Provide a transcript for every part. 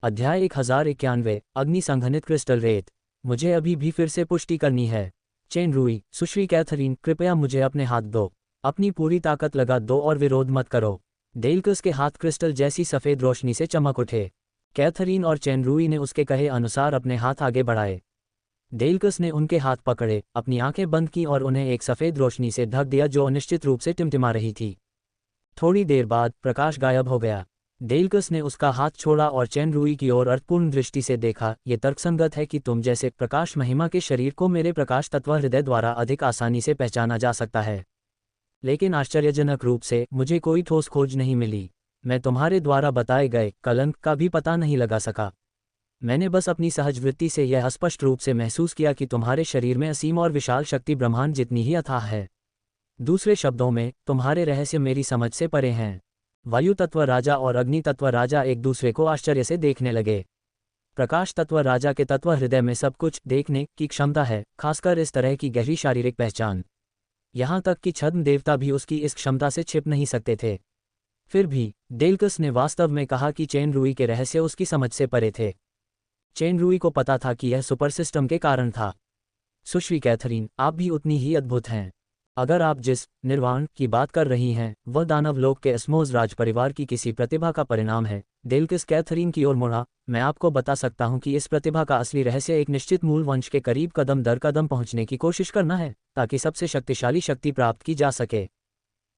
अध्याय 1091 अग्नि संघनित क्रिस्टल रेत। मुझे अभी भी फिर से पुष्टि करनी है। चेन रूई, सुश्री कैथरीन, कृपया मुझे अपने हाथ दो। अपनी पूरी ताकत लगा दो और विरोध मत करो। डेलकस के हाथ क्रिस्टल जैसी सफ़ेद रोशनी से चमक उठे। कैथरीन और चेन रूई ने उसके कहे अनुसार अपने हाथ आगे बढ़ाए। डेलकस ने उनके हाथ पकड़े, अपनी आंखें बंद की और उन्हें एक सफ़ेद रोशनी से ढक दिया जो अनिश्चित रूप से टिमटिमा रही थी। थोड़ी देर बाद प्रकाश गायब हो गया। डेलकस ने उसका हाथ छोड़ा और चेन रूई की ओर अर्थपूर्ण दृष्टि से देखा। ये तर्कसंगत है कि तुम जैसे प्रकाश महिमा के शरीर को मेरे प्रकाश तत्व हृदय द्वारा अधिक आसानी से पहचाना जा सकता है, लेकिन आश्चर्यजनक रूप से मुझे कोई ठोस खोज नहीं मिली। मैं तुम्हारे द्वारा बताए गए कलंक का भी पता नहीं लगा सका। मैंने बस अपनी सहज वृत्ति से यह स्पष्ट रूप से महसूस किया कि तुम्हारे शरीर में असीम और विशाल शक्ति ब्रह्मांड जितनी ही अथाह है। दूसरे शब्दों में, तुम्हारे रहस्य मेरी समझ से परे हैं। वायु तत्व राजा और अग्नि तत्व राजा एक दूसरे को आश्चर्य से देखने लगे। प्रकाश तत्व राजा के तत्व हृदय में सब कुछ देखने की क्षमता है, खासकर इस तरह की गहरी शारीरिक पहचान। यहाँ तक कि छद्म देवता भी उसकी इस क्षमता से छिप नहीं सकते थे। फिर भी डेलकस ने वास्तव में कहा कि चेन रूई के रहस्य उसकी समझ से परे थे। चेन रूई को पता था कि यह सुपर सिस्टम के कारण था। सुश्री कैथरीन, आप भी उतनी ही अद्भुत हैं। अगर आप जिस निर्वाण की बात कर रही हैं वह दानव लोक के एस्मोज राज परिवार की किसी प्रतिभा का परिणाम है। डेलकस कैथरीन की ओर मुड़ा। मैं आपको बता सकता हूं कि इस प्रतिभा का असली रहस्य एक निश्चित मूल वंश के करीब कदम दर कदम पहुंचने की कोशिश करना है, ताकि सबसे शक्तिशाली शक्ति प्राप्त की जा सके।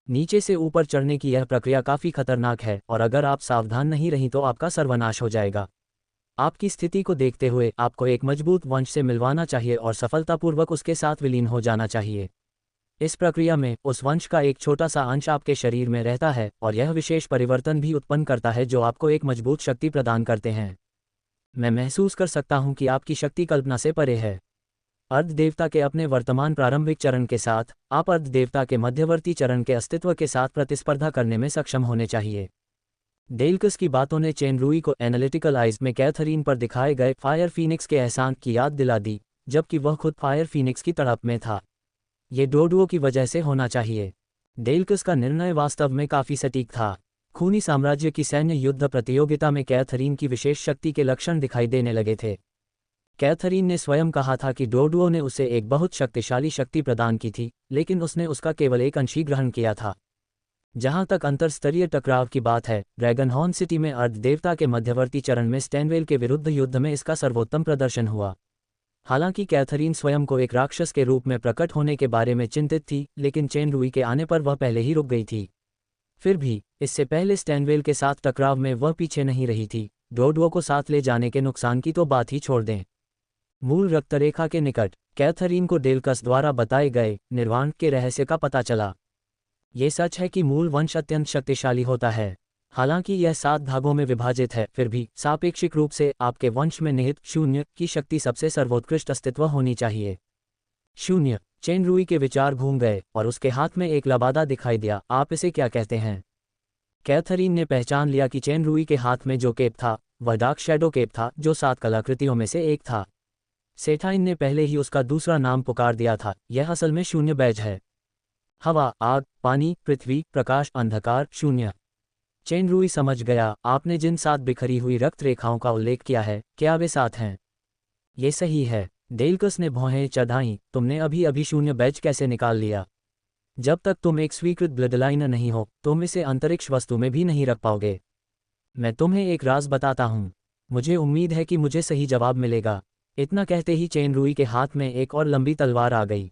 नीचे से ऊपर चढ़ने की यह प्रक्रिया काफी खतरनाक है और अगर आप सावधान नहीं रहीं तो आपका सर्वनाश हो जाएगा। आपकी स्थिति को देखते हुए आपको एक मजबूत वंश से मिलवाना चाहिए और सफलतापूर्वक उसके साथ विलीन हो जाना चाहिए। इस प्रक्रिया में उस वंश का एक छोटा सा अंश आपके शरीर में रहता है और यह विशेष परिवर्तन भी उत्पन्न करता है जो आपको एक मजबूत शक्ति प्रदान करते हैं। मैं महसूस कर सकता हूं कि आपकी शक्ति कल्पना से परे है। अर्ध देवता के अपने वर्तमान प्रारंभिक चरण के साथ आप अर्ध देवता के मध्यवर्ती चरण के अस्तित्व के साथ प्रतिस्पर्धा करने में सक्षम होने चाहिए। डेलकस की बातों ने चेन रूई को एनालिटिकल आइज में कैथरीन पर दिखाए गए फायर फीनिक्स के एहसान की याद दिला दी, जबकि वह खुद फायर फीनिक्स की तड़प में था। ये डोडुओ की वजह से होना चाहिए। डेलकस का निर्णय वास्तव में काफी सटीक था। खूनी साम्राज्य की सैन्य युद्ध प्रतियोगिता में कैथरीन की विशेष शक्ति के लक्षण दिखाई देने लगे थे। कैथरीन ने स्वयं कहा था कि डोडुओ ने उसे एक बहुत शक्तिशाली शक्ति प्रदान की थी, लेकिन उसने उसका केवल एक अंश ही ग्रहण किया था। जहां तक अंतरस्तरीय टकराव की बात है, ड्रैगनहॉर्न सिटी में अर्ध देवता के मध्यवर्ती चरण में स्टैनवेल के विरुद्ध युद्ध में इसका सर्वोत्तम प्रदर्शन हुआ। हालांकि कैथरीन स्वयं को एक राक्षस के रूप में प्रकट होने के बारे में चिंतित थी, लेकिन चेन रूई के आने पर वह पहले ही रुक गई थी। फिर भी इससे पहले स्टैनवेल के साथ टकराव में वह पीछे नहीं रही थी। डोडुओ को साथ ले जाने के नुकसान की तो बात ही छोड़ दें। मूल रक्तरेखा के निकट कैथरीन को डेलकस द्वारा बताए गए निर्वाण के रहस्य का पता चला। ये सच है कि मूल वंश अत्यंत शक्तिशाली होता है। हालांकि यह 7 भागों में विभाजित है, फिर भी सापेक्षिक रूप से आपके वंश में निहित शून्य की शक्ति सबसे सर्वोत्कृष्ट अस्तित्व होनी चाहिए। शून्य। चेन रूई के विचार घूम गए और उसके हाथ में एक लबादा दिखाई दिया। आप इसे क्या कहते हैं? कैथरीन ने पहचान लिया कि चेन रूई के हाथ में जो केप था वह डार्क शैडो केप था, जो 7 कलाकृतियों में से एक था। सेठाइन ने पहले ही उसका दूसरा नाम पुकार दिया था। यह असल में शून्य बैज है। हवा, आग, पानी, पृथ्वी, प्रकाश, अंधकार, शून्य। चेन रूई समझ गया। आपने जिन 7 बिखरी हुई रक्त रेखाओं का उल्लेख किया है, क्या वे 7 हैं? ये सही है। डेलकस ने भौहें चढ़ाईं। तुमने अभी अभी शून्य बैज कैसे निकाल लिया? जब तक तुम एक स्वीकृत ब्लडलाइन नहीं हो, तुम इसे अंतरिक्ष वस्तु में भी नहीं रख पाओगे। मैं तुम्हें एक राज बताता हूँ। मुझे उम्मीद है कि मुझे सही जवाब मिलेगा। इतना कहते ही चेन रूई के हाथ में एक और लंबी तलवार आ गई।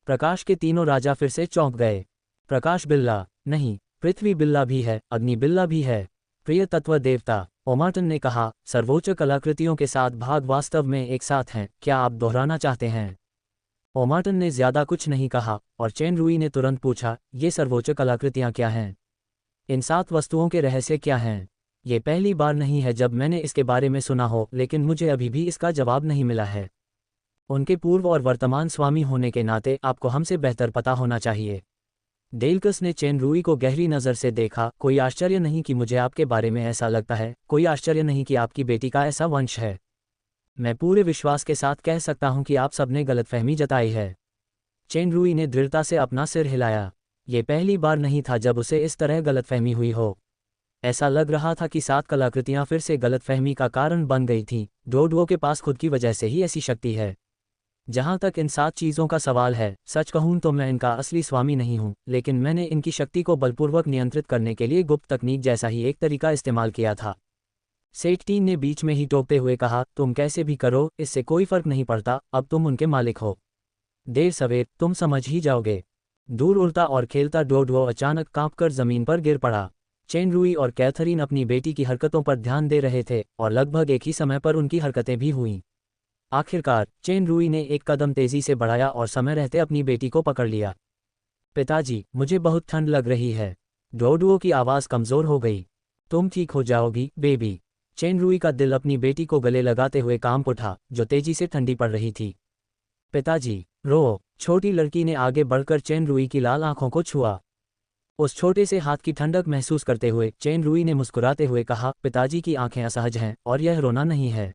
प्रकाश के तीनों राजा फिर से चौंक गए। प्रकाश बिल्ला नहीं, पृथ्वी बिल्ला भी है, अग्नि बिल्ला भी है। प्रिय तत्व देवता, ओमार्टन ने कहा, सर्वोच्च कलाकृतियों के 7 भाग वास्तव में एक साथ हैं। क्या आप दोहराना चाहते हैं? ओमार्टन ने ज्यादा कुछ नहीं कहा और चेन रूई ने तुरंत पूछा, ये सर्वोच्च कलाकृतियां क्या हैं? इन 7 वस्तुओं के रहस्य क्या हैं? ये पहली बार नहीं है जब मैंने इसके बारे में सुना हो, लेकिन मुझे अभी भी इसका जवाब नहीं मिला है। उनके पूर्व और वर्तमान स्वामी होने के नाते आपको हमसे बेहतर पता होना चाहिए। डेलकस ने चेन रूई को गहरी नज़र से देखा। कोई आश्चर्य नहीं कि मुझे आपके बारे में ऐसा लगता है। कोई आश्चर्य नहीं कि आपकी बेटी का ऐसा वंश है। मैं पूरे विश्वास के साथ कह सकता हूं कि आप सबने गलतफहमी जताई है। चेन रूई ने दृढ़ता से अपना सिर हिलाया। ये पहली बार नहीं था जब उसे इस तरह गलतफहमी हुई हो। ऐसा लग रहा था कि 7 कलाकृतियां फिर से गलतफहमी का कारण बन गई थीं। डोडुओ के पास खुद की वजह से ही ऐसी शक्ति है। जहां तक इन 7 चीज़ों का सवाल है, सच कहूं तो मैं इनका असली स्वामी नहीं हूं, लेकिन मैंने इनकी शक्ति को बलपूर्वक नियंत्रित करने के लिए गुप्त तकनीक जैसा ही एक तरीका इस्तेमाल किया था। सेठ टीन ने बीच में ही टोकते हुए कहा, तुम कैसे भी करो, इससे कोई फर्क नहीं पड़ता, अब तुम उनके मालिक हो। देर सवेर तुम समझ ही जाओगे। दूर उड़ता और खेलता डोडुओ अचानक कांपकर जमीन पर गिर पड़ा। चेन रुई और कैथरीन अपनी बेटी की हरकतों पर ध्यान दे रहे थे और लगभग एक ही समय पर उनकी हरकतें भी हुईं। आखिरकार चेन रुई ने एक कदम तेजी से बढ़ाया और समय रहते अपनी बेटी को पकड़ लिया। पिताजी, मुझे बहुत ठंड लग रही है। डोडुओ की आवाज़ कमज़ोर हो गई। तुम ठीक हो जाओगी बेबी। चेन रुई का दिल अपनी बेटी को गले लगाते हुए कांप उठा, जो तेजी से ठंडी पड़ रही थी। पिताजी, रो। छोटी लड़की ने आगे बढ़कर चेन रुई की लाल आंखों को छुआ। उस छोटे से हाथ की ठंडक महसूस करते हुए चेन रुई ने मुस्कुराते हुए कहा, पिताजी की आंखें असहज हैं और यह रोना नहीं है।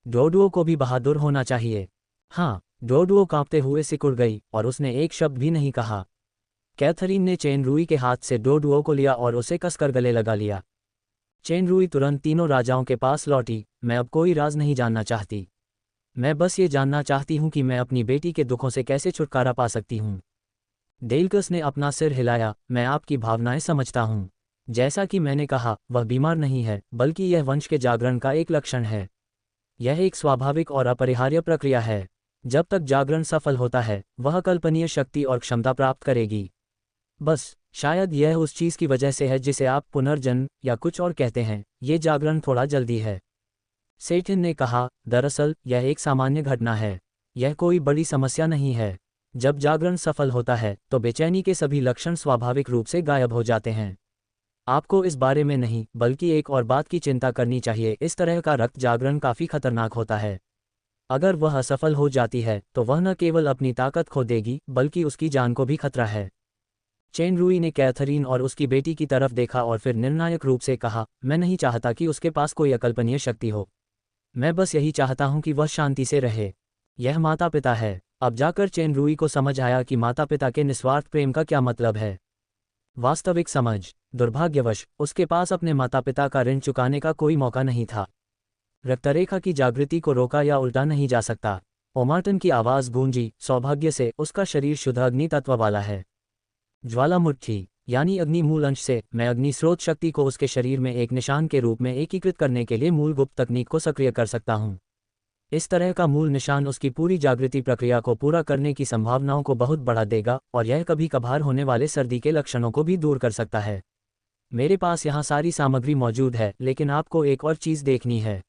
डोडुओ को भी बहादुर होना चाहिए। हाँ। डोडुओ कांपते हुए सिकुड़ गई और उसने एक शब्द भी नहीं कहा। कैथरीन ने चेन रुई के हाथ से डोडुओ को लिया और उसे कसकर गले लगा लिया। चेन रुई तुरंत तीनों राजाओं के पास लौटी। मैं अब कोई राज नहीं जानना चाहती। मैं बस ये जानना चाहती हूँ कि मैं अपनी बेटी के दुखों से कैसे छुटकारा पा सकती हूँ। डेल्कस ने अपना सिर हिलाया। मैं आपकी भावनाएं समझता हूँ। जैसा कि मैंने कहा, वह बीमार नहीं है, बल्कि यह वंश के जागरण का एक लक्षण है। यह एक स्वाभाविक और अपरिहार्य प्रक्रिया है। जब तक जागरण सफल होता है, वह कल्पनीय शक्ति और क्षमता प्राप्त करेगी। बस शायद यह उस चीज़ की वजह से है जिसे आप पुनर्जन्म या कुछ और कहते हैं। ये जागरण थोड़ा जल्दी है। सेठिन ने कहा, दरअसल यह एक सामान्य घटना है। यह कोई बड़ी समस्या नहीं है। जब जागरण सफल होता है तो बेचैनी के सभी लक्षण स्वाभाविक रूप से गायब हो जाते हैं। आपको इस बारे में नहीं, बल्कि एक और बात की चिंता करनी चाहिए। इस तरह का रक्त जागरण काफ़ी खतरनाक होता है। अगर वह असफल हो जाती है तो वह न केवल अपनी ताकत खो देगी, बल्कि उसकी जान को भी खतरा है। चेन रुई ने कैथरीन और उसकी बेटी की तरफ देखा और फिर निर्णायक रूप से कहा, मैं नहीं चाहता कि उसके पास कोई अकल्पनीय शक्ति हो। मैं बस यही चाहता हूं कि वह शांति से रहे। यह माता पिता है। अब जाकर चेन रुई को समझ आया कि माता पिता के निस्वार्थ प्रेम का क्या मतलब है। वास्तविक समझ। दुर्भाग्यवश उसके पास अपने माता पिता का ऋण चुकाने का कोई मौका नहीं था। रक्तरेखा की जागृति को रोका या उल्टा नहीं जा सकता। ओमार्टन की आवाज़ गूंजी, सौभाग्य से उसका शरीर शुद्ध अग्नि तत्व वाला है। ज्वालामुखी यानी अग्नि मूल अंश से मैं अग्नि स्रोत शक्ति को उसके शरीर में एक निशान के रूप में एकीकृत करने के लिए मूल गुप्त तकनीक को सक्रिय कर सकता हूँ। इस तरह का मूल निशान उसकी पूरी जागृति प्रक्रिया को पूरा करने की संभावनाओं को बहुत बढ़ा देगा और यह कभी कभार होने वाले सर्दी के लक्षणों को भी दूर कर सकता है। मेरे पास यहाँ सारी सामग्री मौजूद है, लेकिन आपको एक और चीज़ देखनी है।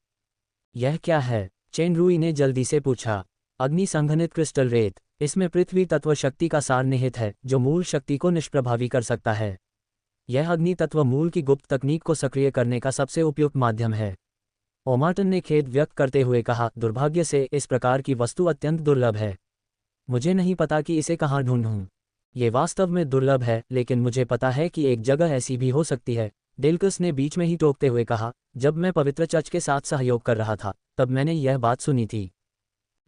यह क्या है? चेन रुई ने जल्दी से पूछा। अग्नि संघनित क्रिस्टल रेत। इसमें पृथ्वी तत्व शक्ति का सार निहित है, जो मूल शक्ति को निष्प्रभावी कर सकता है। यह अग्नि तत्व मूल की गुप्त तकनीक को सक्रिय करने का सबसे उपयुक्त माध्यम है। ओमार्टन ने खेद व्यक्त करते हुए कहा, दुर्भाग्य से इस प्रकार की वस्तु अत्यंत दुर्लभ है। मुझे नहीं पता कि इसे कहाँ ढूंढूं। ये वास्तव में दुर्लभ है, लेकिन मुझे पता है कि एक जगह ऐसी भी हो सकती है। डेल्कस ने बीच में ही टोकते हुए कहा, जब मैं पवित्र चर्च के साथ सहयोग कर रहा था, तब मैंने यह बात सुनी थी।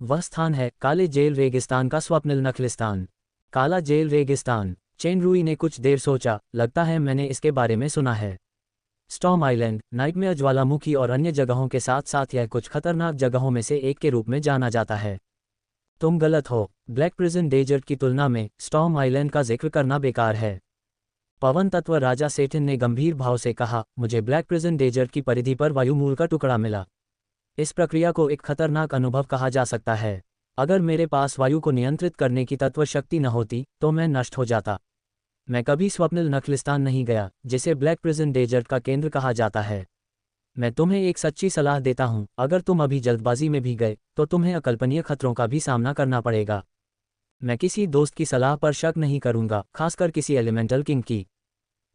वह स्थान है काले जेल रेगिस्तान का स्वप्निल नखलिस्तान। काला जेल रेगिस्तान। चेन रुई ने कुछ देर सोचा। लगता है मैंने इसके बारे में सुना है। स्टॉर्म आइलैंड, नाइटमेयर ज्वालामुखी और अन्य जगहों के साथ साथ यह कुछ खतरनाक जगहों में से एक के रूप में जाना जाता है। तुम गलत हो। ब्लैक प्रिजन डेजर्ट की तुलना में स्टॉर्म आइलैंड का जिक्र करना बेकार है। पवन तत्व राजा सेठिन ने गंभीर भाव से कहा, मुझे ब्लैक प्रिजन डेजर्ट की परिधि पर वायुमूल का टुकड़ा मिला। इस प्रक्रिया को एक खतरनाक अनुभव कहा जा सकता है। अगर मेरे पास वायु को नियंत्रित करने की तत्व शक्ति न होती तो मैं नष्ट हो जाता। मैं कभी स्वप्निल नखलिस्तान नहीं गया, जिसे ब्लैक प्रिजन डेजर्ट का केंद्र कहा जाता है। मैं तुम्हें एक सच्ची सलाह देता हूं, अगर तुम अभी जल्दबाजी में भी गए तो तुम्हें अकल्पनीय खतरों का भी सामना करना पड़ेगा। मैं किसी दोस्त की सलाह पर शक नहीं करूंगा, खासकर किसी एलिमेंटल किंग की।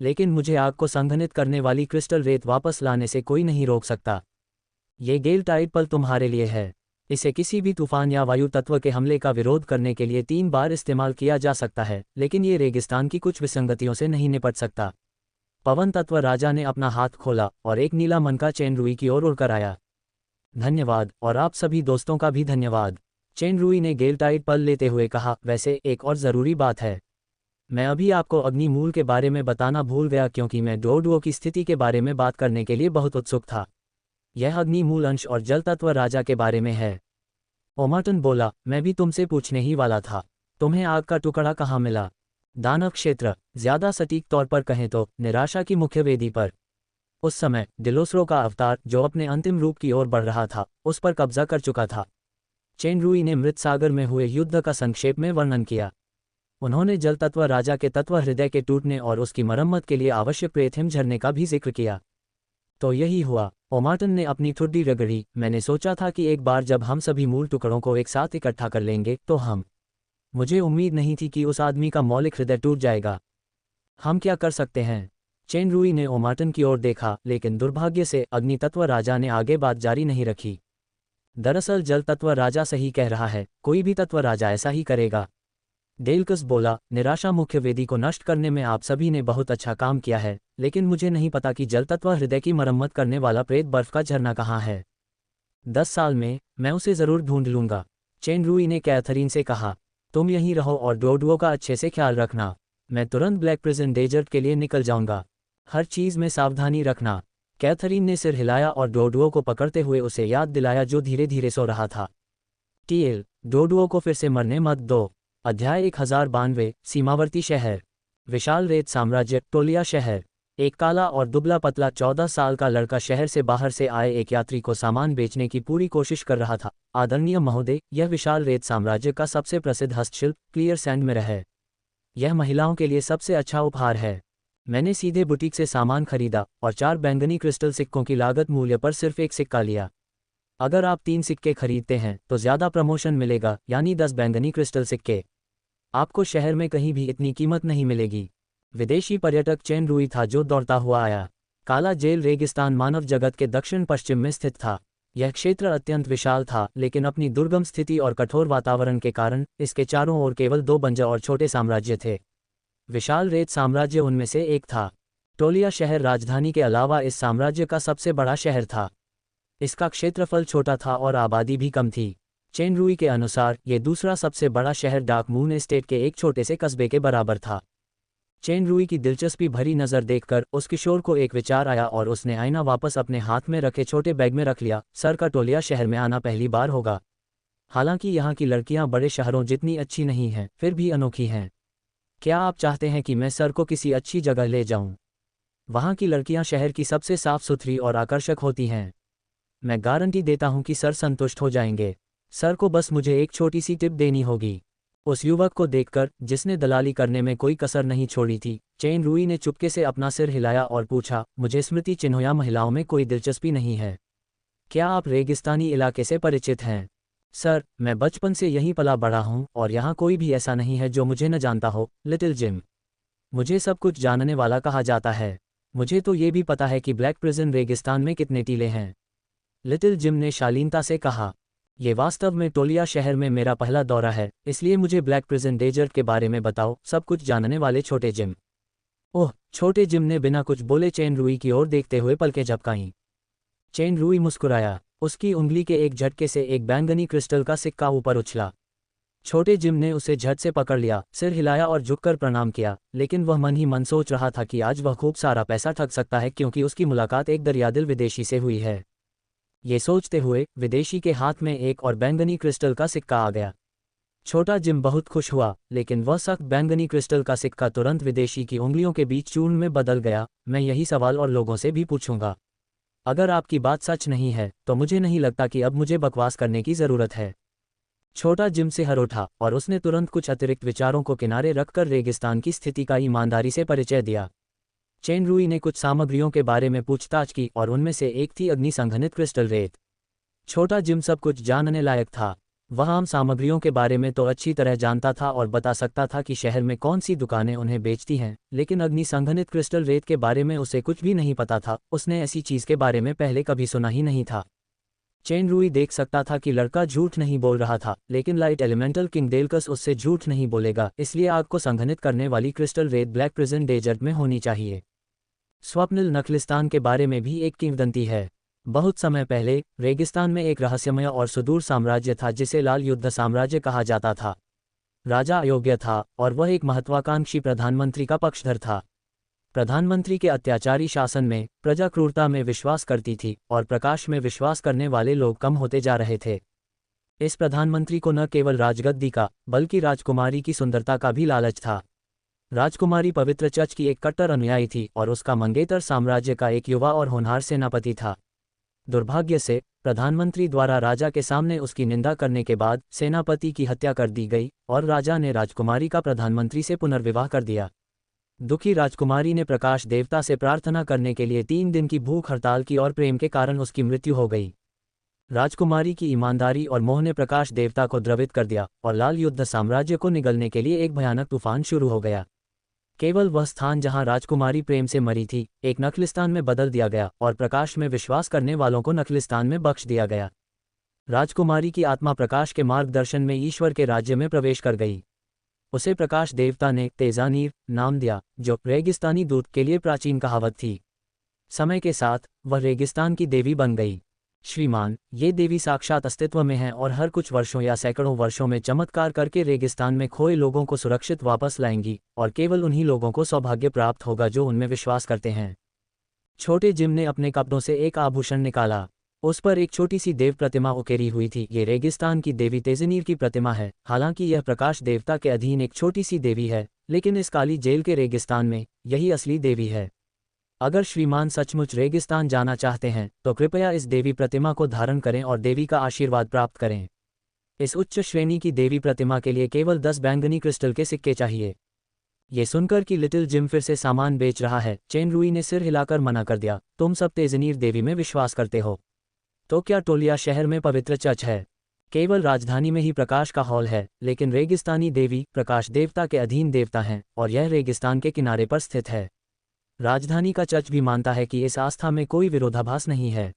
लेकिन मुझे आग को संघनित करने वाली क्रिस्टल रेत वापस लाने से कोई नहीं रोक सकता। ये गेल टाइड पल तुम्हारे लिए है। इसे किसी भी तूफान या वायु तत्व के हमले का विरोध करने के लिए 3 बार इस्तेमाल किया जा सकता है, लेकिन ये रेगिस्तान की कुछ विसंगतियों से नहीं निपट सकता। पवन तत्व राजा ने अपना हाथ खोला और एक नीला मन का चेन रुई की ओर उड़कर आया। धन्यवाद, और आप सभी दोस्तों का भी धन्यवाद। चेन रुई ने गेल टाइड पल लेते हुए कहा, वैसे एक और ज़रूरी बात है। मैं अभी आपको अग्निमूल के बारे में बताना भूल गया क्योंकि मैं डोडुओ की स्थिति के बारे में बात करने के लिए बहुत उत्सुक था। यह अग्निमूल अंश और जल तत्व राजा के बारे में है। ओमाटन बोला, मैं भी तुमसे पूछने ही वाला था, तुम्हें आग का टुकड़ा कहाँ मिला? दानव क्षेत्र, ज्यादा सटीक तौर पर कहें तो निराशा की मुख्य वेदी पर। उस समय डिलोसरो का अवतार, जो अपने अंतिम रूप की ओर बढ़ रहा था, उस पर कब्जा कर चुका था। चेन रुई ने मृत सागर में हुए युद्ध का संक्षेप में वर्णन किया। उन्होंने जल तत्व राजा के तत्व हृदय के टूटने और उसकी मरम्मत के लिए आवश्यक प्रेथिम झरने का भी जिक्र किया। तो यही हुआ। ओमाटन ने अपनी ठुड्डी रगड़ी। मैंने सोचा था कि एक बार जब हम सभी मूल टुकड़ों को एक साथ इकट्ठा कर लेंगे तो हम। मुझे उम्मीद नहीं थी कि उस आदमी का मौलिक हृदय टूट जाएगा। हम क्या कर सकते हैं? चेन रुई ने ओमाटन की ओर देखा, लेकिन दुर्भाग्य से अग्नि तत्व राजा ने आगे बात जारी नहीं रखी। दरअसल जल तत्व राजा सही कह रहा है, कोई भी तत्व राजा ऐसा ही करेगा। डेल्कस बोला, निराशा मुख्य वेदी को नष्ट करने में आप सभी ने बहुत अच्छा काम किया है, लेकिन मुझे नहीं पता कि जल तत्व हृदय की मरम्मत करने वाला प्रेत बर्फ का झरना कहाँ है। 10 साल में मैं उसे जरूर ढूंढ लूंगा। चेन रुई ने कैथरीन से कहा, तुम यहीं रहो और डोडुओ का अच्छे से ख्याल रखना। मैं तुरंत ब्लैक प्रिजन डेजर्ट के लिए निकल जाऊंगा। हर चीज में सावधानी रखना। कैथरीन ने सिर हिलाया और डोडुओ को पकड़ते हुए उसे याद दिलाया, जो धीरे धीरे सो रहा था। टीएल, डोडुओ को फिर से मरने मत दो। अध्याय 1092, सीमावर्ती शहर। विशाल रेत साम्राज्य, टोलिया शहर। एक काला और दुबला पतला 14 साल का लड़का शहर से बाहर से आए एक यात्री को सामान बेचने की पूरी कोशिश कर रहा था। आदरणीय महोदय, यह विशाल रेत साम्राज्य का सबसे प्रसिद्ध हस्तशिल्प क्लियर सैंड मिरर है। यह महिलाओं के लिए सबसे अच्छा उपहार है। मैंने सीधे बुटीक से सामान खरीदा और 4 बैंगनी क्रिस्टल सिक्कों की लागत मूल्य पर सिर्फ एक सिक्का लिया। अगर आप 3 सिक्के खरीदते हैं तो ज़्यादा प्रमोशन मिलेगा, यानी 10 बैंगनी क्रिस्टल सिक्के। आपको शहर में कहीं भी इतनी कीमत नहीं मिलेगी। विदेशी पर्यटक चेन रुई था जो दौड़ता हुआ आया। काला जेल रेगिस्तान मानव जगत के दक्षिण पश्चिम में स्थित था। यह क्षेत्र अत्यंत विशाल था, लेकिन अपनी दुर्गम स्थिति और कठोर वातावरण के कारण इसके चारों ओर केवल 2 बंजर और छोटे साम्राज्य थे। विशाल रेत साम्राज्य उनमें से एक था। टोलिया शहर राजधानी के अलावा इस साम्राज्य का सबसे बड़ा शहर था। इसका क्षेत्रफल छोटा था और आबादी भी कम थी। चेन रुई के अनुसार ये दूसरा सबसे बड़ा शहर डार्क मून एस्टेट के एक छोटे से कस्बे के बराबर था। चेन रुई की दिलचस्पी भरी नज़र देखकर उस किशोर को एक विचार आया और उसने आईना वापस अपने हाथ में रखे छोटे बैग में रख लिया। सर का टोलिया शहर में आना पहली बार होगा। हालांकि यहाँ की लड़कियाँ बड़े शहरों जितनी अच्छी नहीं हैं, फिर भी अनोखी हैं। क्या आप चाहते हैं कि मैं सर को किसी अच्छी जगह ले जाऊं? वहाँ की लड़कियां शहर की सबसे साफ सुथरी और आकर्षक होती हैं। मैं गारंटी देता हूं कि सर संतुष्ट हो जाएंगे। सर को बस मुझे एक छोटी सी टिप देनी होगी। उस युवक को देखकर, जिसने दलाली करने में कोई कसर नहीं छोड़ी थी, चेन रुई ने चुपके से अपना सिर हिलाया और पूछा, मुझे स्मृति चिन्हों या महिलाओं में कोई दिलचस्पी नहीं है। क्या आप रेगिस्तानी इलाके से परिचित हैं? सर, मैं बचपन से यहीं पला बड़ा हूँ और यहाँ कोई भी ऐसा नहीं है जो मुझे न जानता हो। Little gym. मुझे सब कुछ जानने वाला कहा जाता है। मुझे तो ये भी पता है कि ब्लैक प्रिजन रेगिस्तान में कितने टीले हैं। लिटिल जिम ने शालीनता से कहा, ये वास्तव में टोलिया शहर में मेरा पहला दौरा है, इसलिए मुझे ब्लैक प्रिजन डेजर्ट के बारे में बताओ। सब कुछ जानने वाले छोटे जिम। ओह, छोटे जिम ने बिना कुछ बोले चेन रुई की ओर देखते हुए पलकें झपकाईं। चेन रुई मुस्कुराया। उसकी उंगली के एक झटके से एक बैंगनी क्रिस्टल का सिक्का ऊपर उछला। छोटे जिम ने उसे झट से पकड़ लिया, सिर हिलाया और झुककर प्रणाम किया, लेकिन वह मन ही मन सोच रहा था कि आज वह खूब सारा पैसा ठग सकता है क्योंकि उसकी मुलाकात एक दरियादिल विदेशी से हुई है। ये सोचते हुए विदेशी के हाथ में एक और बैंगनी क्रिस्टल का सिक्का आ गया। छोटा जिम बहुत खुश हुआ, लेकिन वह सख्त बैंगनी क्रिस्टल का सिक्का तुरंत विदेशी की उंगलियों के बीच चूर्ण में बदल गया। मैं यही सवाल और लोगों से भी पूछूंगा। अगर आपकी बात सच नहीं है तो मुझे नहीं लगता कि अब मुझे बकवास करने की ज़रूरत है। छोटा जिम से हर उठा और उसने तुरंत कुछ अतिरिक्त विचारों को किनारे रखकर रेगिस्तान की स्थिति का ईमानदारी से परिचय दिया। चेन रुई ने कुछ सामग्रियों के बारे में पूछताछ की और उनमें से एक थी अग्निसंघनित क्रिस्टल रेत। छोटा जिम सब कुछ जानने लायक था। वह आम सामग्रियों के बारे में तो अच्छी तरह जानता था और बता सकता था कि शहर में कौन सी दुकानें उन्हें बेचती हैं, लेकिन अग्निसंघनित क्रिस्टल रेत के बारे में उसे कुछ भी नहीं पता था। उसने ऐसी चीज़ के बारे में पहले कभी सुना ही नहीं था। चेन रुई देख सकता था कि लड़का झूठ नहीं बोल रहा था, लेकिन लाइट एलिमेंटल किंग डेल्कस उससे झूठ नहीं बोलेगा, इसलिए आग को संघनित करने वाली क्रिस्टल रेत ब्लैक प्रिजन डेजर्ट में होनी चाहिए। स्वप्निल नखलिस्तान के बारे में भी एक किंवदंती है। बहुत समय पहले रेगिस्तान में एक रहस्यमय और सुदूर साम्राज्य था जिसे लाल युद्ध साम्राज्य कहा जाता था। राजा अयोग्य था और वह एक महत्वाकांक्षी प्रधानमंत्री का पक्षधर था। प्रधानमंत्री के अत्याचारी शासन में प्रजा क्रूरता में विश्वास करती थी और प्रकाश में विश्वास करने वाले लोग कम होते जा रहे थे। इस प्रधानमंत्री को न केवल राजगद्दी का बल्कि राजकुमारी की सुंदरता का भी लालच था। राजकुमारी पवित्र चर्च की एक कट्टर अनुयायी थी और उसका मंगेतर साम्राज्य का एक युवा और होनहार सेनापति था। दुर्भाग्य से प्रधानमंत्री द्वारा राजा के सामने उसकी निंदा करने के बाद सेनापति की हत्या कर दी गई और राजा ने राजकुमारी का प्रधानमंत्री से पुनर्विवाह कर दिया। दुखी राजकुमारी ने प्रकाश देवता से प्रार्थना करने के लिए 3 दिन की भूख हड़ताल की और प्रेम के कारण उसकी मृत्यु हो गई। राजकुमारी की ईमानदारी और मोह ने प्रकाश देवता को द्रवित कर दिया और लाल युद्ध साम्राज्य को निगलने के लिए एक भयानक तूफान शुरू हो गया। केवल वह स्थान जहां राजकुमारी प्रेम से मरी थी एक नखलिस्तान में बदल दिया गया और प्रकाश में विश्वास करने वालों को नखलिस्तान में बख्श दिया गया। राजकुमारी की आत्मा प्रकाश के मार्गदर्शन में ईश्वर के राज्य में प्रवेश कर गई। उसे प्रकाश देवता ने तेजानीर नाम दिया, जो रेगिस्तानी दूत के लिए प्राचीन कहावत थी। समय के साथ वह रेगिस्तान की देवी बन गई। श्रीमान, ये देवी साक्षात अस्तित्व में है और हर कुछ वर्षों या सैकड़ों वर्षों में चमत्कार करके रेगिस्तान में खोए लोगों को सुरक्षित वापस लाएंगी और केवल उन्हीं लोगों को सौभाग्य प्राप्त होगा जो उनमें विश्वास करते हैं। छोटे जिम ने अपने कपड़ों से एक आभूषण निकाला। उस पर एक छोटी सी देव प्रतिमा उकेरी हुई थी। ये रेगिस्तान की देवी तेजनीर की प्रतिमा है। हालांकि यह प्रकाश देवता के अधीन एक छोटी सी देवी है, लेकिन इस काली जेल के रेगिस्तान में यही असली देवी है। अगर श्रीमान सचमुच रेगिस्तान जाना चाहते हैं तो कृपया इस देवी प्रतिमा को धारण करें और देवी का आशीर्वाद प्राप्त करें। इस उच्च श्रेणी की देवी प्रतिमा के लिए केवल 10 बैंगनी क्रिस्टल के सिक्के चाहिए। ये सुनकर कि लिटिल जिम फिर से सामान बेच रहा है, चेन रूई ने सिर हिलाकर मना कर दिया। तुम सब तेजनीर देवी में विश्वास करते हो तो क्या टोलिया शहर में पवित्र चर्च है? केवल राजधानी में ही प्रकाश का हॉल है, लेकिन रेगिस्तानी देवी प्रकाश देवता के अधीन देवता हैं और यह रेगिस्तान के किनारे पर स्थित है। राजधानी का चर्च भी मानता है कि इस आस्था में कोई विरोधाभास नहीं है।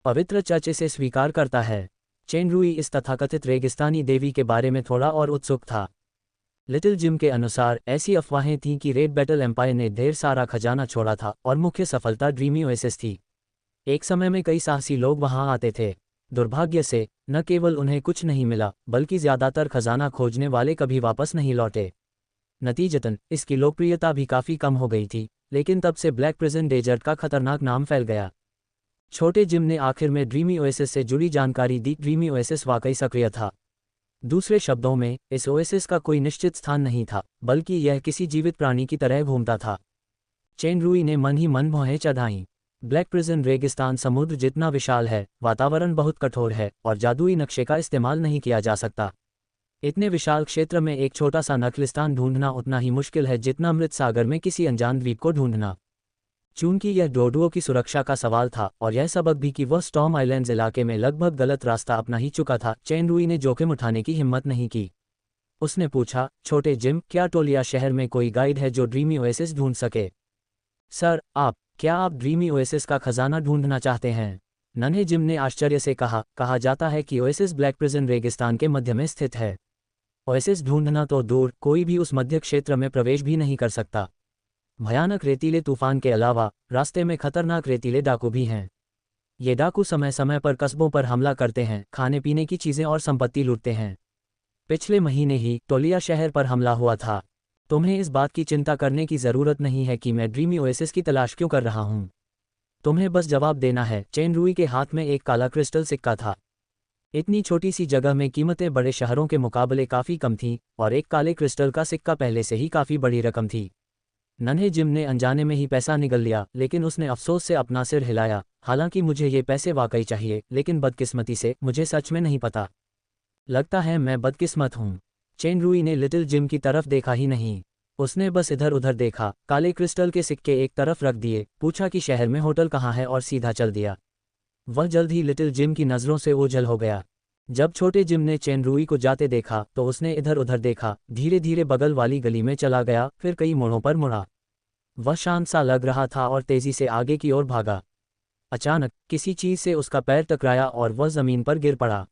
पवित्र चर्च इसे स्वीकार करता है। चेन रूई इस तथाकथित रेगिस्तानी देवी के बारे में थोड़ा और उत्सुक था। लिटिल जिम के अनुसार ऐसी अफवाहें थीं कि रेड बैटल एम्पायर ने ढेर सारा खजाना छोड़ा था और मुख्य सफलता ड्रीमी ओएसिस थी। एक समय में कई साहसी लोग वहां आते थे। दुर्भाग्य से न केवल उन्हें कुछ नहीं मिला, बल्कि ज्यादातर खजाना खोजने वाले कभी वापस नहीं लौटे। नतीजतन इसकी लोकप्रियता भी काफी कम हो गई थी, लेकिन तब से ब्लैक प्रिजन डेजर्ट का खतरनाक नाम फैल गया। छोटे जिम ने आखिर में ड्रीमी ओएसिस से जुड़ी जानकारी दी। ड्रीमी ओएसिस वाकई सक्रिय था। दूसरे शब्दों में, इस ओएसिस का कोई निश्चित स्थान नहीं था, बल्कि यह किसी जीवित प्राणी की तरह घूमता था। चेन रूई ने मन ही मन भौहें चढ़ाईं। ब्लैक प्रिजन रेगिस्तान समुद्र जितना विशाल है, वातावरण बहुत कठोर है और जादुई नक्शे का इस्तेमाल नहीं किया जा सकता। इतने विशाल क्षेत्र में एक छोटा सा नखलिस्तान ढूंढना उतना ही मुश्किल है जितना मृत सागर में किसी अनजान द्वीप को ढूंढना। चूंकि यह डोडुओं की सुरक्षा का सवाल था और यह सबक भी कि वह स्टॉर्म आइलैंड्स इलाके में लगभग गलत रास्ता अपना ही चुका था, चेन रूई ने जोखिम उठाने की हिम्मत नहीं की। उसने पूछा, छोटे जिम, क्या टोलिया शहर में कोई गाइड है जो ड्रीमी ओएसिस ढूंढ सके? सर, क्या आप ड्रीमी ओएसिस का खजाना ढूंढना चाहते हैं? नन्हे जिम ने आश्चर्य से कहा जाता है कि ओएसिस ब्लैक प्रिजन रेगिस्तान के मध्य में स्थित है। ओएसिस ढूंढना तो दूर, कोई भी उस मध्य क्षेत्र में प्रवेश भी नहीं कर सकता। भयानक रेतीले तूफान के अलावा रास्ते में खतरनाक रेतीले डाकू भी हैं। ये डाकू समय समय पर कस्बों पर हमला करते हैं, खाने पीने की चीजें और संपत्ति लूटते हैं। पिछले महीने ही टोलिया शहर पर हमला हुआ था। तुम्हें इस बात की चिंता करने की जरूरत नहीं है कि मैं ड्रीमी ओएसिस की तलाश क्यों कर रहा हूं। तुम्हें बस जवाब देना है। चेन रूई के हाथ में एक काला क्रिस्टल सिक्का था। इतनी छोटी सी जगह में कीमतें बड़े शहरों के मुकाबले काफ़ी कम थीं और एक काले क्रिस्टल का सिक्का पहले से ही काफ़ी बड़ी रकम थी। नन्हे जिम ने अनजाने में ही पैसा निगल लिया, लेकिन उसने अफसोस से अपना सिर हिलाया। हालांकि मुझे ये पैसे वाकई चाहिए, लेकिन बदकिस्मती से मुझे सच में नहीं पता। लगता है मैं बदकिस्मत हूँ। चेन रूई ने लिटिल जिम की तरफ देखा ही नहीं। उसने बस इधर उधर देखा, काले क्रिस्टल के सिक्के एक तरफ रख दिए, पूछा कि शहर में होटल कहाँ है और सीधा चल दिया। वह जल्द ही लिटिल जिम की नज़रों से ओझल हो गया। जब छोटे जिम ने चेन रूई को जाते देखा तो उसने इधर उधर देखा, धीरे धीरे बगल वाली गली में चला गया, फिर कई मोड़ों पर मुड़ा। वह शांत सा लग रहा था और तेजी से आगे की ओर भागा। अचानक किसी चीज से उसका पैर टकराया और वह जमीन पर गिर पड़ा।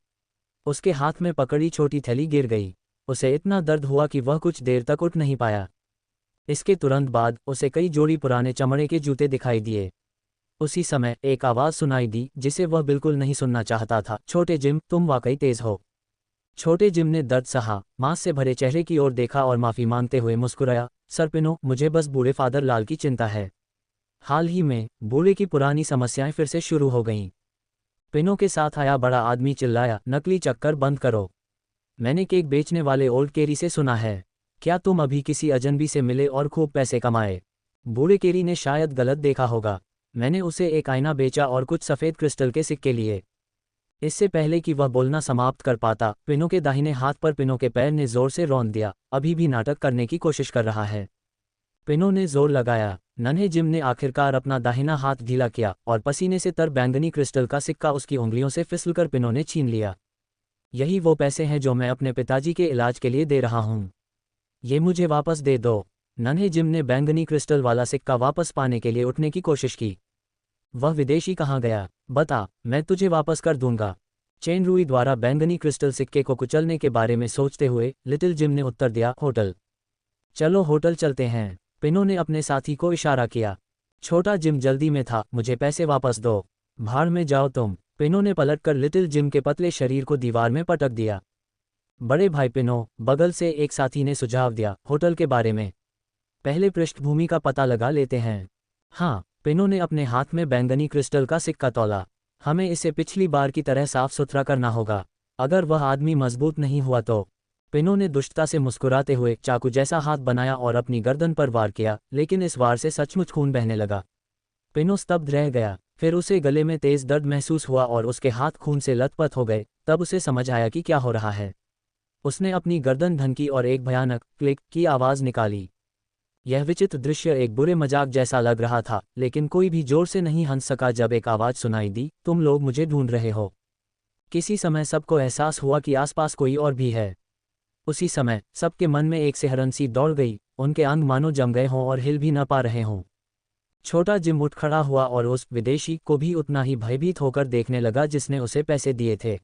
उसके हाथ में पकड़ी छोटी थैली गिर गई। उसे इतना दर्द हुआ कि वह कुछ देर तक उठ नहीं पाया। इसके तुरंत बाद उसे कई जोड़ी पुराने चमड़े के जूते दिखाई दिए। उसी समय एक आवाज़ सुनाई दी जिसे वह बिल्कुल नहीं सुनना चाहता था। छोटे जिम, तुम वाकई तेज हो। छोटे जिम ने दर्द सहा, मांस से भरे चेहरे की ओर देखा और माफी मांगते हुए मुस्कुराया। सर पिनो, मुझे बस बूढ़े फादर लाल की चिंता है। हाल ही में बूढ़े की पुरानी समस्याएं फिर से शुरू हो गईं। पिनो के साथ आया बड़ा आदमी चिल्लाया, नकली चक्कर बंद करो। मैंने केक बेचने वाले ओल्ड केरी से सुना है। क्या तुम अभी किसी अजनबी से मिले और खूब पैसे कमाए? बूढ़े केरी ने शायद गलत देखा होगा। मैंने उसे एक आईना बेचा और कुछ सफ़ेद क्रिस्टल के सिक्के लिए। इससे पहले कि वह बोलना समाप्त कर पाता, पिनो के दाहिने हाथ पर पिनो के पैर ने जोर से रौंद दिया। अभी भी नाटक करने की कोशिश कर रहा है। पिनो ने जोर लगाया। नन्हे जिम ने आखिरकार अपना दाहिना हाथ ढीला किया और पसीने से तर बैंगनी क्रिस्टल का सिक्का उसकी उंगलियों से फिसलकर पिनो ने छीन लिया। यही वो पैसे हैं जो मैं अपने पिताजी के इलाज के लिए दे रहा हूँ। ये मुझे वापस दे दो। नन्हे जिम ने बैंगनी क्रिस्टल वाला सिक्का वापस पाने के लिए उठने की कोशिश की। वह विदेशी कहाँ गया? बता, मैं तुझे वापस कर दूंगा। चेन रूई द्वारा बैंगनी क्रिस्टल सिक्के को कुचलने के बारे में सोचते हुए लिटिल जिम ने उत्तर दिया, होटल। चलो होटल चलते हैं। पिनो ने अपने साथी को इशारा किया। छोटा जिम जल्दी में था, मुझे पैसे वापस दो। भाड़ में जाओ तुम। पिनो ने पलटकर लिटिल जिम के पतले शरीर को दीवार में पटक दिया। बड़े भाई पिनो, बगल से एक साथी ने सुझाव दिया, होटल के बारे में पहले पृष्ठभूमि का पता लगा लेते हैं। हाँ, पिनो ने अपने हाथ में बैंगनी क्रिस्टल का सिक्का तौला। हमें इसे पिछली बार की तरह साफ सुथरा करना होगा। अगर वह आदमी मजबूत नहीं हुआ तो। पिनो ने दुष्टता से मुस्कुराते हुए चाकू जैसा हाथ बनाया और अपनी गर्दन पर वार किया, लेकिन इस वार से सचमुच खून बहने लगा। पिनो स्तब्ध रह गया। फिर उसे गले में तेज दर्द महसूस हुआ और उसके हाथ खून से लथपथ हो गए। तब उसे समझ आया कि क्या हो रहा है। उसने अपनी गर्दन ढनकी और एक भयानक क्लिक की आवाज़ निकाली। यह विचित्र दृश्य एक बुरे मजाक जैसा लग रहा था, लेकिन कोई भी जोर से नहीं हंस सका जब एक आवाज़ सुनाई दी, तुम लोग मुझे ढूंढ रहे हो। किसी समय सबको एहसास हुआ कि आसपास कोई और भी है। उसी समय सबके मन में एक सिहरन सी दौड़ गई, उनके अंग मानो जम गए हों और हिल भी न पा रहे हों। छोटा जिम उठ खड़ा हुआ और उस विदेशी को भी उतना ही भयभीत होकर देखने लगा जिसने उसे पैसे दिए थे।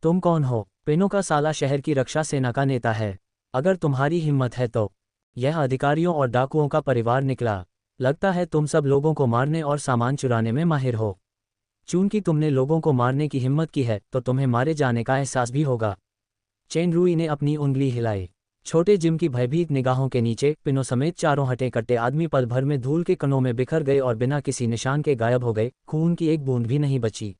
तुम कौन हो? पिनो का साला शहर की रक्षा सेना का नेता है। अगर तुम्हारी हिम्मत है तो। यह अधिकारियों और डाकुओं का परिवार निकला। लगता है तुम सब लोगों को मारने और सामान चुराने में माहिर हो। चूंकि तुमने लोगों को मारने की हिम्मत की है तो तुम्हें मारे जाने का एहसास भी होगा। चेन रूई ने अपनी उंगली हिलाई। छोटे जिम की भयभीत निगाहों के नीचे पिनो समेत चारों हटे कट्टे आदमी पल भर में धूल के कणों में बिखर गए और बिना किसी निशान के गायब हो गए। खून की एक बूंद भी नहीं बची।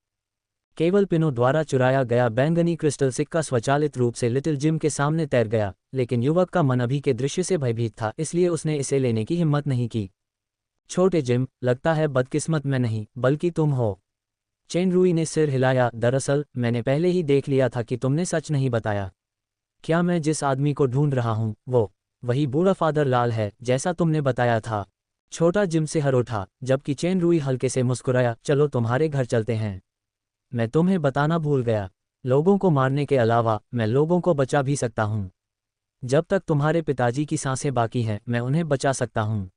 केवल पिनो द्वारा चुराया गया बैंगनी क्रिस्टल सिक्का स्वचालित रूप से लिटिल जिम के सामने तैर गया, लेकिन युवक का मन अभी के दृश्य से भयभीत था, इसलिए उसने इसे लेने की हिम्मत नहीं की। छोटे जिम, लगता है बदकिस्मत मैं नहीं बल्कि तुम हो। चेन रूई ने सिर हिलाया। दरअसल मैंने पहले ही देख लिया था कि तुमने सच नहीं बताया। क्या मैं जिस आदमी को ढूंढ रहा हूँ वो वही बूढ़ा फादर लाल है जैसा तुमने बताया था? छोटा जिम से हर उठा, जबकि चेन रूई हल्के से मुस्कुराया। चलो तुम्हारे घर चलते हैं। मैं तुम्हें बताना भूल गया, लोगों को मारने के अलावा मैं लोगों को बचा भी सकता हूँ। जब तक तुम्हारे पिताजी की सांसें बाकी हैं मैं उन्हें बचा सकता हूँ।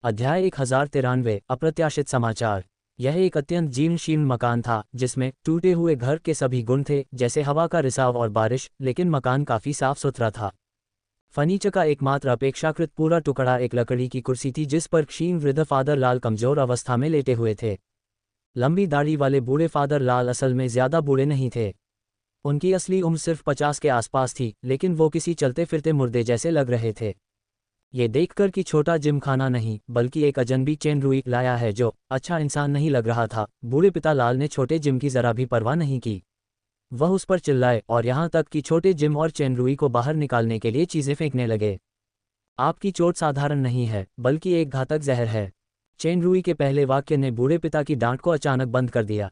अध्याय 1093 अप्रत्याशित समाचार। यह एक अत्यंत जीर्ण शीर्ण मकान था जिसमें टूटे हुए घर के सभी गुण थे, जैसे हवा का रिसाव और बारिश, लेकिन मकान काफ़ी साफ सुथरा था। फर्नीचर का एकमात्र अपेक्षाकृत पूरा टुकड़ा एक लकड़ी की कुर्सी थी जिस पर क्षीण वृद्ध फादर लाल कमजोर अवस्था में लेटे हुए थे। लंबी दाढ़ी वाले बूढ़े फादर लाल असल में ज़्यादा बूढ़े नहीं थे। उनकी असली उम्र सिर्फ 50 के आसपास थी, लेकिन वो किसी चलते फिरते मुर्दे जैसे लग रहे थे। ये देखकर कि छोटा जिम खाना नहीं बल्कि एक अजनबी चेन रूई लाया है जो अच्छा इंसान नहीं लग रहा था, बूढ़े पिता लाल ने छोटे जिम की जरा भी परवाह नहीं की। वह उस पर चिल्लाए और यहाँ तक कि छोटे जिम और चेन रूई को बाहर निकालने के लिए चीज़ें फेंकने लगे। आपकी चोट साधारण नहीं है बल्कि एक घातक जहर है। चेन रूई के पहले वाक्य ने बूढ़े पिता की डांट को अचानक बंद कर दिया।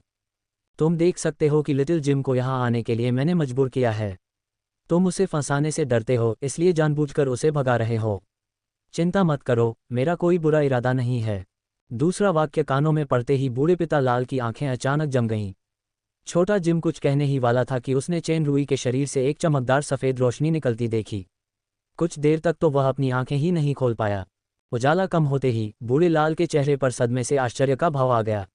तुम देख सकते हो कि लिटिल जिम को यहाँ आने के लिए मैंने मजबूर किया है। तुम उसे फंसाने से डरते हो, इसलिए जानबूझकर उसे भगा रहे हो। चिंता मत करो, मेरा कोई बुरा इरादा नहीं है। दूसरा वाक्य कानों में पड़ते ही बूढ़े पिता लाल की आंखें अचानक जम गईं। छोटा जिम कुछ कहने ही वाला था कि उसने चेन रूई के शरीर से एक चमकदार सफ़ेद रोशनी निकलती देखी। कुछ देर तक तो वह अपनी आंखें ही नहीं खोल पाया। उजाला कम होते ही बूढ़े लाल के चेहरे पर सदमे से आश्चर्य का भाव आ गया।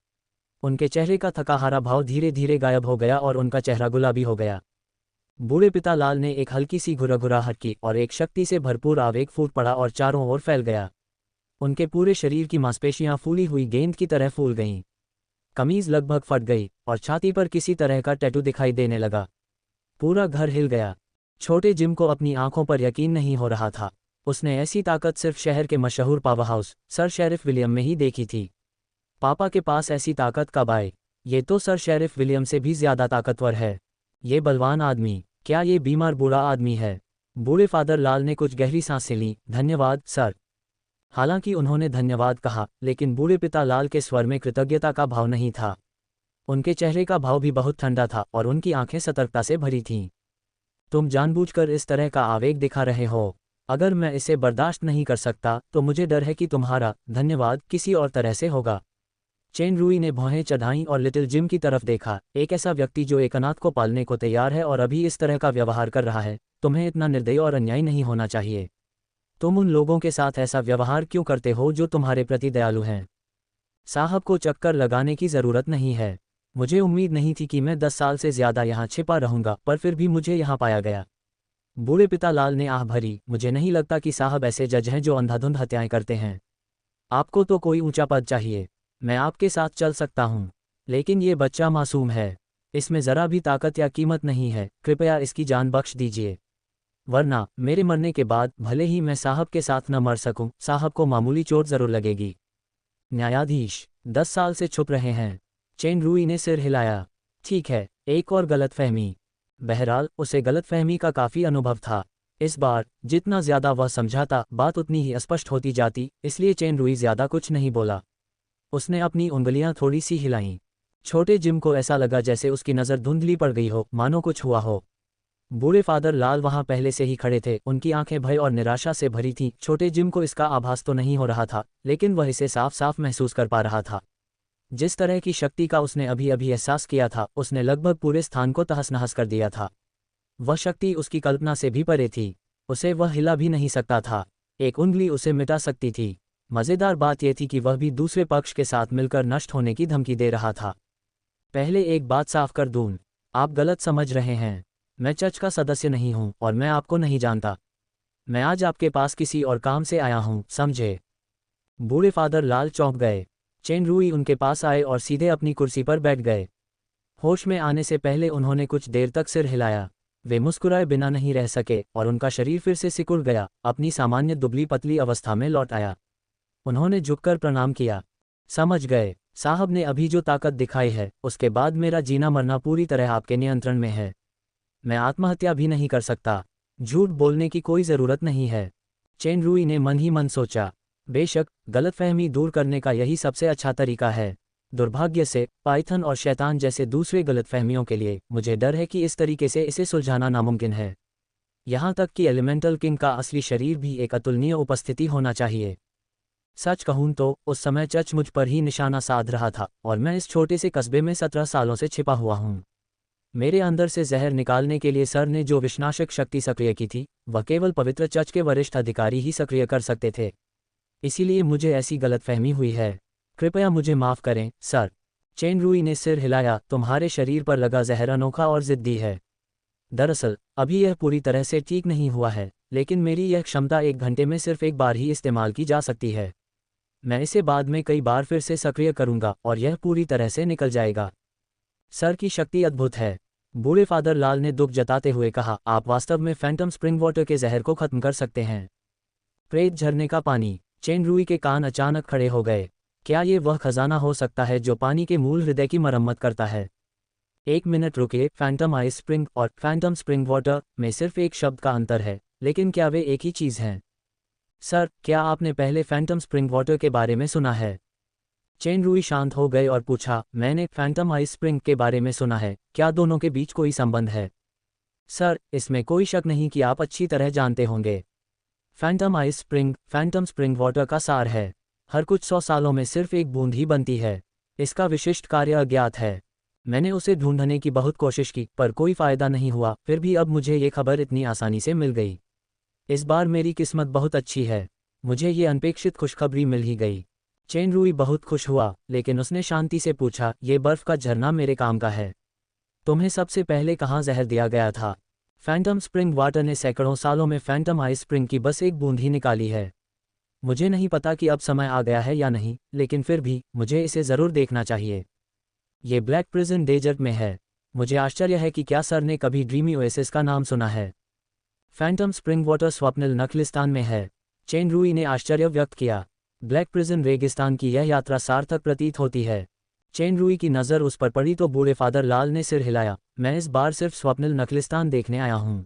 उनके चेहरे का थकाहारा भाव धीरे धीरे गायब हो गया और उनका चेहरा गुलाबी हो गया। बूढ़े पिता लाल ने एक हल्की सी घुरघुराहट की और एक शक्ति से भरपूर आवेग फूट पड़ा और चारों ओर फैल गया। उनके पूरे शरीर की मांसपेशियां फूली हुई गेंद की तरह फूल गईं। कमीज लगभग फट गई और छाती पर किसी तरह का टैटू दिखाई देने लगा। पूरा घर हिल गया। छोटे जिम को अपनी आंखों पर यकीन नहीं हो रहा था। उसने ऐसी ताकत सिर्फ शहर के मशहूर power house sir sheriff William में ही देखी थी। पापा के पास ऐसी ताकत कब आई? ये तो सर शेरिफ विलियम से भी ज्यादा ताकतवर है। ये बलवान आदमी, क्या ये बीमार बूढ़ा आदमी है? बूढ़े फादर लाल ने कुछ गहरी सांसें लीं। धन्यवाद सर। हालांकि उन्होंने धन्यवाद कहा, लेकिन बूढ़े पिता लाल के स्वर में कृतज्ञता का भाव नहीं था। उनके चेहरे का भाव भी बहुत ठंडा था और उनकी आंखें सतर्कता से भरी थीं। तुम जानबूझकर इस तरह का आवेग दिखा रहे हो। अगर मैं इसे बर्दाश्त नहीं कर सकता तो मुझे डर है कि तुम्हारा धन्यवाद किसी और तरह से होगा। चेन रूई ने भौहें चढ़ाईं और लिटिल जिम की तरफ देखा। एक ऐसा व्यक्ति जो एक अनाथ को पालने को तैयार है और अभी इस तरह का व्यवहार कर रहा है, तुम्हें इतना निर्दयी और अन्यायी नहीं होना चाहिए। तुम उन लोगों के साथ ऐसा व्यवहार क्यों करते हो जो तुम्हारे प्रति दयालु हैं? साहब को चक्कर लगाने की ज़रूरत नहीं है। मुझे उम्मीद नहीं थी कि मैं 10 साल से ज़्यादा यहाँ छिपा रहूँगा, पर फिर भी मुझे यहाँ पाया गया। बूढ़े पिता लाल ने आह भरी। मुझे नहीं लगता कि साहब ऐसे जज हैं जो अंधाधुंध हत्याएं करते हैं। आपको तो कोई ऊंचा पद चाहिए। मैं आपके साथ चल सकता हूँ, लेकिन ये बच्चा मासूम है। इसमें ज़रा भी ताकत या कीमत नहीं है। कृपया इसकी जान बख्श दीजिए, वरना मेरे मरने के बाद भले ही मैं साहब के साथ न मर सकूं, साहब को मामूली चोट ज़रूर लगेगी। न्यायाधीश 10 साल से छुप रहे हैं। चेन रूई ने सिर हिलाया। ठीक है, एक और गलतफहमी। बहरहाल उसे गलतफहमी का काफ़ी अनुभव था। इस बार जितना ज़्यादा वह समझाता, बात उतनी ही स्पष्ट होती जाती, इसलिए चेन रूई ज़्यादा कुछ नहीं बोला। उसने अपनी उंगलियां थोड़ी सी हिलाईं। छोटे जिम को ऐसा लगा जैसे उसकी नज़र धुंधली पड़ गई हो, मानो कुछ हुआ हो। बूढ़े फादर लाल वहां पहले से ही खड़े थे। उनकी आंखें भय और निराशा से भरी थीं। छोटे जिम को इसका आभास तो नहीं हो रहा था, लेकिन वह इसे साफ साफ महसूस कर पा रहा था। जिस तरह की शक्ति का उसने अभी अभी एहसास किया था, उसने लगभग पूरे स्थान को तहस नहस कर दिया था। वह शक्ति उसकी कल्पना से भी परे थी। उसे वह हिला भी नहीं सकता था। एक उंगली उसे मिटा सकती थी। मज़ेदार बात यह थी कि वह भी दूसरे पक्ष के साथ मिलकर नष्ट होने की धमकी दे रहा था। पहले एक बात साफ कर दूं, आप गलत समझ रहे हैं। मैं चर्च का सदस्य नहीं हूं और मैं आपको नहीं जानता। मैं आज आपके पास किसी और काम से आया हूं, समझे? बूढ़े फादर लाल चौंक गए। चेन रूई उनके पास आए और सीधे अपनी कुर्सी पर बैठ गए। होश में आने से पहले उन्होंने कुछ देर तक सिर हिलाया। वे मुस्कुराए बिना नहीं रह सके और उनका शरीर फिर से सिकुड़ गया, अपनी सामान्य दुबली पतली अवस्था में लौट आया। उन्होंने झुककर प्रणाम किया। समझ गए, साहब ने अभी जो ताकत दिखाई है, उसके बाद मेरा जीना मरना पूरी तरह आपके नियंत्रण में है। मैं आत्महत्या भी नहीं कर सकता। झूठ बोलने की कोई ज़रूरत नहीं है। चेन रूई ने मन ही मन सोचा। बेशक, गलतफहमी दूर करने का यही सबसे अच्छा तरीका है। दुर्भाग्य से, पाइथन और शैतान जैसे दूसरे गलतफहमियों के लिए मुझे डर है कि इस तरीके से इसे सुलझाना नामुमकिन है। यहाँ तक कि एलिमेंटल किंग का असली शरीर भी एक अतुलनीय उपस्थिति होना चाहिए। सच कहूँ तो उस समय चर्च मुझ पर ही निशाना साध रहा था और मैं इस छोटे से कस्बे में 17 सालों से छिपा हुआ हूँ। मेरे अंदर से जहर निकालने के लिए सर ने जो विनाशक शक्ति सक्रिय की थी, वह केवल पवित्र चर्च के वरिष्ठ अधिकारी ही सक्रिय कर सकते थे। इसीलिए मुझे ऐसी गलतफहमी हुई है। कृपया मुझे माफ़ करें, सर। चेन रूई ने सिर हिलाया। तुम्हारे शरीर पर लगा जहर अनोखा और ज़िद्दी है। दरअसल अभी यह पूरी तरह से ठीक नहीं हुआ है, लेकिन मेरी यह क्षमता 1 घंटे में सिर्फ एक बार ही इस्तेमाल की जा सकती है। मैं इसे बाद में कई बार फिर से सक्रिय करूंगा और यह पूरी तरह से निकल जाएगा। सर की शक्ति अद्भुत है, बूढ़े फादर लाल ने दुख जताते हुए कहा। आप वास्तव में फैंटम स्प्रिंग वाटर के जहर को खत्म कर सकते हैं। प्रेत झरने का पानी। चेन रूई के कान अचानक खड़े हो गए। क्या ये वह खजाना हो सकता है जो पानी के मूल हृदय की मरम्मत करता है? 1 मिनट रुकिए। फैंटम आइस स्प्रिंग और फैंटम स्प्रिंग वाटर में सिर्फ एक शब्द का अंतर है, लेकिन क्या वे एक ही चीज़ हैं? सर, क्या आपने पहले फैंटम स्प्रिंग वाटर के बारे में सुना है? चेन रूई शांत हो गए और पूछा, मैंने फैंटम आइस स्प्रिंग के बारे में सुना है। क्या दोनों के बीच कोई संबंध है? सर, इसमें कोई शक नहीं कि आप अच्छी तरह जानते होंगे। Phantom ice spring Phantom spring water का सार है। हर कुछ 100 सालों में सिर्फ एक बूंद ही बनती है। इसका विशिष्ट कार्य अज्ञात है। मैंने उसे ढूंढने की बहुत कोशिश की, पर कोई फ़ायदा नहीं हुआ। फिर भी अब मुझे ये खबर इतनी आसानी से मिल गई। इस बार मेरी किस्मत बहुत अच्छी है। मुझे ये अनपेक्षित खुशखबरी मिल ही गई। चेन रूई बहुत खुश हुआ, लेकिन उसने शांति से पूछा, ये बर्फ़ का झरना मेरे काम का है। तुम्हें सबसे पहले कहाँ जहर दिया गया था? फैंटम स्प्रिंग वाटर ने सैकड़ों सालों में फैंटम आइस स्प्रिंग की बस एक बूंद ही निकाली है। मुझे नहीं पता कि अब समय आ गया है या नहीं, लेकिन फिर भी मुझे इसे ज़रूर देखना चाहिए। ये ब्लैक प्रिजन डेजर्ट में है। मुझे आश्चर्य है कि क्या सर ने कभी ड्रीमी ओएसिस का नाम सुना है। फैंटम स्प्रिंग वाटर स्वप्निल नखलिस्तान में है, चेन रूई ने आश्चर्य व्यक्त किया। ब्लैक प्रिजन रेगिस्तान की यह यात्रा सार्थक प्रतीत होती है। चेन रूई की नज़र उस पर पड़ी तो बूढ़े फादर लाल ने सिर हिलाया। मैं इस बार सिर्फ स्वप्निल नखलिस्तान देखने आया हूँ।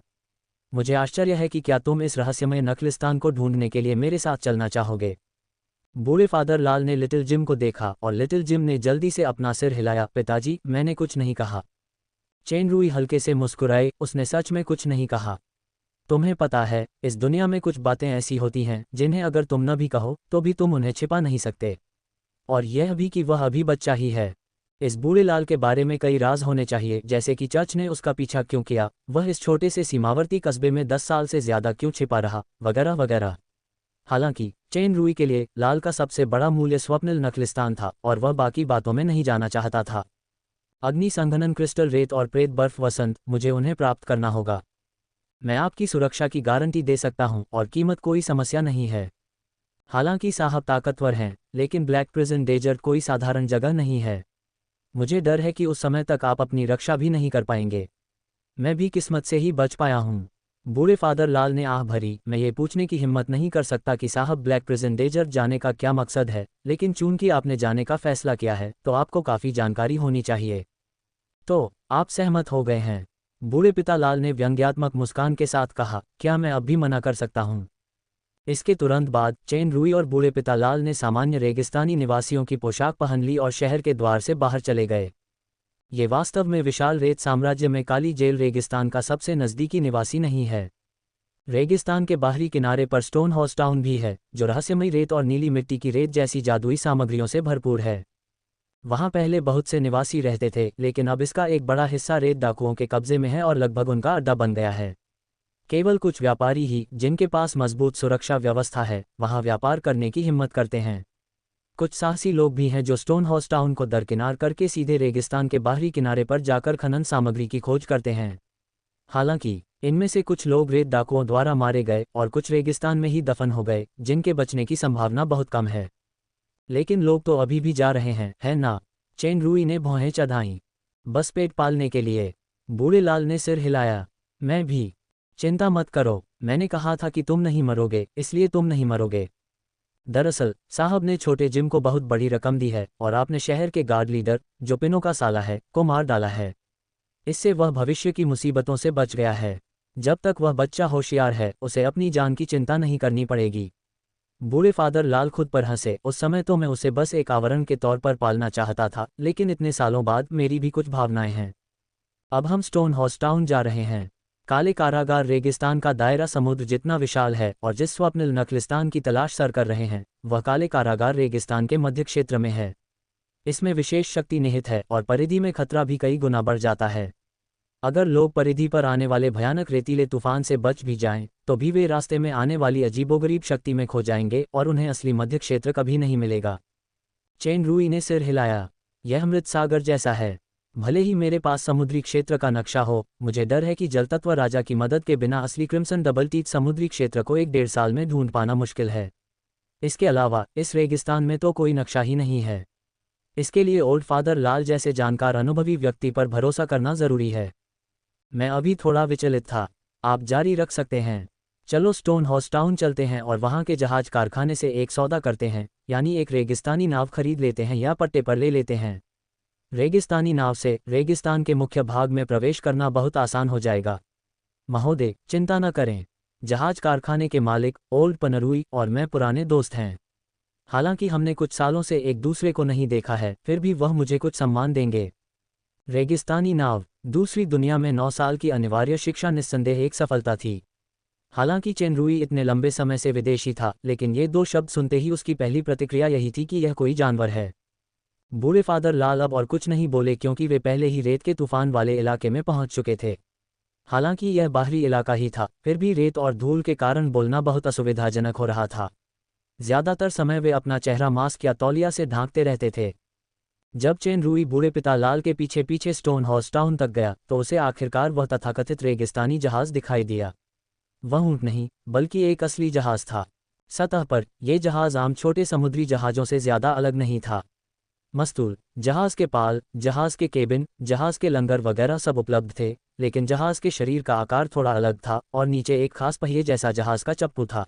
मुझे आश्चर्य है कि क्या तुम इस रहस्यमय नखलिस्तान को ढूंढने के लिए मेरे साथ चलना चाहोगे। बूढ़े फादर लाल ने लिटिल जिम को देखा और लिटिल जिम ने जल्दी से अपना सिर हिलाया। पिताजी, मैंने कुछ नहीं कहा। चेन रूई हल्के से मुस्कुराए, उसने सच में कुछ नहीं कहा। तुम्हें पता है, इस दुनिया में कुछ बातें ऐसी होती हैं जिन्हें अगर तुम न भी कहो तो भी तुम उन्हें छिपा नहीं सकते। और यह भी कि वह अभी बच्चा ही है। इस बूढ़े लाल के बारे में कई राज होने चाहिए, जैसे कि चर्च ने उसका पीछा क्यों किया, वह इस छोटे से सीमावर्ती कस्बे में 10 साल से ज्यादा क्यों छिपा रहा, वगैरह वगैरह। हालांकि चेन रूई के लिए लाल का सबसे बड़ा मूल्य स्वप्निल नखलिस्तान था और वह बाकी बातों में नहीं जाना चाहता था। अग्नि संघनन, क्रिस्टल, रेत और प्रेत बर्फ, वसंत, मुझे उन्हें प्राप्त करना होगा। मैं आपकी सुरक्षा की गारंटी दे सकता हूं और कीमत कोई समस्या नहीं है। हालांकि साहब ताकतवर हैं, लेकिन ब्लैक प्रिजन डेजर्ट कोई साधारण जगह नहीं है। मुझे डर है कि उस समय तक आप अपनी रक्षा भी नहीं कर पाएंगे। मैं भी किस्मत से ही बच पाया हूँ। बूढ़े फादर लाल ने आह भरी। मैं ये पूछने की हिम्मत नहीं कर सकता कि साहब ब्लैक प्रिजन डेजर्ट जाने का क्या मकसद है, लेकिन चूंकि आपने जाने का फैसला किया है तो आपको काफ़ी जानकारी होनी चाहिए। तो आप सहमत हो गए हैं? बूढ़े पिता लाल ने व्यंग्यात्मक मुस्कान के साथ कहा। क्या मैं अब भी मना कर सकता हूँ? इसके तुरंत बाद चेन रूई और बूढ़े पिता लाल ने सामान्य रेगिस्तानी निवासियों की पोशाक पहन ली और शहर के द्वार से बाहर चले गए। ये वास्तव में विशाल रेत साम्राज्य में काली जेल रेगिस्तान का सबसे नज़दीकी निवासी नहीं है। रेगिस्तान के बाहरी किनारे पर स्टोन हॉर्स टाउन भी है, जो रहस्यमयी रेत और नीली मिट्टी की रेत जैसी जादुई सामग्रियों से भरपूर है। वहाँ पहले बहुत से निवासी रहते थे, लेकिन अब इसका एक बड़ा हिस्सा रेत डाकुओं के कब्जे में है और लगभग उनका अड्डा बन गया है। केवल कुछ व्यापारी ही, जिनके पास मजबूत सुरक्षा व्यवस्था है, वहाँ व्यापार करने की हिम्मत करते हैं। कुछ साहसी लोग भी हैं जो स्टोन हॉर्स टाउन को दरकिनार करके सीधे रेगिस्तान के बाहरी किनारे पर जाकर खनन सामग्री की खोज करते हैं। हालांकि इनमें से कुछ लोग रेत डाकुओं द्वारा मारे गए और कुछ रेगिस्तान में ही दफन हो गए, जिनके बचने की संभावना बहुत कम है। लेकिन लोग तो अभी भी जा रहे हैं, है ना? चेन रूई ने भौहें चढ़ाईं। बस पेट पालने के लिए। बूढ़े लाल ने सिर हिलाया। मैं भी। चिंता मत करो, मैंने कहा था कि तुम नहीं मरोगे, इसलिए तुम नहीं मरोगे। दरअसल साहब ने छोटे जिम को बहुत बड़ी रकम दी है और आपने शहर के गार्ड लीडर, जो पिनो का साला है, को मार डाला है। इससे वह भविष्य की मुसीबतों से बच गया है। जब तक वह बच्चा होशियार है, उसे अपनी जान की चिंता नहीं करनी पड़ेगी। बूढ़े फादर लाल खुद पर हंसे। उस समय तो मैं उसे बस एक आवरण के तौर पर पालना चाहता था, लेकिन इतने सालों बाद मेरी भी कुछ भावनाएं हैं। अब हम स्टोन हॉर्स टाउन जा रहे हैं। काले कारागार रेगिस्तान का दायरा समुद्र जितना विशाल है और जिस स्वप्निल नखलिस्तान की तलाश सर कर रहे हैं, वह काले कारागार रेगिस्तान के मध्य क्षेत्र में है। इसमें विशेष शक्ति निहित है और परिधि में खतरा भी कई गुना बढ़ जाता है। अगर लोग परिधि पर आने वाले भयानक रेतीले तूफान से बच भी जाएं, तो भी वे रास्ते में आने वाली अजीबोगरीब शक्ति में खो जाएंगे और उन्हें असली मध्य क्षेत्र कभी नहीं मिलेगा। चेन रूई ने सिर हिलाया। यह मृत सागर जैसा है। भले ही मेरे पास समुद्री क्षेत्र का नक्शा हो, मुझे डर है कि जलतत्व राजा की मदद के बिना असली क्रिम्सन डबल टीथ समुद्री क्षेत्र को 1-1.5 साल में ढूंढ पाना मुश्किल है। इसके अलावा इस रेगिस्तान में तो कोई नक्शा ही नहीं है। इसके लिए ओल्ड फादर लाल जैसे जानकार अनुभवी व्यक्ति पर भरोसा करना जरूरी है। मैं अभी थोड़ा विचलित था। आप जारी रख सकते हैं। चलो स्टोन हॉर्स टाउन चलते हैं और वहाँ के जहाज कारखाने से एक सौदा करते हैं, यानी एक रेगिस्तानी नाव खरीद लेते हैं या पट्टे पर ले लेते हैं। रेगिस्तानी नाव से रेगिस्तान के मुख्य भाग में प्रवेश करना बहुत आसान हो जाएगा। महोदय, चिंता न करें। जहाज कारखाने के मालिक ओल्ड पनरुई और मैं पुराने दोस्त हैं। हालांकि हमने कुछ सालों से एक दूसरे को नहीं देखा है, फिर भी वह मुझे कुछ सम्मान देंगे। रेगिस्तानी नाव। दूसरी दुनिया में 9 साल की अनिवार्य शिक्षा निस्संदेह एक सफलता थी। हालांकि चेन रूई इतने लंबे समय से विदेशी था, लेकिन ये 2 शब्द सुनते ही उसकी पहली प्रतिक्रिया यही थी कि यह कोई जानवर है। बूढ़े फादर लाल अब और कुछ नहीं बोले क्योंकि वे पहले ही रेत के तूफान वाले इलाके में पहुंच चुके थे। हालांकि यह बाहरी इलाका ही था, फिर भी रेत और धूल के कारण बोलना बहुत असुविधाजनक हो रहा था। ज्यादातर समय वे अपना चेहरा मास्क या तौलिया से ढांकते रहते थे। जब चेन रूई बूढ़े पिता लाल के पीछे पीछे स्टोन हॉर्स टाउन तक गया, तो उसे आखिरकार वह तथाकथित रेगिस्तानी जहाज दिखाई दिया। वह ऊंट नहीं, बल्कि एक असली जहाज था। सतह पर यह जहाज आम छोटे समुद्री जहाजों से ज्यादा अलग नहीं था। मस्तूल, जहाज के पाल, जहाज के केबिन, जहाज के लंगर वगैरह सब उपलब्ध थे, लेकिन जहाज के शरीर का आकार थोड़ा अलग था और नीचे एक खास पहिए जैसा जहाज का चप्पू था।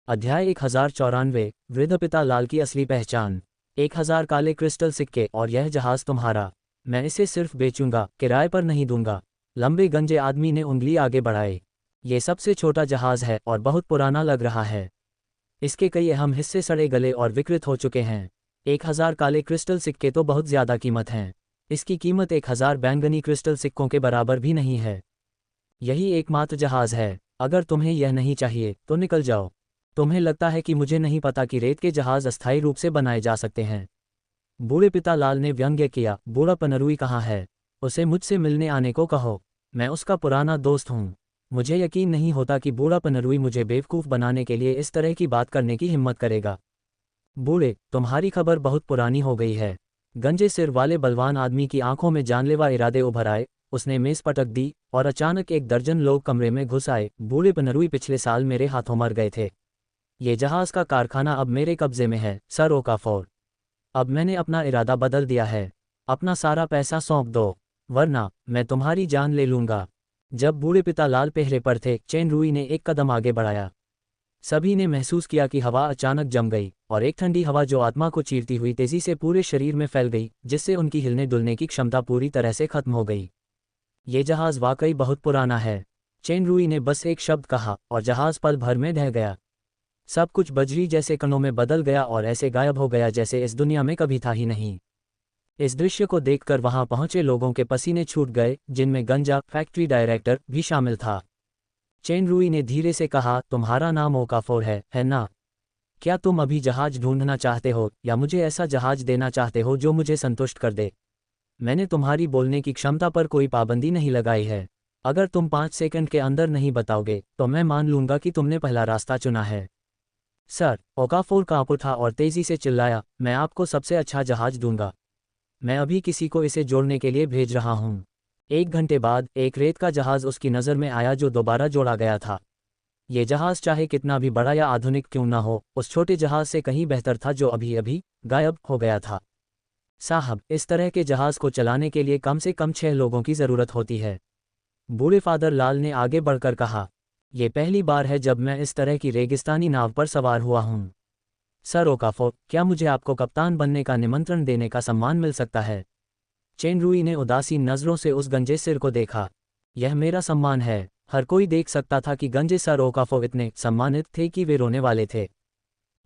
अध्याय 1094, वृद्ध पिता लाल की असली पहचान। 1000 काले क्रिस्टल सिक्के और यह जहाज तुम्हारा। मैं इसे सिर्फ बेचूंगा, किराए पर नहीं दूंगा। लंबे गंजे आदमी ने उंगली आगे बढ़ाई। ये सबसे छोटा जहाज है और बहुत पुराना लग रहा है। इसके कई अहम हिस्से सड़े गले और विकृत हो चुके हैं। 1000 काले क्रिस्टल सिक्के तो बहुत ज़्यादा कीमत हैं। इसकी कीमत 1000 बैंगनी क्रिस्टल सिक्कों के बराबर भी नहीं है। यही एकमात्र जहाज है। अगर तुम्हें यह नहीं चाहिए तो निकल जाओ। तुम्हें लगता है कि मुझे नहीं पता कि रेत के जहाज अस्थायी रूप से बनाए जा सकते हैं। बूढ़े पिता लाल ने व्यंग्य किया। बूढ़ा पनरुई कहाँ है? उसे मुझसे मिलने आने को कहो। मैं उसका पुराना दोस्त हूँ। मुझे यकीन नहीं होता कि बूढ़ा पनरुई मुझे बेवकूफ़ बनाने के लिए इस तरह की बात करने की हिम्मत करेगा। बूढ़े, तुम्हारी खबर बहुत पुरानी हो गई है। गंजे सिर वाले बलवान आदमी की आंखों में जानलेवा इरादे उभर आए। उसने मेज पटक दी और अचानक 1 दर्जन लोग कमरे में घुस आए। बूढ़े पनरुई पिछले साल मेरे हाथों मर गए थे। ये जहाज का कारखाना अब मेरे कब्जे में है, सर ओकाफोर। अब मैंने अपना इरादा बदल दिया है। अपना सारा पैसा सौंप दो, वरना मैं तुम्हारी जान ले लूंगा। जब बूढ़े पिता लाल पहरे पर थे, चेन रुई ने एक कदम आगे बढ़ाया। सभी ने महसूस किया कि हवा अचानक जम गई और एक ठंडी हवा जो आत्मा को चीरती हुई तेजी से पूरे शरीर में फैल गई, जिससे उनकी हिलने डुलने की क्षमता पूरी तरह से खत्म हो गई। ये जहाज वाकई बहुत पुराना है। चेन रुई ने बस एक शब्द कहा और जहाज पल भर में ढह गया। सब कुछ बजरी जैसे कणों में बदल गया और ऐसे गायब हो गया जैसे इस दुनिया में कभी था ही नहीं। इस दृश्य को देखकर वहां पहुंचे लोगों के पसीने छूट गए, जिनमें गंजा फैक्ट्री डायरेक्टर भी शामिल था। चेन रुई ने धीरे से कहा, तुम्हारा नाम ओकाफोर है ना? क्या तुम अभी जहाज ढूंढना चाहते हो या मुझे ऐसा जहाज देना चाहते हो जो मुझे संतुष्ट कर दे? मैंने तुम्हारी बोलने की क्षमता पर कोई पाबंदी नहीं लगाई है। अगर तुम 5 सेकंड के अंदर नहीं बताओगे तो मैं मान लूंगा कि तुमने पहला रास्ता चुना है। सर, ओकाफोर कांप उठा और तेजी से चिल्लाया, मैं आपको सबसे अच्छा जहाज दूंगा। मैं अभी किसी को इसे जोड़ने के लिए भेज रहा हूँ। 1 घंटे बाद एक रेत का जहाज उसकी नज़र में आया जो दोबारा जोड़ा गया था। ये जहाज चाहे कितना भी बड़ा या आधुनिक क्यों ना हो, उस छोटे जहाज से कहीं बेहतर था जो अभी अभी गायब हो गया था। साहब, इस तरह के जहाज को चलाने के लिए कम से कम 6 लोगों की ज़रूरत होती है। बूढ़े फादर लाल ने आगे बढ़कर कहा, ये पहली बार है जब मैं इस तरह की रेगिस्तानी नाव पर सवार हुआ हूँ। सर ओकाफोर, क्या मुझे आपको कप्तान बनने का निमंत्रण देने का सम्मान मिल सकता है? चेन रुई ने उदासीन नज़रों से उस गंजे सिर को देखा। यह मेरा सम्मान है। हर कोई देख सकता था कि गंजे सर ओकाफोर इतने सम्मानित थे कि वे रोने वाले थे।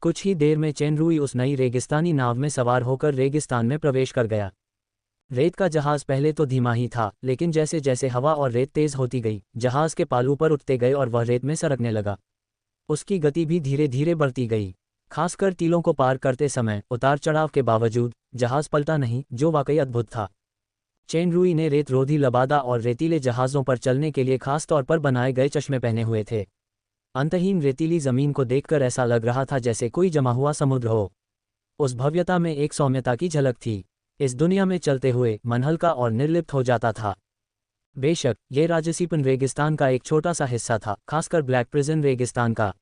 कुछ ही देर में चेन रुई उस नई रेगिस्तानी नाव में सवार होकर रेगिस्तान में प्रवेश कर गया। रेत का जहाज पहले तो धीमा ही था, लेकिन जैसे जैसे हवा और रेत तेज होती गई, जहाज के पालू पर उठते गए और वह रेत में सरकने लगा। उसकी गति भी धीरे धीरे बढ़ती गई। खासकर टीलों को पार करते समय उतार चढ़ाव के बावजूद जहाज पलटा नहीं, जो वाकई अद्भुत था। चेन रुई ने रेत रोधी लबादा और रेतीले जहाज़ों पर चलने के लिए खास तौर पर बनाए गए चश्मे पहने हुए थे। अंतहीन रेतीली ज़मीन को देखकर ऐसा लग रहा था जैसे कोई जमा हुआ समुद्र हो। उस भव्यता में एक सौम्यता की झलक थी। इस दुनिया में चलते हुए मन हल्का और निर्लिप्त हो जाता था। बेशक ये राजसीपन रेगिस्तान का एक छोटा सा हिस्सा था, खासकर ब्लैक प्रिजन रेगिस्तान का।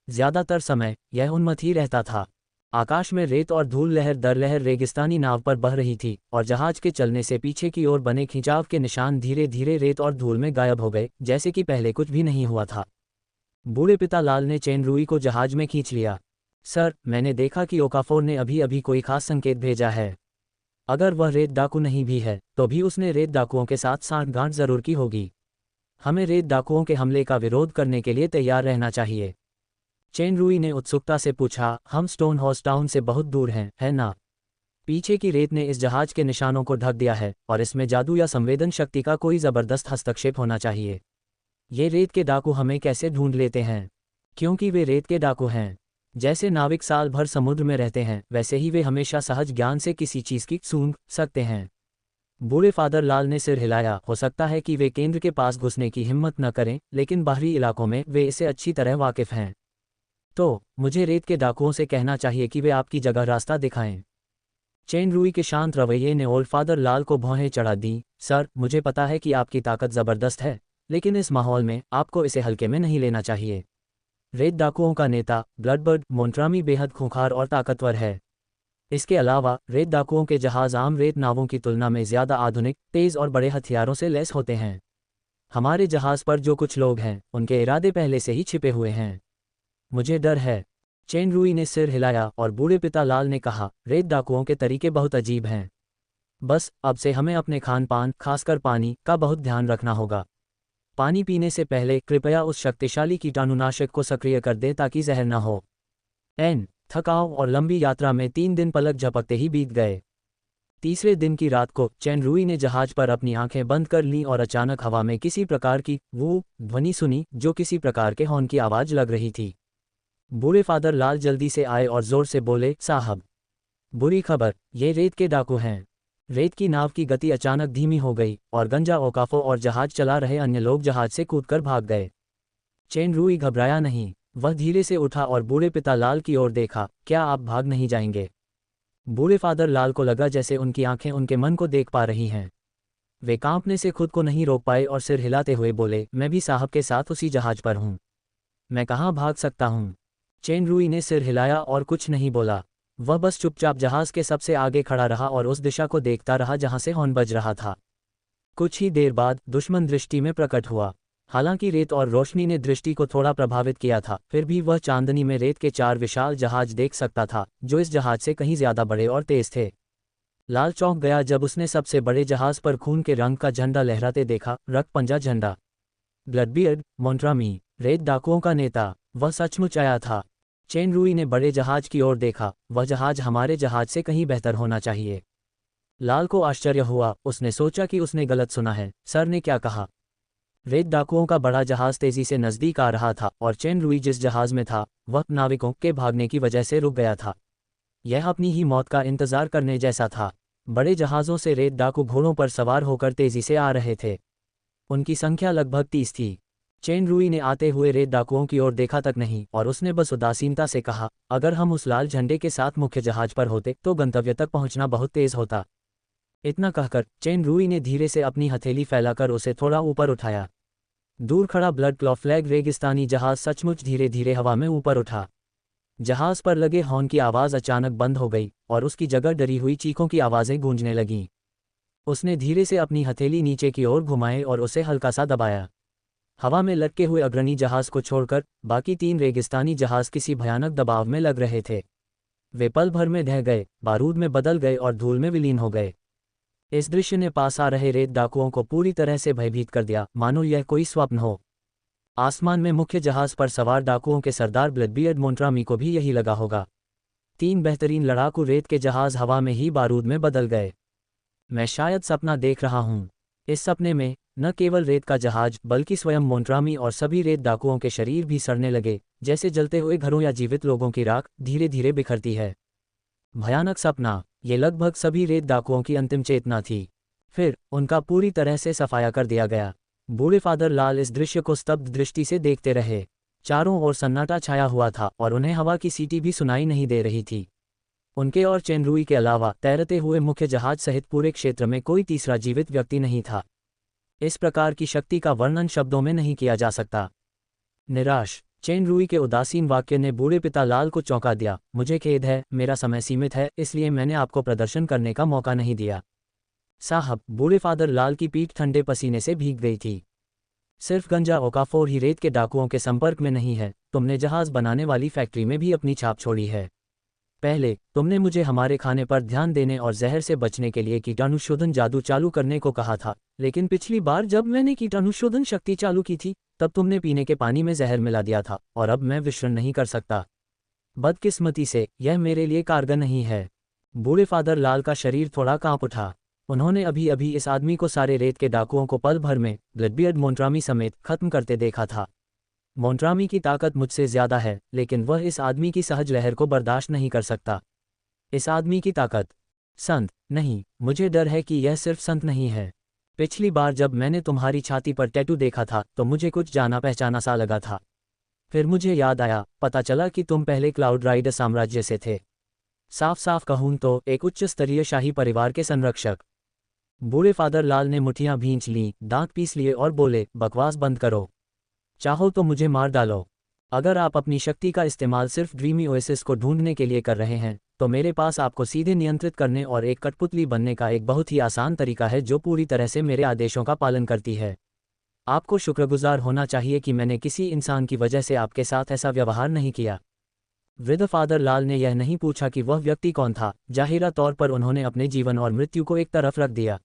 ज़्यादातर समय यह उन्मत्त ही रहता था। आकाश में रेत और धूल लहर दर लहर रेगिस्तानी नाव पर बह रही थी और जहाज के चलने से पीछे की ओर बने खिंचाव के निशान धीरे धीरे रेत और धूल में गायब हो गए, जैसे कि पहले कुछ भी नहीं हुआ था। बूढ़े पिता लाल ने चेन रुई को जहाज में खींच लिया। सर, मैंने देखा कि ओकाफोर ने अभी अभी कोई खास संकेत भेजा है। अगर वह रेत डाकू नहीं भी है तो भी उसने रेत डाकुओं के साथ सांठगांठ जरूर की होगी। हमें रेत डाकुओं के हमले का विरोध करने के लिए तैयार रहना चाहिए। चेन रुई ने उत्सुकता से पूछा, हम स्टोन हॉर्स टाउन से बहुत दूर हैं, है ना? पीछे की रेत ने इस जहाज के निशानों को ढक दिया है और इसमें जादू या संवेदन शक्ति का कोई ज़बरदस्त हस्तक्षेप होना चाहिए। ये रेत के डाकू हमें कैसे ढूंढ लेते हैं? क्योंकि वे रेत के डाकू हैं। जैसे नाविक साल भर समुद्र में रहते हैं, वैसे ही वे हमेशा सहज ज्ञान से किसी चीज़ की सूंघ सकते हैं। बूढ़े फादर लाल ने सिर हिलाया। हो सकता है कि वे केंद्र के पास घुसने की हिम्मत न करें, लेकिन बाहरी इलाकों में वे इसे अच्छी तरह वाकिफ़ हैं। तो मुझे रेत के डाकुओं से कहना चाहिए कि वे आपकी जगह रास्ता दिखाएं। चेन रुई के शांत रवैये ने ओल्ड फादर लाल को भौहें चढ़ा दी। सर, मुझे पता है कि आपकी ताकत ज़बरदस्त है, लेकिन इस माहौल में आपको इसे हल्के में नहीं लेना चाहिए। रेत डाकुओं का नेता ब्लडबर्ड मोंट्रामी बेहद खूंखार और ताकतवर है। इसके अलावा रेत डाकुओं के जहाज आम रेत नावों की तुलना में ज़्यादा आधुनिक, तेज़ और बड़े हथियारों से लैस होते हैं। हमारे जहाज पर जो कुछ लोग हैं, उनके इरादे पहले से ही छिपे हुए हैं। मुझे डर है। चेन रूई ने सिर हिलाया और बूढ़े पिता लाल ने कहा, रेत डाकुओं के तरीके बहुत अजीब हैं। बस अब से हमें अपने खान पान, खासकर पानी का बहुत ध्यान रखना होगा। पानी पीने से पहले कृपया उस शक्तिशाली कीटाणुनाशक को सक्रिय कर दें ताकि जहर न हो। थकाव और लंबी यात्रा में 3 दिन पलक झपकते ही बीत गए। तीसरे दिन की रात को चेन रूई ने जहाज पर अपनी आंखें बंद कर लीं और अचानक हवा में किसी प्रकार की वो ध्वनि सुनी जो किसी प्रकार के हॉर्न की आवाज़ लग रही थी। बूढ़े फादर लाल जल्दी से आए और जोर से बोले, साहब, बुरी खबर, ये रेत के डाकू हैं। रेत की नाव की गति अचानक धीमी हो गई और गंजा ओकाफो और जहाज चला रहे अन्य लोग जहाज से कूदकर भाग गए। चेन रूई घबराया नहीं। वह धीरे से उठा और बूढ़े पिता लाल की ओर देखा, क्या आप भाग नहीं जाएंगे? बूढ़े फादर लाल को लगा जैसे उनकी आंखें उनके मन को देख पा रही हैं। वे कांपने से खुद को नहीं रोक पाए और सिर हिलाते हुए बोले, मैं भी साहब के साथ उसी जहाज पर हूँ। मैं कहाँ भाग सकता हूँ? चेन रूई ने सिर हिलाया और कुछ नहीं बोला। वह बस चुपचाप जहाज के सबसे आगे खड़ा रहा और उस दिशा को देखता रहा जहां से हॉर्न बज रहा था। कुछ ही देर बाद दुश्मन दृष्टि में प्रकट हुआ। हालांकि रेत और रोशनी ने दृष्टि को थोड़ा प्रभावित किया था, फिर भी वह चांदनी में रेत के 4 विशाल जहाज देख सकता था, जो इस जहाज से कहीं ज्यादा बड़े और तेज थे। लाल चौंक गया जब उसने सबसे बड़े जहाज पर खून के रंग का झंडा लहराते देखा, रक्त पंजा झंडा। ब्लडबियर्ड मोंट्रामी, रेत डाकुओं का नेता, वह सचमुच आया था। चेन रूई ने बड़े जहाज की ओर देखा। वह जहाज हमारे जहाज से कहीं बेहतर होना चाहिए। लाल को आश्चर्य हुआ। उसने सोचा कि उसने गलत सुना है। सर ने क्या कहा? रेत डाकुओं का बड़ा जहाज तेजी से नजदीक आ रहा था और चेन रूई जिस जहाज में था, वह नाविकों के भागने की वजह से रुक गया था। यह अपनी ही मौत का इंतजार करने जैसा था। बड़े जहाज़ों से रेत डाकू घोड़ों पर सवार होकर तेजी से आ रहे थे। उनकी संख्या लगभग 30 थी। चेन रूई ने आते हुए रेत डाकुओं की ओर देखा तक नहीं और उसने बस उदासीनता से कहा, अगर हम उस लाल झंडे के साथ मुख्य जहाज पर होते तो गंतव्य तक पहुंचना बहुत तेज होता। इतना कहकर चेन रूई ने धीरे से अपनी हथेली फैलाकर उसे थोड़ा ऊपर उठाया। दूर खड़ा ब्लड क्लॉ फ्लैग रेगिस्तानी जहाज सचमुच धीरे धीरे हवा में ऊपर उठा। जहाज पर लगे हॉर्न की आवाज़ अचानक बंद हो गई और उसकी जगह डरी हुई चीखों की आवाज़ें गूंजने लगीं। उसने धीरे से अपनी हथेली नीचे की ओर घुमाई और उसे हल्का सा दबाया। हवा में लटके हुए अग्रणी जहाज को छोड़कर बाकी 3 रेगिस्तानी जहाज किसी भयानक दबाव में लग रहे थे। वे पल भर में ढह गए, बारूद में बदल गए और धूल में विलीन हो गए। इस दृश्य ने पास आ रहे रेत डाकुओं को पूरी तरह से भयभीत कर दिया, मानो यह कोई स्वप्न हो। आसमान में मुख्य जहाज पर सवार डाकुओं के सरदार ब्लडबियर्ड मोंट्रामी को भी यही लगा होगा। 3 बेहतरीन लड़ाकू रेत के जहाज हवा में ही बारूद में बदल गए। मैं शायद सपना देख रहा हूँ। इस सपने में न केवल रेत का जहाज बल्कि स्वयं मोंट्रामी और सभी रेत डाकुओं के शरीर भी सड़ने लगे, जैसे जलते हुए घरों या जीवित लोगों की राख धीरे धीरे बिखरती है। भयानक सपना। ये लगभग सभी रेत डाकुओं की अंतिम चेतना थी। फिर उनका पूरी तरह से सफाया कर दिया गया। बूढ़े फादर लाल इस दृश्य को स्तब्ध दृष्टि से देखते रहे। चारों ओर सन्नाटा छाया हुआ था और उन्हें हवा की सीटी भी सुनाई नहीं दे रही थी। उनके और चेन रूई के अलावा तैरते हुए मुख्य जहाज सहित पूरे क्षेत्र में कोई तीसरा जीवित व्यक्ति नहीं था। इस प्रकार की शक्ति का वर्णन शब्दों में नहीं किया जा सकता। निराश। चेन रूई के उदासीन वाक्य ने बूढ़े पिता लाल को चौंका दिया। मुझे खेद है, मेरा समय सीमित है, इसलिए मैंने आपको प्रदर्शन करने का मौका नहीं दिया। साहब, बूढ़े फादर लाल की पीठ ठंडे पसीने से भीग गई थी। सिर्फ गंजा ओकाफोर ही रेत के डाकुओं के संपर्क में नहीं है, तुमने जहाज बनाने वाली फैक्ट्री में भी अपनी छाप छोड़ी है। पहले तुमने मुझे हमारे खाने पर ध्यान देने और जहर से बचने के लिए कीटाणुशोधन जादू चालू करने को कहा था, लेकिन पिछली बार जब मैंने कीटाणुशोधन शक्ति चालू की थी तब तुमने पीने के पानी में जहर मिला दिया था और अब मैं विश्रण नहीं कर सकता। बदकिस्मती से यह मेरे लिए कारगर नहीं है। बूढ़े फादर लाल का शरीर थोड़ा कांप उठा। उन्होंने अभी अभी इस आदमी को सारे रेत के डाकुओं को पल भर में ब्लडबियर्ड मोंट्रामी समेत खत्म करते देखा था। मोंट्रामी की ताकत मुझसे ज्यादा है, लेकिन वह इस आदमी की सहज लहर को बर्दाश्त नहीं कर सकता। इस आदमी की ताकत। संत नहीं, मुझे डर है कि यह सिर्फ संत नहीं है। पिछली बार जब मैंने तुम्हारी छाती पर टैटू देखा था तो मुझे कुछ जाना पहचाना सा लगा था। फिर मुझे याद आया, पता चला कि तुम पहले क्लाउड राइडर साम्राज्य से थे। साफ साफ कहूं तो एक उच्च स्तरीय शाही परिवार के संरक्षक। बूढ़े फादर लाल ने मुठियां भींच लीं, दांत पीस लिए और बोले, बकवास बंद करो। चाहो तो मुझे मार डालो। अगर आप अपनी शक्ति का इस्तेमाल सिर्फ ड्रीमी ओएसिस को ढूंढने के लिए कर रहे हैं तो तो मेरे पास आपको सीधे नियंत्रित करने और एक कठपुतली बनने का एक बहुत ही आसान तरीका है जो पूरी तरह से मेरे आदेशों का पालन करती है। आपको शुक्रगुजार होना चाहिए कि मैंने किसी इंसान की वजह से आपके साथ ऐसा व्यवहार नहीं किया। वृद्ध फादर लाल ने यह नहीं पूछा कि वह व्यक्ति कौन था, जाहिरा तौर पर उन्होंने अपने जीवन और मृत्यु को एक तरफ रख दिया।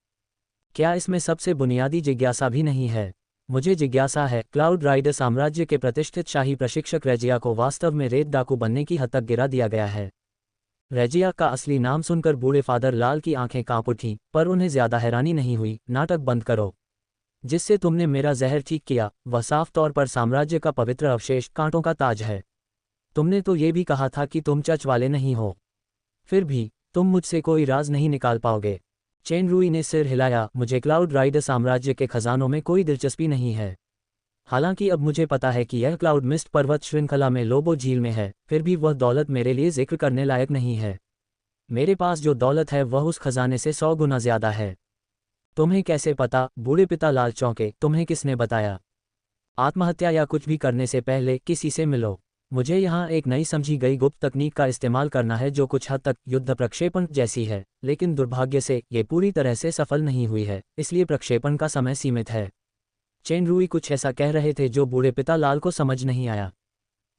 क्या इसमें सबसे बुनियादी जिज्ञासा भी नहीं है? मुझे जिज्ञासा है, क्लाउड राइडर साम्राज्य के प्रतिष्ठित शाही प्रशिक्षक रेजिया को वास्तव में रेत डाकू बनने की हद तक गिरा दिया गया है। रेजिया का असली नाम सुनकर बूढ़े फादर लाल की आंखें कांप उठीं, पर उन्हें ज्यादा हैरानी नहीं हुई। नाटक बंद करो। जिससे तुमने मेरा जहर ठीक किया, वह साफ तौर पर साम्राज्य का पवित्र अवशेष, कांटों का ताज है। तुमने तो ये भी कहा था कि तुम चर्च वाले नहीं हो। फिर भी तुम मुझसे कोई राज नहीं निकाल पाओगे। चेन रूई ने सिर हिलाया। मुझे क्लाउड राइडर साम्राज्य के खजानों में कोई दिलचस्पी नहीं है। हालांकि अब मुझे पता है कि यह क्लाउड मिस्ट पर्वत श्रृंखला में लोबो झील में है, फिर भी वह दौलत मेरे लिए जिक्र करने लायक नहीं है। मेरे पास जो दौलत है वह उस खजाने से 100 गुना ज्यादा है। तुम्हें कैसे पता? बूढ़े पिता लाल चौंके। तुम्हें किसने बताया? आत्महत्या या कुछ भी करने से पहले किसी से मिलो। मुझे यहाँ एक नई समझी गई गुप्त तकनीक का इस्तेमाल करना है जो कुछ हद तक युद्ध प्रक्षेपण जैसी है, लेकिन दुर्भाग्य से ये पूरी तरह से सफल नहीं हुई है, इसलिए प्रक्षेपण का समय सीमित है। चेन रूई कुछ ऐसा कह रहे थे जो बूढ़े पिता लाल को समझ नहीं आया।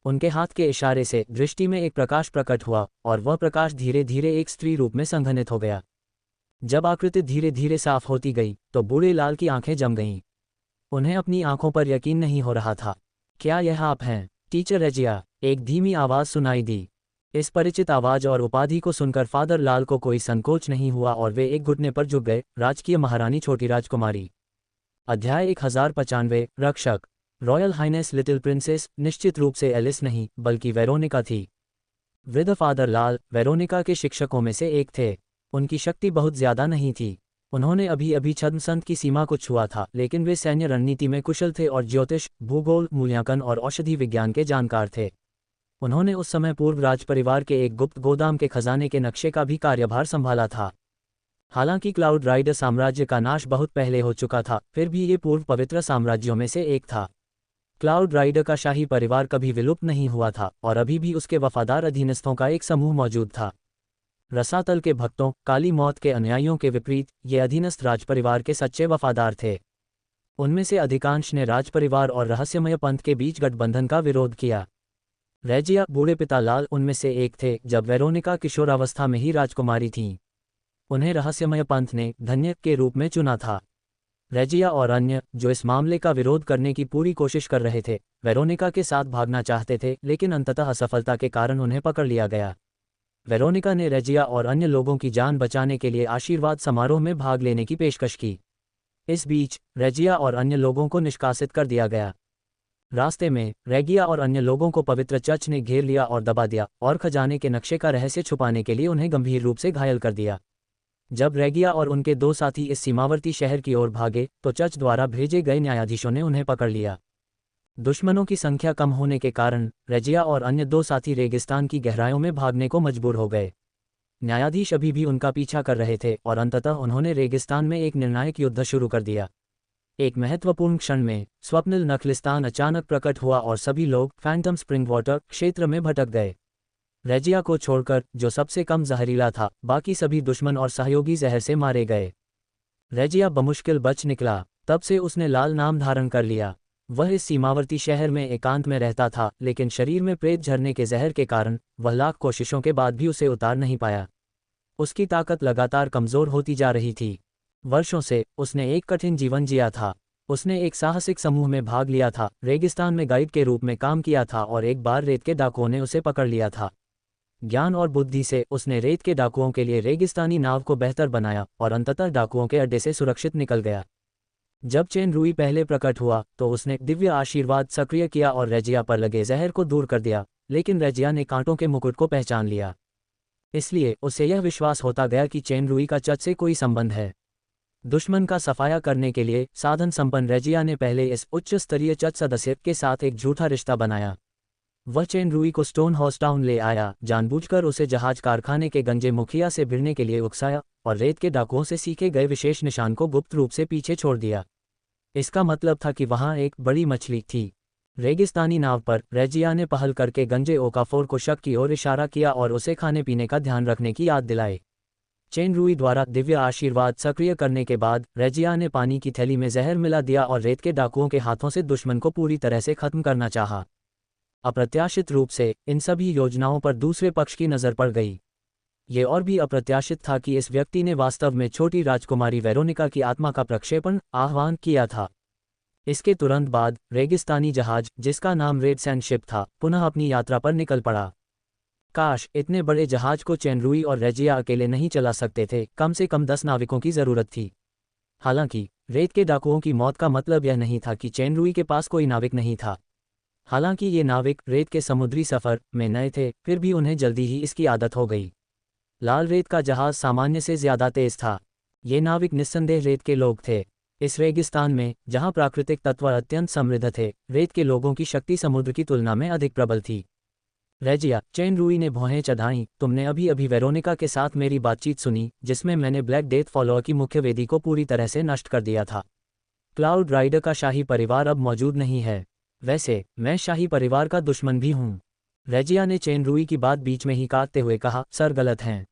उनके हाथ के इशारे से दृष्टि में एक प्रकाश प्रकट हुआ और वह प्रकाश धीरे धीरे एक स्त्री रूप में संघनित हो गया। जब आकृति धीरे धीरे साफ होती गई तो बूढ़े लाल की आंखें जम गईं। उन्हें अपनी आंखों पर यकीन नहीं हो रहा था। क्या यह आप हैं, टीचर रेजिया? एक धीमी आवाज सुनाई दी। इस परिचित आवाज और उपाधि को सुनकर फादर लाल को कोई संकोच नहीं हुआ और वे एक घुटने पर झुक गए। राजकीय महारानी छोटी राजकुमारी। अध्याय 1095। रक्षक। रॉयल हाइनेस लिटिल प्रिंसेस निश्चित रूप से एलिस नहीं बल्कि वेरोनिका थी। वृद्ध फादर लाल वेरोनिका के शिक्षकों में से एक थे। उनकी शक्ति बहुत ज्यादा नहीं थी। उन्होंने अभी अभी छद्मसंत की सीमा को छुआ था, लेकिन वे सैन्य रणनीति में कुशल थे और ज्योतिष, भूगोल, मूल्यांकन और औषधि विज्ञान के जानकार थे। उन्होंने उस समय पूर्व राजपरिवार के एक गुप्त गोदाम के खजाने के नक्शे का भी कार्यभार संभाला था। हालांकि क्लाउड राइडर साम्राज्य का नाश बहुत पहले हो चुका था, फिर भी ये पूर्व पवित्र साम्राज्यों में से एक था। क्लाउड राइडर का शाही परिवार कभी विलुप्त नहीं हुआ था और अभी भी उसके वफादार अधीनस्थों का एक समूह मौजूद था। रसातल के भक्तों, काली मौत के अनुयायियों के विपरीत ये अधीनस्थ राजपरिवार के सच्चे वफादार थे। उनमें से अधिकांश ने राजपरिवार और रहस्यमय पंथ के बीच गठबंधन का विरोध किया। रेजिया, बूढ़े पिता लाल उनमें से एक थे। जब वेरोनिका किशोरावस्था में ही राजकुमारी थीं, उन्हें रहस्यमय पंथ ने धन्य के रूप में चुना था। रेजिया और अन्य जो इस मामले का विरोध करने की पूरी कोशिश कर रहे थे, वेरोनिका के साथ भागना चाहते थे, लेकिन अंततः असफलता के कारण उन्हें पकड़ लिया गया। वेरोनिका ने रेजिया और अन्य लोगों की जान बचाने के लिए आशीर्वाद समारोह में भाग लेने की पेशकश की। इस बीच रेजिया और अन्य लोगों को निष्कासित कर दिया गया। रास्ते में रेगिया और अन्य लोगों को पवित्र चर्च ने घेर लिया और दबा दिया और खजाने के नक्शे का रहस्य छुपाने के लिए उन्हें गंभीर रूप से घायल कर दिया। जब रेगिया और उनके दो साथी इस सीमावर्ती शहर की ओर भागे तो चर्च द्वारा भेजे गए न्यायाधीशों ने उन्हें पकड़ लिया। दुश्मनों की संख्या कम होने के कारण रेजिया और अन्य दो साथी रेगिस्तान की गहराइयों में भागने को मजबूर हो गए। न्यायाधीश अभी भी उनका पीछा कर रहे थे और अंततः उन्होंने रेगिस्तान में एक निर्णायक युद्ध शुरू कर दिया। एक महत्वपूर्ण क्षण में स्वप्निल नखलिस्तान अचानक प्रकट हुआ और सभी लोग फैंटम स्प्रिंग वाटर क्षेत्र में भटक गए। रेजिया को छोड़कर, जो सबसे कम जहरीला था, बाकी सभी दुश्मन और सहयोगी जहर से मारे गए। रेजिया बमुश्किल बच निकला। तब से उसने लाल नाम धारण कर लिया। वह इस सीमावर्ती शहर में एकांत में रहता था, लेकिन शरीर में प्रेत झरने के जहर के कारण वह लाख कोशिशों के बाद भी उसे उतार नहीं पाया। उसकी ताकत लगातार कमजोर होती जा रही थी। वर्षों से उसने एक कठिन जीवन जिया था। उसने एक साहसिक समूह में भाग लिया था, रेगिस्तान में गाइड के रूप में काम किया था और एक बार रेत के डाकुओं ने उसे पकड़ लिया था। ज्ञान और बुद्धि से उसने रेत के डाकुओं के लिए रेगिस्तानी नाव को बेहतर बनाया और अंततः डाकुओं के अड्डे से सुरक्षित निकल गया। जब चेन रूई पहले प्रकट हुआ तो उसने दिव्य आशीर्वाद सक्रिय किया और रेजिया पर लगे जहर को दूर कर दिया, लेकिन रेजिया ने कांटों के मुकुट को पहचान लिया। इसलिए उसे यह विश्वास होता गया कि चेन रूई का चर्च से कोई संबंध है। दुश्मन का सफाया करने के लिए साधन संपन्न रेजिया ने पहले इस उच्च स्तरीय चर्च सदस्य के साथ एक झूठा रिश्ता बनाया। वह चेन रूई को स्टोन हाउस टाउन ले आया, जानबूझकर उसे जहाज कारखाने के गंजे मुखिया से भिड़ने के लिए उकसाया और रेत के डाकुओं से सीखे गए विशेष निशान को गुप्त रूप से पीछे छोड़ दिया। इसका मतलब था कि वहां एक बड़ी मछली थी। रेगिस्तानी नाव पर रेजिया ने पहल करके गंजे ओकाफोर को शक की ओर इशारा किया और उसे खाने पीने का ध्यान रखने की याद दिलाई। चेन रूई द्वारा दिव्य आशीर्वाद सक्रिय करने के बाद रेजिया ने पानी की थैली में जहर मिला दिया और रेत के डाकुओं के हाथों से दुश्मन को पूरी तरह से खत्म करना चाहा। अप्रत्याशित रूप से इन सभी योजनाओं पर दूसरे पक्ष की नज़र पड़ गई। ये और भी अप्रत्याशित था कि इस व्यक्ति ने वास्तव में छोटी राजकुमारी वेरोनिका की आत्मा का प्रक्षेपण आह्वान किया था। इसके तुरंत बाद रेगिस्तानी जहाज, जिसका नाम रेड सैंड शिप था, पुनः अपनी यात्रा पर निकल पड़ा। काश इतने बड़े जहाज को चेन रूई और रेजिया अकेले नहीं चला सकते थे, कम से कम 10 नाविकों की जरूरत थी। हालांकि रेत के डाकुओं की मौत का मतलब यह नहीं था कि चेन रूई के पास कोई नाविक नहीं था। हालांकि ये नाविक रेत के समुद्री सफर में नए थे, फिर भी उन्हें जल्दी ही इसकी आदत हो गई। लाल रेत का जहाज सामान्य से ज्यादा तेज था। ये नाविक निस्संदेह रेत के लोग थे। इस रेगिस्तान में, जहां प्राकृतिक तत्व अत्यंत समृद्ध थे, रेत के लोगों की शक्ति समुद्र की तुलना में अधिक प्रबल थी। रेजिया, चेन रूई ने भौहें चढ़ाईं, तुमने अभी अभी वेरोनिका के साथ मेरी बातचीत सुनी, जिसमें मैंने ब्लैक डेथ फॉलोअर की मुख्य वेदी को पूरी तरह से नष्ट कर दिया था। क्लाउड राइडर का शाही परिवार अब मौजूद नहीं है। वैसे मैं शाही परिवार का दुश्मन भी हूँ। रेजिया ने चेन रूई की बात बीच में ही काटते हुए कहा, सर गलत हैं।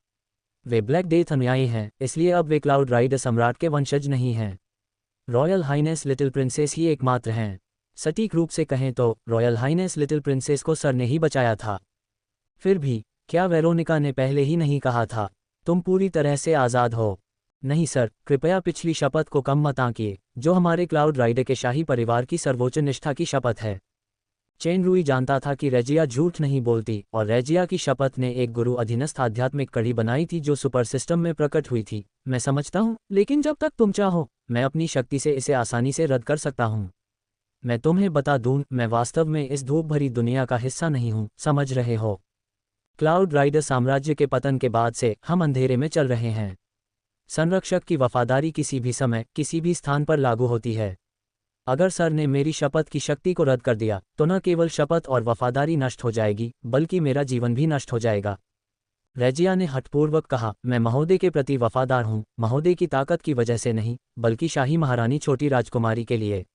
वे ब्लैक डेथ अनुयायी हैं, इसलिए अब वे क्लाउड राइडर सम्राट के वंशज नहीं हैं। रॉयल हाइनेस लिटिल प्रिंसेस ही एकमात्र हैं। सटीक रूप से कहें तो रॉयल हाइनेस लिटिल प्रिंसेस को सर ने ही बचाया था। फिर भी क्या वेरोनिका ने पहले ही नहीं कहा था, तुम पूरी तरह से आज़ाद हो? नहीं सर, कृपया पिछली शपथ को कम मत आंकिए, जो हमारे क्लाउड राइडर के शाही परिवार की सर्वोच्च निष्ठा की शपथ है। चेन रूई जानता था कि रेजिया झूठ नहीं बोलती, और रेजिया की शपथ ने एक गुरु अधीनस्थ आध्यात्मिक कड़ी बनाई थी जो सुपर सिस्टम में प्रकट हुई थी। मैं समझता हूँ, लेकिन जब तक तुम चाहो, मैं अपनी शक्ति से इसे आसानी से रद्द कर सकता हूँ। मैं तुम्हें बता दूं, मैं वास्तव में इस धूप भरी दुनिया का हिस्सा नहीं हूँ, समझ रहे हो? क्लाउड राइडर साम्राज्य के पतन के बाद से हम अंधेरे में चल रहे हैं। संरक्षक की वफादारी किसी भी समय, किसी भी स्थान पर लागू होती है। अगर सर ने मेरी शपथ की शक्ति को रद्द कर दिया, तो न केवल शपथ और वफादारी नष्ट हो जाएगी, बल्कि मेरा जीवन भी नष्ट हो जाएगा। रेजिया ने हठपूर्वक कहा, मैं महोदय के प्रति वफादार हूँ, महोदय की ताकत की वजह से नहीं, बल्कि शाही महारानी छोटी राजकुमारी के लिए।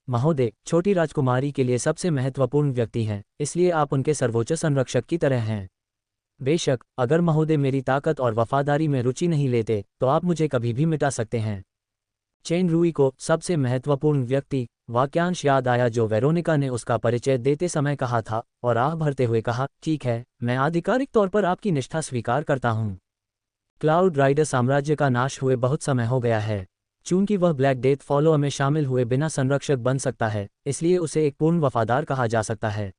महोदय छोटी राजकुमारी के लिए सबसे महत्वपूर्ण व्यक्ति हैं, इसलिए आप उनके सर्वोच्च संरक्षक की तरह हैं। बेशक, अगर महोदय मेरी ताकत और वफादारी में रुचि नहीं लेते, तो आप मुझे कभी भी मिटा सकते हैं। चेन रूई को सबसे महत्वपूर्ण व्यक्ति वाक्यांश याद आया जो वेरोनिका ने उसका परिचय देते समय कहा था, और आह भरते हुए कहा, ठीक है, मैं आधिकारिक तौर पर आपकी निष्ठा स्वीकार करता हूँ। क्लाउड राइडर साम्राज्य का नाश हुए बहुत समय हो गया है। चूंकि वह ब्लैक डेथ फॉलोअर में शामिल हुए बिना संरक्षक बन सकता है, इसलिए उसे एक पूर्ण वफादार कहा जा सकता है।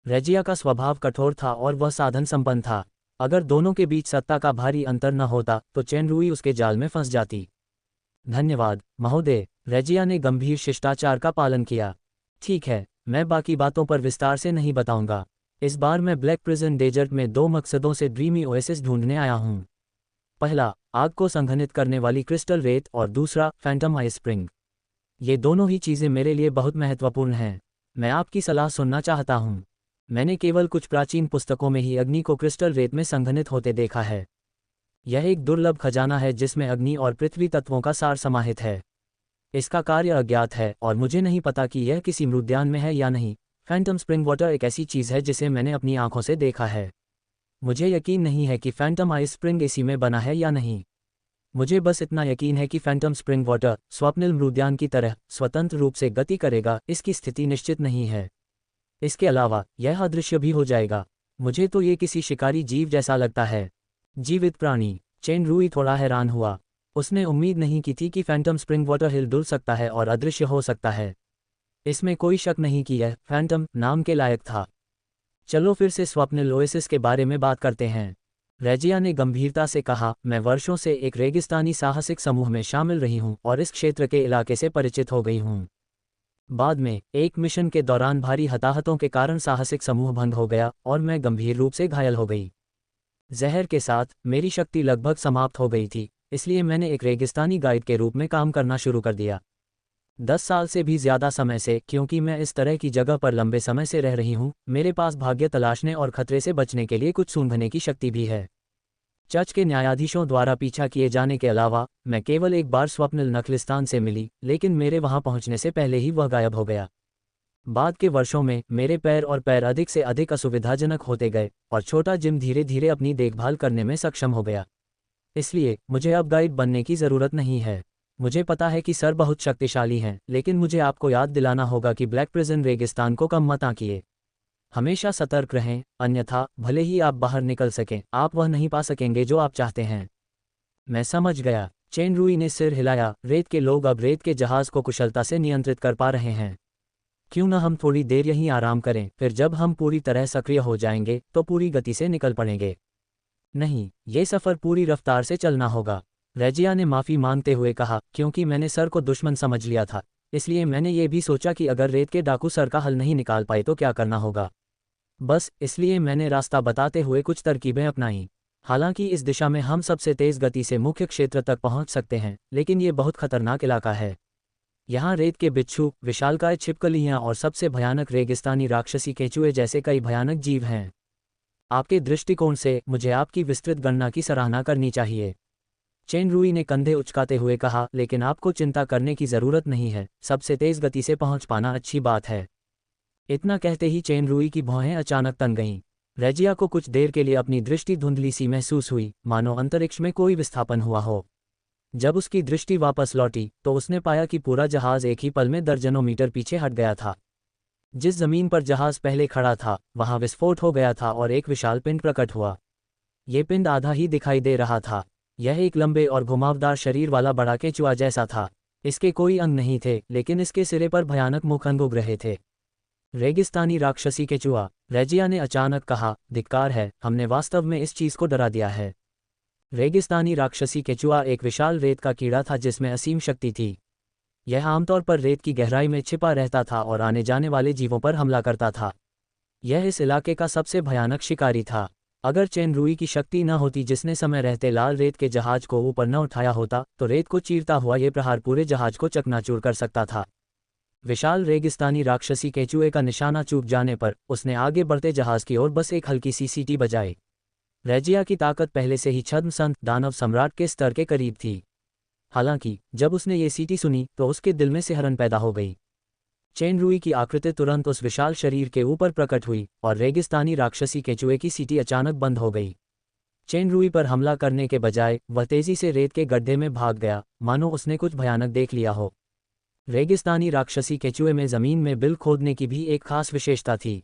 रेजिया का स्वभाव कठोर था और वह साधन संपन्न था। अगर दोनों के बीच सत्ता का भारी अंतर न होता, तो चेन रूई उसके जाल में फंस जाती। धन्यवाद महोदय, रेजिया ने गंभीर शिष्टाचार का पालन किया। ठीक है, मैं बाकी बातों पर विस्तार से नहीं बताऊंगा। इस बार मैं ब्लैक प्रिजन डेजर्ट में 2 मकसदों से ड्रीमी ओएसिस ढूंढने आया हूँ। पहला, आग को संघनित करने वाली क्रिस्टल रेत, और दूसरा, फैंटम आइस स्प्रिंग। ये दोनों ही चीज़ें मेरे लिए बहुत महत्वपूर्ण हैं। मैं आपकी सलाह सुनना चाहता हूँ। मैंने केवल कुछ प्राचीन पुस्तकों में ही अग्नि को क्रिस्टल रेत में संघनित होते देखा है। यह एक दुर्लभ खजाना है जिसमें अग्नि और पृथ्वी तत्वों का सार समाहित है। इसका कार्य अज्ञात है और मुझे नहीं पता कि यह किसी मृद्यान में है या नहीं। फैंटम स्प्रिंग वाटर एक ऐसी चीज़ है जिसे मैंने अपनी आंखों से देखा है। मुझे यकीन नहीं है कि फैंटम आइस स्प्रिंग इसी में बना है या नहीं। मुझे बस इतना यकीन है कि फैंटम स्प्रिंग वाटर स्वप्निल मृद्यान की तरह स्वतंत्र रूप से गति करेगा। इसकी स्थिति निश्चित नहीं है। इसके अलावा यह अदृश्य भी हो जाएगा। मुझे तो ये किसी शिकारी जीव जैसा लगता है। जीवित प्राणी। चेन रूई थोड़ा हैरान हुआ। उसने उम्मीद नहीं की थी कि फैंटम स्प्रिंग वाटर हिल डुल सकता है और अदृश्य हो सकता है। इसमें कोई शक नहीं कि यह फैंटम नाम के लायक था। चलो फिर से स्वप्निल ओएसिस के बारे में बात करते हैं। रेजिया ने गंभीरता से कहा, मैं वर्षों से एक रेगिस्तानी साहसिक समूह में शामिल रही हूँ और इस क्षेत्र के इलाके से परिचित हो गई हूँ। बाद में एक मिशन के दौरान भारी हताहतों के कारण साहसिक समूह भंग हो गया और मैं गंभीर रूप से घायल हो गई। जहर के साथ मेरी शक्ति लगभग समाप्त हो गई थी, इसलिए मैंने एक रेगिस्तानी गाइड के रूप में काम करना शुरू कर दिया। 10 साल से भी ज़्यादा समय से, क्योंकि मैं इस तरह की जगह पर लंबे समय से रह रही हूँ, मेरे पास भाग्य तलाशने और खतरे से बचने के लिए कुछ सूंघने की शक्ति भी है। चर्च के न्यायाधीशों द्वारा पीछा किए जाने के अलावा मैं केवल एक बार स्वप्निल नखलिस्तान से मिली, लेकिन मेरे वहां पहुंचने से पहले ही वह गायब हो गया। बाद के वर्षों में मेरे पैर और पैर अधिक से अधिक असुविधाजनक होते गए और छोटा जिम धीरे धीरे अपनी देखभाल करने में सक्षम हो गया। इसलिए मुझे अब गाइड बनने की ज़रूरत नहीं है। मुझे पता है कि सर बहुत शक्तिशाली हैं, लेकिन मुझे आपको याद दिलाना होगा कि ब्लैक प्रिजन रेगिस्तान को कम मत आंकिए। हमेशा सतर्क रहें, अन्यथा भले ही आप बाहर निकल सकें, आप वह नहीं पा सकेंगे जो आप चाहते हैं। मैं समझ गया। चेन रूई ने सिर हिलाया। रेत के लोग अब रेत के जहाज़ को कुशलता से नियंत्रित कर पा रहे हैं। क्यों न हम थोड़ी देर यहीं आराम करें, फिर जब हम पूरी तरह सक्रिय हो जाएंगे तो पूरी गति से निकल पड़ेंगे। नहीं, ये सफ़र पूरी रफ्तार से चलना होगा, रेजिया ने माफ़ी मांगते हुए कहा। क्योंकि मैंने सर को दुश्मन समझ लिया था, इसलिए मैंने ये भी सोचा कि अगर रेत के डाकू सर का हल नहीं निकाल पाए तो क्या करना होगा। बस इसलिए मैंने रास्ता बताते हुए कुछ तरकीबें अपनाईं। हालांकि इस दिशा में हम सबसे तेज़ गति से मुख्य क्षेत्र तक पहुंच सकते हैं, लेकिन ये बहुत खतरनाक इलाका है। यहाँ रेत के बिच्छू, विशालकाय छिपकलियाँ और सबसे भयानक रेगिस्तानी राक्षसी केंचुए जैसे कई भयानक जीव हैं। आपके दृष्टिकोण से मुझे आपकी विस्तृत गणना की सराहना करनी चाहिए, चेन रूई ने कंधे उचकाते हुए कहा। लेकिन आपको चिंता करने की ज़रूरत नहीं है, सबसे तेज़ गति से पहुंच पाना अच्छी बात है। इतना कहते ही चेन रूई की भौहें अचानक तन गईं। रेजिया को कुछ देर के लिए अपनी दृष्टि धुंधली सी महसूस हुई, मानो अंतरिक्ष में कोई विस्थापन हुआ हो। जब उसकी दृष्टि वापस लौटी तो उसने पाया कि पूरा जहाज़ एक ही पल में दर्जनों मीटर पीछे हट गया था। जिस जमीन पर जहाज़ पहले खड़ा था वहां विस्फोट हो गया था और एक विशाल पिंड प्रकट हुआ। ये पिंड आधा ही दिखाई दे रहा था। यह एक लंबे और घुमावदार शरीर वाला बड़ा केंचुआ जैसा था। इसके कोई अंग नहीं थे, लेकिन इसके सिरे पर भयानक मुख अंग उग रहे थे। रेगिस्तानी राक्षसी केंचुआ, रेजिया ने अचानक कहा। धिक्कार है, हमने वास्तव में इस चीज़ को डरा दिया है। रेगिस्तानी राक्षसी केंचुआ एक विशाल रेत का कीड़ा था जिसमें असीम शक्ति थी। यह आमतौर पर रेत की गहराई में छिपा रहता था और आने जाने वाले जीवों पर हमला करता था। यह इस इलाके का सबसे भयानक शिकारी था। अगर चेन रूई की शक्ति न होती, जिसने समय रहते लाल रेत के जहाज को ऊपर न उठाया होता, तो रेत को चीरता हुआ यह प्रहार पूरे जहाज को चकनाचूर कर सकता था। विशाल रेगिस्तानी राक्षसी केंचुए का निशाना चूक जाने पर उसने आगे बढ़ते जहाज की ओर बस एक हल्की सी सीटी बजाई। रेजिया की ताकत पहले से ही छद्म संत दानव सम्राट के स्तर के करीब थी। हालांकि जब उसने ये सीटी सुनी तो उसके दिल में सिहरन पैदा हो गई। चेन रूई की आकृति तुरंत उस विशाल शरीर के ऊपर प्रकट हुई और रेगिस्तानी राक्षसी केंचुए की सीटी अचानक बंद हो गई। चेन रूई पर हमला करने के बजाय वह तेजी से रेत के गड्ढे में भाग गया, मानो उसने कुछ भयानक देख लिया हो। रेगिस्तानी राक्षसी केंचुए में ज़मीन में बिल खोदने की भी एक खास विशेषता थी।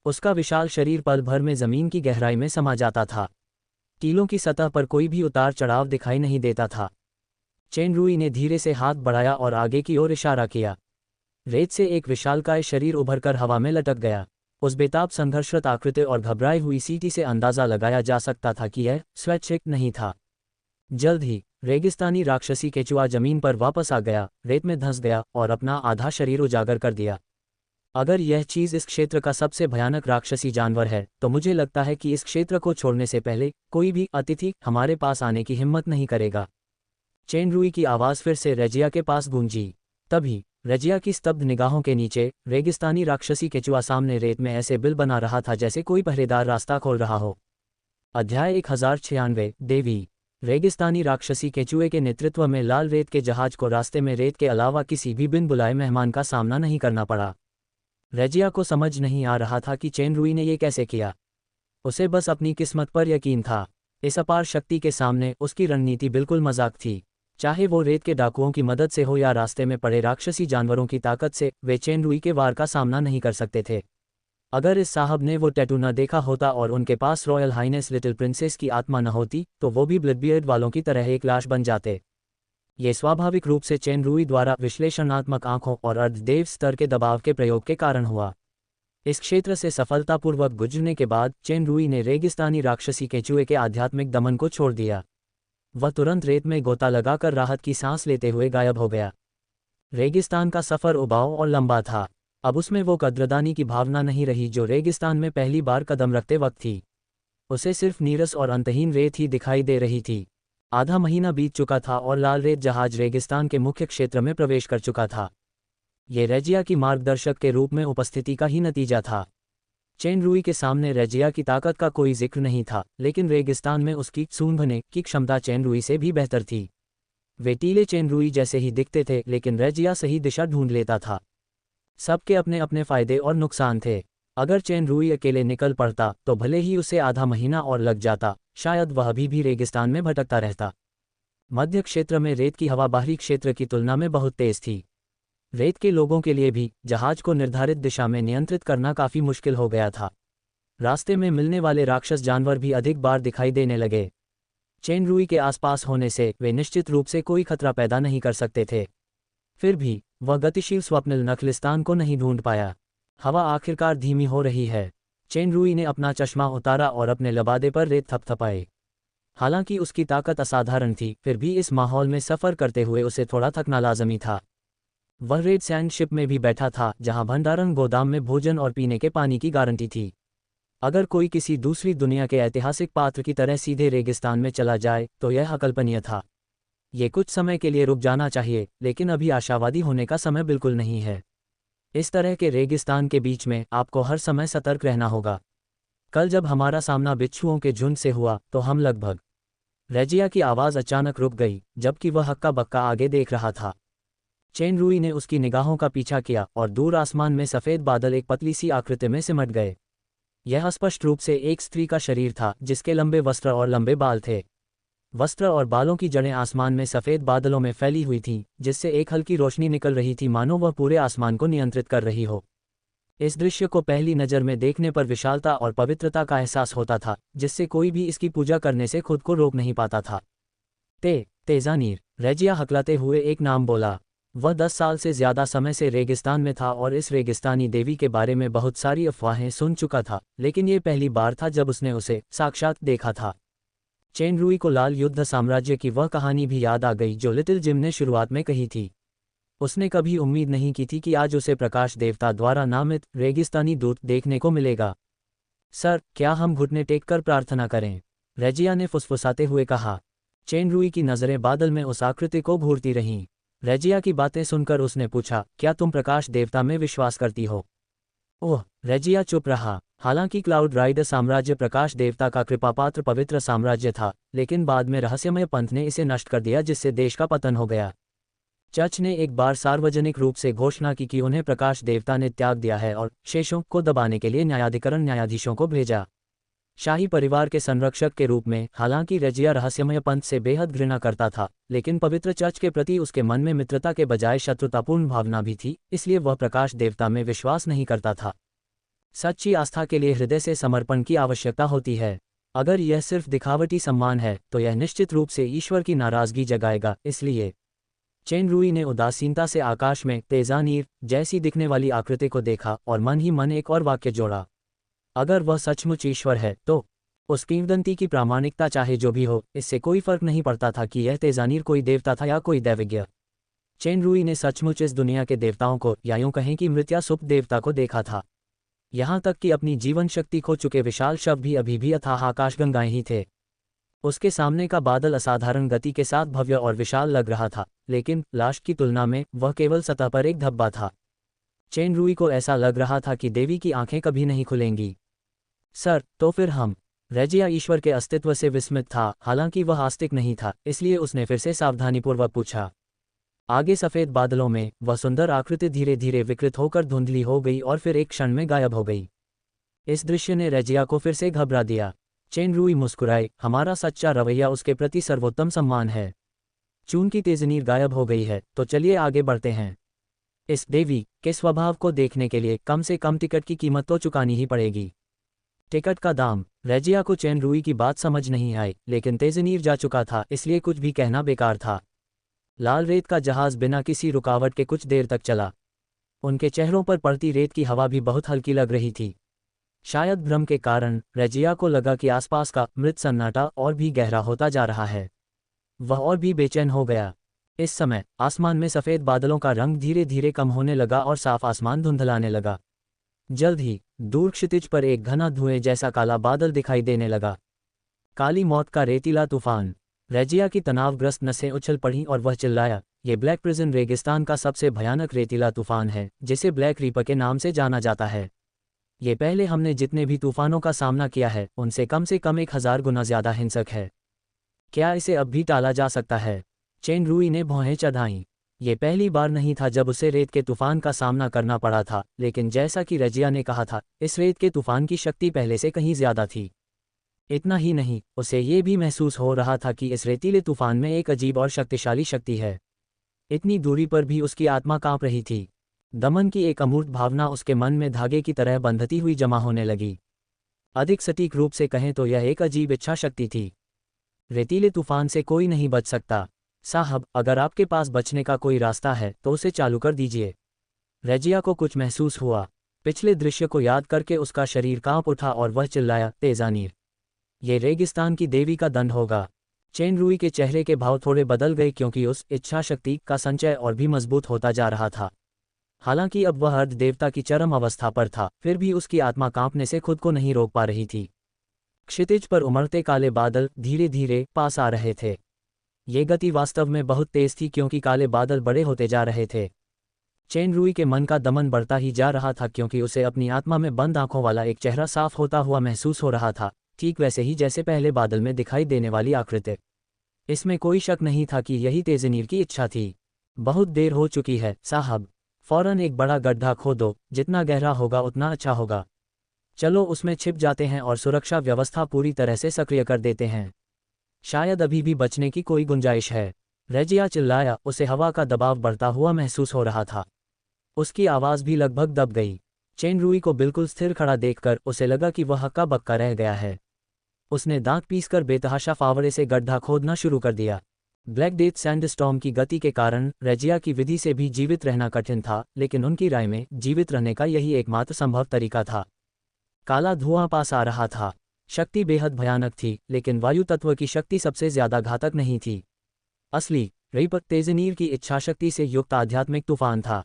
उसका विशाल शरीर पल भर में ज़मीन की गहराई में समा जाता था। टीलों की सतह पर कोई भी उतार चढ़ाव दिखाई नहीं देता था। चेन रूई ने धीरे से हाथ बढ़ाया और आगे की ओर इशारा किया। रेत से एक विशालकाय शरीर उभरकर हवा में लटक गया। उस बेताब संघर्षरत आकृति और घबराई हुई सीटी से अंदाज़ा लगाया जा सकता था कि यह स्वैच्छिक नहीं था। जल्द ही रेगिस्तानी राक्षसी केंचुआ जमीन पर वापस आ गया, रेत में धंस गया और अपना आधा शरीर उजागर कर दिया। अगर यह चीज़ इस क्षेत्र का सबसे भयानक राक्षसी जानवर है, तो मुझे लगता है कि इस क्षेत्र को छोड़ने से पहले कोई भी अतिथि हमारे पास आने की हिम्मत नहीं करेगा। चेन रूई की आवाज़ फिर से रेजिया के पास गूंजी। तभी रेजिया की स्तब्ध निगाहों के नीचे रेगिस्तानी राक्षसी केंचुआ सामने रेत में ऐसे बिल बना रहा था जैसे कोई पहरेदार रास्ता खोल रहा हो। अध्याय 1096 देवी। रेगिस्तानी राक्षसी केंचुए के नेतृत्व में लाल रेत के जहाज को रास्ते में रेत के अलावा किसी भी बिन बुलाए मेहमान का सामना नहीं करना पड़ा। रेजिया को समझ नहीं आ रहा था कि चेन रूई ने ये कैसे किया। उसे बस अपनी किस्मत पर यकीन था। इस अपार शक्ति के सामने उसकी रणनीति बिल्कुल मजाक थी। चाहे वो रेत के डाकुओं की मदद से हो या रास्ते में पड़े राक्षसी जानवरों की ताकत से, वे चेन रूई के वार का सामना नहीं कर सकते थे। अगर इस साहब ने वो टैटू न देखा होता और उनके पास रॉयल हाइनेस लिटिल प्रिंसेस की आत्मा न होती, तो वो भी ब्लडबियर्ड वालों की तरह एक लाश बन जाते। ये स्वाभाविक रूप से चेन रूई द्वारा विश्लेषणात्मक आंखों और अर्धदेव स्तर के दबाव के प्रयोग के कारण हुआ। इस क्षेत्र से सफलतापूर्वक गुजरने के बाद चेन रूई ने रेगिस्तानी राक्षसी केंचुए के आध्यात्मिक दमन को छोड़ दिया। वह तुरंत रेत में गोता लगाकर राहत की सांस लेते हुए गायब हो गया। रेगिस्तान का सफ़र उबाऊ और लंबा था। अब उसमें वो कद्रदानी की भावना नहीं रही जो रेगिस्तान में पहली बार कदम रखते वक्त थी। उसे सिर्फ नीरस और अंतहीन रेत ही दिखाई दे रही थी। आधा महीना बीत चुका था और लाल रेत जहाज रेगिस्तान के मुख्य क्षेत्र में प्रवेश कर चुका था। ये रेजिया की मार्गदर्शक के रूप में उपस्थिति का ही नतीजा था। चेन रूई के सामने रेजिया की ताकत का कोई जिक्र नहीं था, लेकिन रेगिस्तान में उसकी सूंघने की क्षमता चेन रूई से भी बेहतर थी। वे टीले चेन रूई जैसे ही दिखते थे, लेकिन रेजिया सही दिशा ढूंढ लेता था। सबके अपने अपने फायदे और नुकसान थे। अगर चेन रूई अकेले निकल पड़ता तो भले ही उसे आधा महीना और लग जाता, शायद वह अभी भी रेगिस्तान में भटकता रहता। मध्य क्षेत्र में रेत की हवा बाहरी क्षेत्र की तुलना में बहुत तेज थी। रेत के लोगों के लिए भी जहाज को निर्धारित दिशा में नियंत्रित करना काफी मुश्किल हो गया था। रास्ते में मिलने वाले राक्षस जानवर भी अधिक बार दिखाई देने लगे। चेन रूई के आसपास होने से वे निश्चित रूप से कोई खतरा पैदा नहीं कर सकते थे। फिर भी वह गतिशील स्वप्निल नखलिस्तान को नहीं ढूंढ पाया। हवा आखिरकार धीमी हो रही है। चेन रूई ने अपना चश्मा उतारा और अपने लबादे पर रेत थपथपाए। हालांकि उसकी ताकत असाधारण थी, फिर भी इस माहौल में सफ़र करते हुए उसे थोड़ा थकना लाजमी था। वह रेड सैंड शिप में भी बैठा था, जहां भंडारण गोदाम में भोजन और पीने के पानी की गारंटी थी। अगर कोई किसी दूसरी दुनिया के ऐतिहासिक पात्र की तरह सीधे रेगिस्तान में चला जाए तो यह अकल्पनीय था। ये कुछ समय के लिए रुक जाना चाहिए, लेकिन अभी आशावादी होने का समय बिल्कुल नहीं है। इस तरह के रेगिस्तान के बीच में आपको हर समय सतर्क रहना होगा। कल जब हमारा सामना बिच्छुओं के झुंड से हुआ तो हम लगभग। रेजिया की आवाज़ अचानक रुक गई, जबकि वह हक्का बक्का आगे देख रहा था। चेन रूई ने उसकी निगाहों का पीछा किया और दूर आसमान में सफ़ेद बादल एक पतली सी आकृति में सिमट गए। यह स्पष्ट रूप से एक स्त्री का शरीर था, जिसके लंबे वस्त्र और लंबे बाल थे। वस्त्र और बालों की जड़ें आसमान में सफ़ेद बादलों में फैली हुई थीं, जिससे एक हल्की रोशनी निकल रही थी, मानो वह पूरे आसमान को नियंत्रित कर रही हो। इस दृश्य को पहली नज़र में देखने पर विशालता और पवित्रता का एहसास होता था, जिससे कोई भी इसकी पूजा करने से खुद को रोक नहीं पाता था। तेजानीर, रेजिया हकलाते हुए एक नाम बोला। वह 10 साल से ज़्यादा समय से रेगिस्तान में था और इस रेगिस्तानी देवी के बारे में बहुत सारी अफवाहें सुन चुका था, लेकिन ये पहली बार था जब उसने उसे साक्षात देखा था। चेन रूई को लाल युद्ध साम्राज्य की वह कहानी भी याद आ गई जो लिटिल जिम ने शुरुआत में कही थी। उसने कभी उम्मीद नहीं की थी कि आज उसे प्रकाश देवता द्वारा नामित रेगिस्तानी दूत देखने को मिलेगा। सर, क्या हम घुटने टेककर प्रार्थना करें? रेजिया ने फुसफुसाते हुए कहा। चेन रूई की नज़रें बादल में उस आकृति को घूरती रहीं। रेजिया की बातें सुनकर उसने पूछा, क्या तुम प्रकाश देवता में विश्वास करती हो? ओह, रेजिया चुप रहा। हालांकि क्लाउड राइडर साम्राज्य प्रकाश देवता का कृपापात्र पवित्र साम्राज्य था, लेकिन बाद में रहस्यमय पंथ ने इसे नष्ट कर दिया, जिससे देश का पतन हो गया। चर्च ने एक बार सार्वजनिक रूप से घोषणा की कि उन्हें प्रकाश देवता ने त्याग दिया है और शेषों को दबाने के लिए न्यायाधिकरण न्यायाधीशों को भेजा। शाही परिवार के संरक्षक के रूप में हालांकि रेजिया रहस्यमय पंथ से बेहद घृणा करता था, लेकिन पवित्र चर्च के प्रति उसके मन में मित्रता के बजाय शत्रुतापूर्ण भावना भी थी, इसलिए वह प्रकाश देवता में विश्वास नहीं करता था। सच्ची आस्था के लिए हृदय से समर्पण की आवश्यकता होती है। अगर यह सिर्फ दिखावटी सम्मान है तो यह निश्चित रूप से ईश्वर की नाराजगी जगाएगा। इसलिए चेन रूई ने उदासीनता से आकाश में तेजानीर जैसी दिखने वाली आकृति को देखा और मन ही मन एक और वाक्य जोड़ा। अगर वह सचमुच ईश्वर है तो उस किंवदंती की प्रामाणिकता चाहे जो भी हो, इससे कोई फर्क नहीं पड़ता था कि यह तेजानीर कोई देवता था या कोई दैवज्ञ। चेन रूई ने सचमुच इस दुनिया के देवताओं को, या यूं कहें कि मृत या सुप्त देवता को देखा था। यहाँ तक कि अपनी जीवन शक्ति खो चुके विशाल शव भी अभी भी अथाह आकाशगंगाएं ही थे। उसके सामने का बादल असाधारण गति के साथ भव्य और विशाल लग रहा था, लेकिन लाश की तुलना में वह केवल सतह पर एक धब्बा था। चेन रूई को ऐसा लग रहा था कि देवी की आंखें कभी नहीं खुलेंगी। सर, तो फिर हम? रेजिया ईश्वर के अस्तित्व से विस्मित था, हालांकि वह आस्तिक नहीं था, इसलिए उसने फिर से सावधानीपूर्वक पूछा। आगे सफ़ेद बादलों में वह सुंदर आकृति धीरे धीरे विकृत होकर धुंधली हो गई और फिर एक क्षण में गायब हो गई। इस दृश्य ने रेजिया को फिर से घबरा दिया। चेन रूई मुस्कुराए, हमारा सच्चा रवैया उसके प्रति सर्वोत्तम सम्मान है। चूंकि तेजनीर गायब हो गई है तो चलिए आगे बढ़ते हैं। इस देवी के स्वभाव को देखने के लिए कम से कम टिकट की कीमत तो चुकानी ही पड़ेगी। टिकट का दाम? रेजिया को चेन रूई की बात समझ नहीं आई, लेकिन तेजनीर जा चुका था, इसलिए कुछ भी कहना बेकार था। लाल रेत का जहाज बिना किसी रुकावट के कुछ देर तक चला। उनके चेहरों पर पड़ती रेत की हवा भी बहुत हल्की लग रही थी। शायद भ्रम के कारण रेजिया को लगा कि आसपास का मृत सन्नाटा और भी गहरा होता जा रहा है। वह और भी बेचैन हो गया। इस समय आसमान में सफ़ेद बादलों का रंग धीरे धीरे कम होने लगा और साफ आसमान धुंधलाने लगा। जल्द ही दूर क्षितिज पर एक घना धुएं जैसा काला बादल दिखाई देने लगा। काली मौत का रेतीला तूफान। रेजिया की तनावग्रस्त नसें उछल पड़ीं और वह चिल्लाया, ये ब्लैक प्रिजन रेगिस्तान का सबसे भयानक रेतीला तूफान है, जिसे ब्लैक रीपर के नाम से जाना जाता है। ये पहले हमने जितने भी तूफानों का सामना किया है उनसे कम 1000 गुना ज़्यादा हिंसक है। क्या इसे अब भी टाला जा सकता है? चेन रूई ने भौहें चढ़ाईं। ये पहली बार नहीं था जब उसे रेत के तूफान का सामना करना पड़ा था, लेकिन जैसा कि रजिया ने कहा था, इस रेत के तूफान की शक्ति पहले से कहीं ज्यादा थी। इतना ही नहीं, उसे ये भी महसूस हो रहा था कि इस रेतीले तूफान में एक अजीब और शक्तिशाली शक्ति है। इतनी दूरी पर भी उसकी आत्मा कांप रही थी। दमन की एक अमूर्त भावना उसके मन में धागे की तरह बंधती हुई जमा होने लगी। अधिक सटीक रूप से कहें तो यह एक अजीब इच्छा शक्ति थी। रेतीले तूफान से कोई नहीं बच सकता। साहब, अगर आपके पास बचने का कोई रास्ता है तो उसे चालू कर दीजिए। रजिया को कुछ महसूस हुआ। पिछले दृश्य को याद करके उसका शरीर कांप उठा और वह चिल्लाया, तेजानीर, ये रेगिस्तान की देवी का दंड होगा। चेन रुई के चेहरे के भाव थोड़े बदल गए क्योंकि उस इच्छा शक्ति का संचय और भी मजबूत होता जा रहा था। हालांकि अब वह अर्ध देवता की चरम अवस्था पर था, फिर भी उसकी आत्मा कांपने से खुद को नहीं रोक पा रही थी। क्षितिज पर उमड़ते काले बादल धीरे धीरे पास आ रहे थे। ये गति वास्तव में बहुत तेज थी क्योंकि काले बादल बड़े होते जा रहे थे। चेन रुई के मन का दमन बढ़ता ही जा रहा था क्योंकि उसे अपनी आत्मा में बंद आंखों वाला एक चेहरा साफ होता हुआ महसूस हो रहा था, ठीक वैसे ही जैसे पहले बादल में दिखाई देने वाली आकृति। इसमें कोई शक नहीं था कि यही तेजनीर की इच्छा थी। बहुत देर हो चुकी है साहब, फौरन एक बड़ा गड्ढा खोदो, जितना गहरा होगा उतना अच्छा होगा। चलो उसमें छिप जाते हैं और सुरक्षा व्यवस्था पूरी तरह से सक्रिय कर देते हैं। शायद अभी भी बचने की कोई गुंजाइश है। रजिया चिल्लाया, उसे हवा का दबाव बढ़ता हुआ महसूस हो रहा था। उसकी आवाज़ भी लगभग दब गई। चेन रुई को बिल्कुल स्थिर खड़ा देखकर उसे लगा कि वह हक्का बक्का रह गया है। उसने दांत पीसकर बेतहाशा फावड़े से गड्ढा खोदना शुरू कर दिया। ब्लैक डेथ सैंडस्टॉर्म की गति के कारण रजिया की विधि से भी जीवित रहना कठिन था, लेकिन उनकी राय में जीवित रहने का यही एकमात्र संभव तरीका था। काला धुआं पास आ रहा था। शक्ति बेहद भयानक थी, लेकिन वायु तत्व की शक्ति सबसे ज्यादा घातक नहीं थी। असली रेप तेजनीर की इच्छाशक्ति से युक्त आध्यात्मिक तूफान था।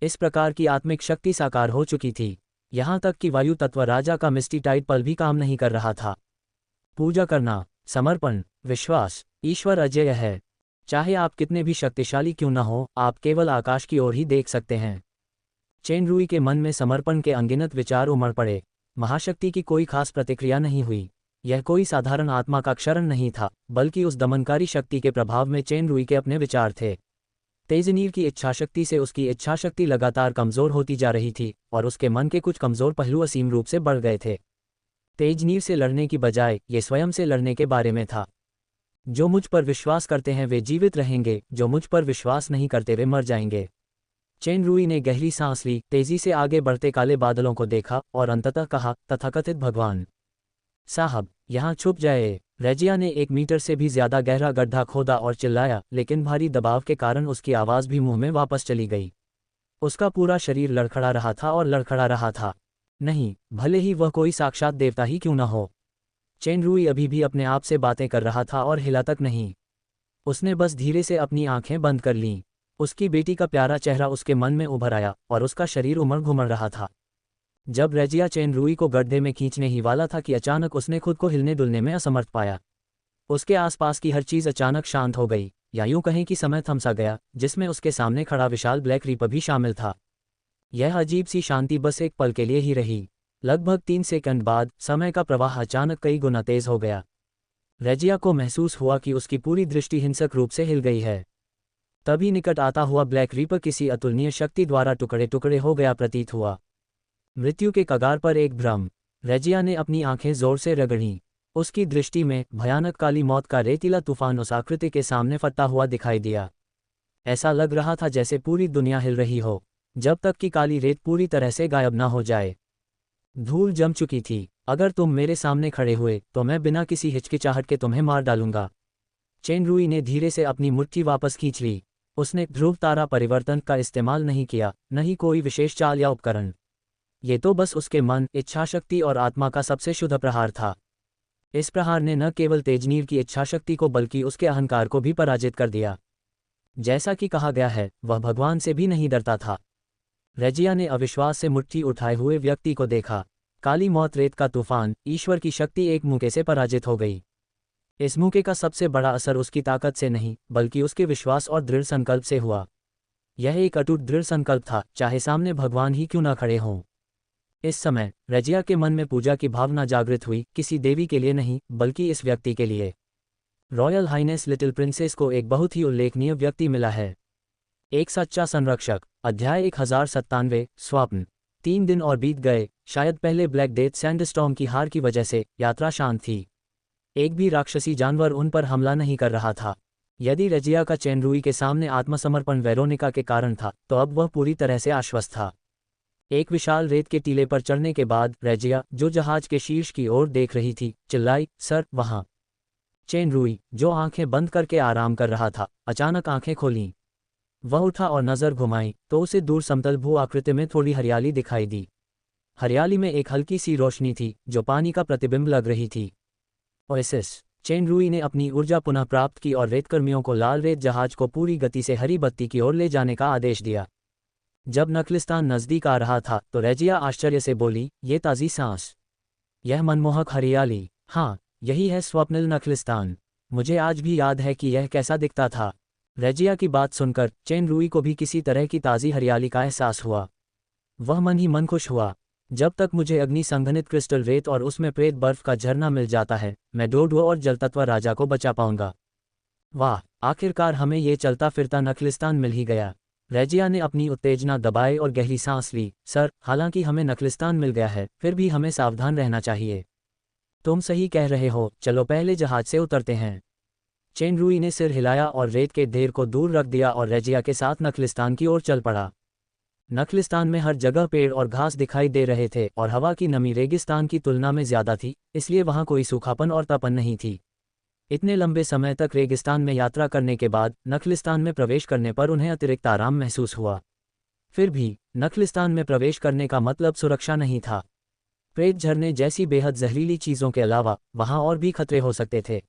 इस प्रकार की आत्मिक शक्ति साकार हो चुकी थी, यहाँ तक कि वायु तत्व राजा का मिस्टीटाइड पल भी काम नहीं कर रहा था। पूजा करना, समर्पण, विश्वास, ईश्वर अजेय है। चाहे आप कितने भी शक्तिशाली क्यों न हो, आप केवल आकाश की ओर ही देख सकते हैं। चेन रुई के मन में समर्पण के अनगिनत विचार उमड़ पड़े। महाशक्ति की कोई खास प्रतिक्रिया नहीं हुई। यह कोई साधारण आत्मा का क्षरण नहीं था, बल्कि उस दमनकारी शक्ति के प्रभाव में चेन रुई के अपने विचार थे। तेजनीर की इच्छाशक्ति से उसकी इच्छाशक्ति लगातार कमजोर होती जा रही थी और उसके मन के कुछ कमजोर पहलू असीम रूप से बढ़ गए थे। तेजनीर से लड़ने की बजाय ये स्वयं से लड़ने के बारे में था। जो मुझ पर विश्वास करते हैं वे जीवित रहेंगे, जो मुझ पर विश्वास नहीं करते वे मर जाएंगे। चेन रुई ने गहरी सांस ली, तेजी से आगे बढ़ते काले बादलों को देखा और अंततः कहा, तथाकथित भगवान साहब, यहाँ छुप जाए। रजिया ने 1 मीटर से भी ज्यादा गहरा गड्ढा खोदा और चिल्लाया, लेकिन भारी दबाव के कारण उसकी आवाज़ भी मुंह में वापस चली गई। उसका पूरा शरीर लड़खड़ा रहा था और लड़खड़ा रहा था। नहीं, भले ही वह कोई साक्षात देवता ही क्यों न हो। चेन रुई अभी भी अपने आप से बातें कर रहा था और हिला तक नहीं। उसने बस धीरे से अपनी आंखें बंद कर लीं। उसकी बेटी का प्यारा चेहरा उसके मन में उभर आया और उसका शरीर उमड़ घुमड़ रहा था। जब रजिया चेन रुई को गड्ढे में खींचने ही वाला था कि अचानक उसने खुद को हिलने डुलने में असमर्थ पाया। उसके आसपास की हर चीज़ अचानक शांत हो गई, या यूं कहें कि समय थम सा गया, जिसमें उसके सामने खड़ा विशाल ब्लैक रीपर भी शामिल था। यह अजीब सी शांति बस एक पल के लिए ही रही। लगभग 3 सेकंड बाद समय का प्रवाह अचानक कई गुना तेज हो गया। रजिया को महसूस हुआ कि उसकी पूरी दृष्टि हिंसक रूप से हिल गई है। तभी निकट आता हुआ ब्लैक रीपर किसी अतुलनीय शक्ति द्वारा टुकड़े टुकड़े हो गया प्रतीत हुआ। मृत्यु के कगार पर एक भ्रम। रजिया ने अपनी आंखें जोर से रगड़ीं। उसकी दृष्टि में भयानक काली मौत का रेतीला तूफान उस आकृति के सामने फटता हुआ दिखाई दिया। ऐसा लग रहा था जैसे पूरी दुनिया हिल रही हो, जब तक कि काली रेत पूरी तरह से गायब न हो जाए। धूल जम चुकी थी। अगर तुम मेरे सामने खड़े हुए तो मैं बिना किसी हिचकिचाहट के तुम्हें मार डालूंगा। चेन रुई ने धीरे से अपनी मुट्ठी वापस खींच ली। उसने ध्रुव तारा परिवर्तन का इस्तेमाल नहीं किया, न ही कोई विशेष चाल या उपकरण। ये तो बस उसके मन, इच्छाशक्ति और आत्मा का सबसे शुद्ध प्रहार था। इस प्रहार ने न केवल तेजनीर की इच्छाशक्ति को बल्कि उसके अहंकार को भी पराजित कर दिया। जैसा कि कहा गया है, वह भगवान से भी नहीं डरता था। रजिया ने अविश्वास से मुट्ठी उठाए हुए व्यक्ति को देखा। काली मौत, रेत का तूफान, ईश्वर की शक्ति एक मुक्के से पराजित हो गई। इस मुक्के का सबसे बड़ा असर उसकी ताकत से नहीं, बल्कि उसके विश्वास और दृढ़ संकल्प से हुआ। यह एक अटूट दृढ़ संकल्प था, चाहे सामने भगवान ही क्यों न खड़े हों। इस समय रजिया के मन में पूजा की भावना जागृत हुई, किसी देवी के लिए नहीं, बल्कि इस व्यक्ति के लिए। रॉयल हाइनेस लिटिल प्रिंसेस को एक बहुत ही उल्लेखनीय व्यक्ति मिला है। एक सच्चा संरक्षक। अध्याय 1097 स्वप्न। 3 दिन और बीत गए। शायद पहले ब्लैक डेथ सैंडस्टॉर्म की हार की वजह से यात्रा शांत थी। एक भी राक्षसी जानवर उन पर हमला नहीं कर रहा था। यदि रजिया का चेनरुई के सामने आत्मसमर्पण वेरोनिका के कारण था, तो अब वह पूरी तरह से आश्वस्त था। एक विशाल रेत के टीले पर चढ़ने के बाद रजिया, जो जहाज के शीर्ष की ओर देख रही थी, चिल्लाई, सर, वहां। चेनरुई, जो आंखें बंद करके आराम कर रहा था, अचानक आंखें खोलीं। वह उठा और नजर घुमाई तो उसे दूर समतल भू आकृति में थोड़ी हरियाली दिखाई दी। हरियाली में एक हल्की सी रोशनी थी जो पानी का प्रतिबिंब लग रही थी। ओएसिस। चेनरुई ने अपनी ऊर्जा पुनः प्राप्त की और रेतकर्मियों को लाल रेत जहाज को पूरी गति से हरी बत्ती की ओर ले जाने का आदेश दिया। जब नखलिस्तान नजदीक आ रहा था तो रजिया आश्चर्य से बोली, ये ताज़ी सांस, यह मनमोहक हरियाली, हाँ, यही है स्वप्निल नखलिस्तान। मुझे आज भी याद है कि यह कैसा दिखता था। रजिया की बात सुनकर चेनरुई को भी किसी तरह की ताज़ी हरियाली का एहसास हुआ। वह मन ही मन खुश हुआ। जब तक मुझे अग्नि संघनित क्रिस्टल रेत और उसमें प्रेत बर्फ का झरना मिल जाता है, मैं डोडो और जलतत्व राजा को बचा पाऊंगा। वाह, आखिरकार हमें ये चलता फिरता नखलिस्तान मिल ही गया। रजिया ने अपनी उत्तेजना दबाई और गहरी सांस ली। सर, हालांकि हमें नखलिस्तान मिल गया है, फिर भी हमें सावधान रहना चाहिए। तुम सही कह रहे हो, चलो पहले जहाज से उतरते हैं। चेनरुई ने सिर हिलाया और रेत के ढेर को दूर रख दिया और रजिया के साथ नखलिस्तान की ओर चल पड़ा। नखलिस्तान में हर जगह पेड़ और घास दिखाई दे रहे थे और हवा की नमी रेगिस्तान की तुलना में ज्यादा थी, इसलिए वहां कोई सूखापन और तपन नहीं थी। इतने लंबे समय तक रेगिस्तान में यात्रा करने के बाद नखलिस्तान में प्रवेश करने पर उन्हें अतिरिक्त आराम महसूस हुआ। फिर भी नखलिस्तान में प्रवेश करने का मतलब सुरक्षा नहीं था। प्रेत झरने जैसी बेहद जहरीली चीजों के अलावा वहां और भी खतरे हो सकते थे।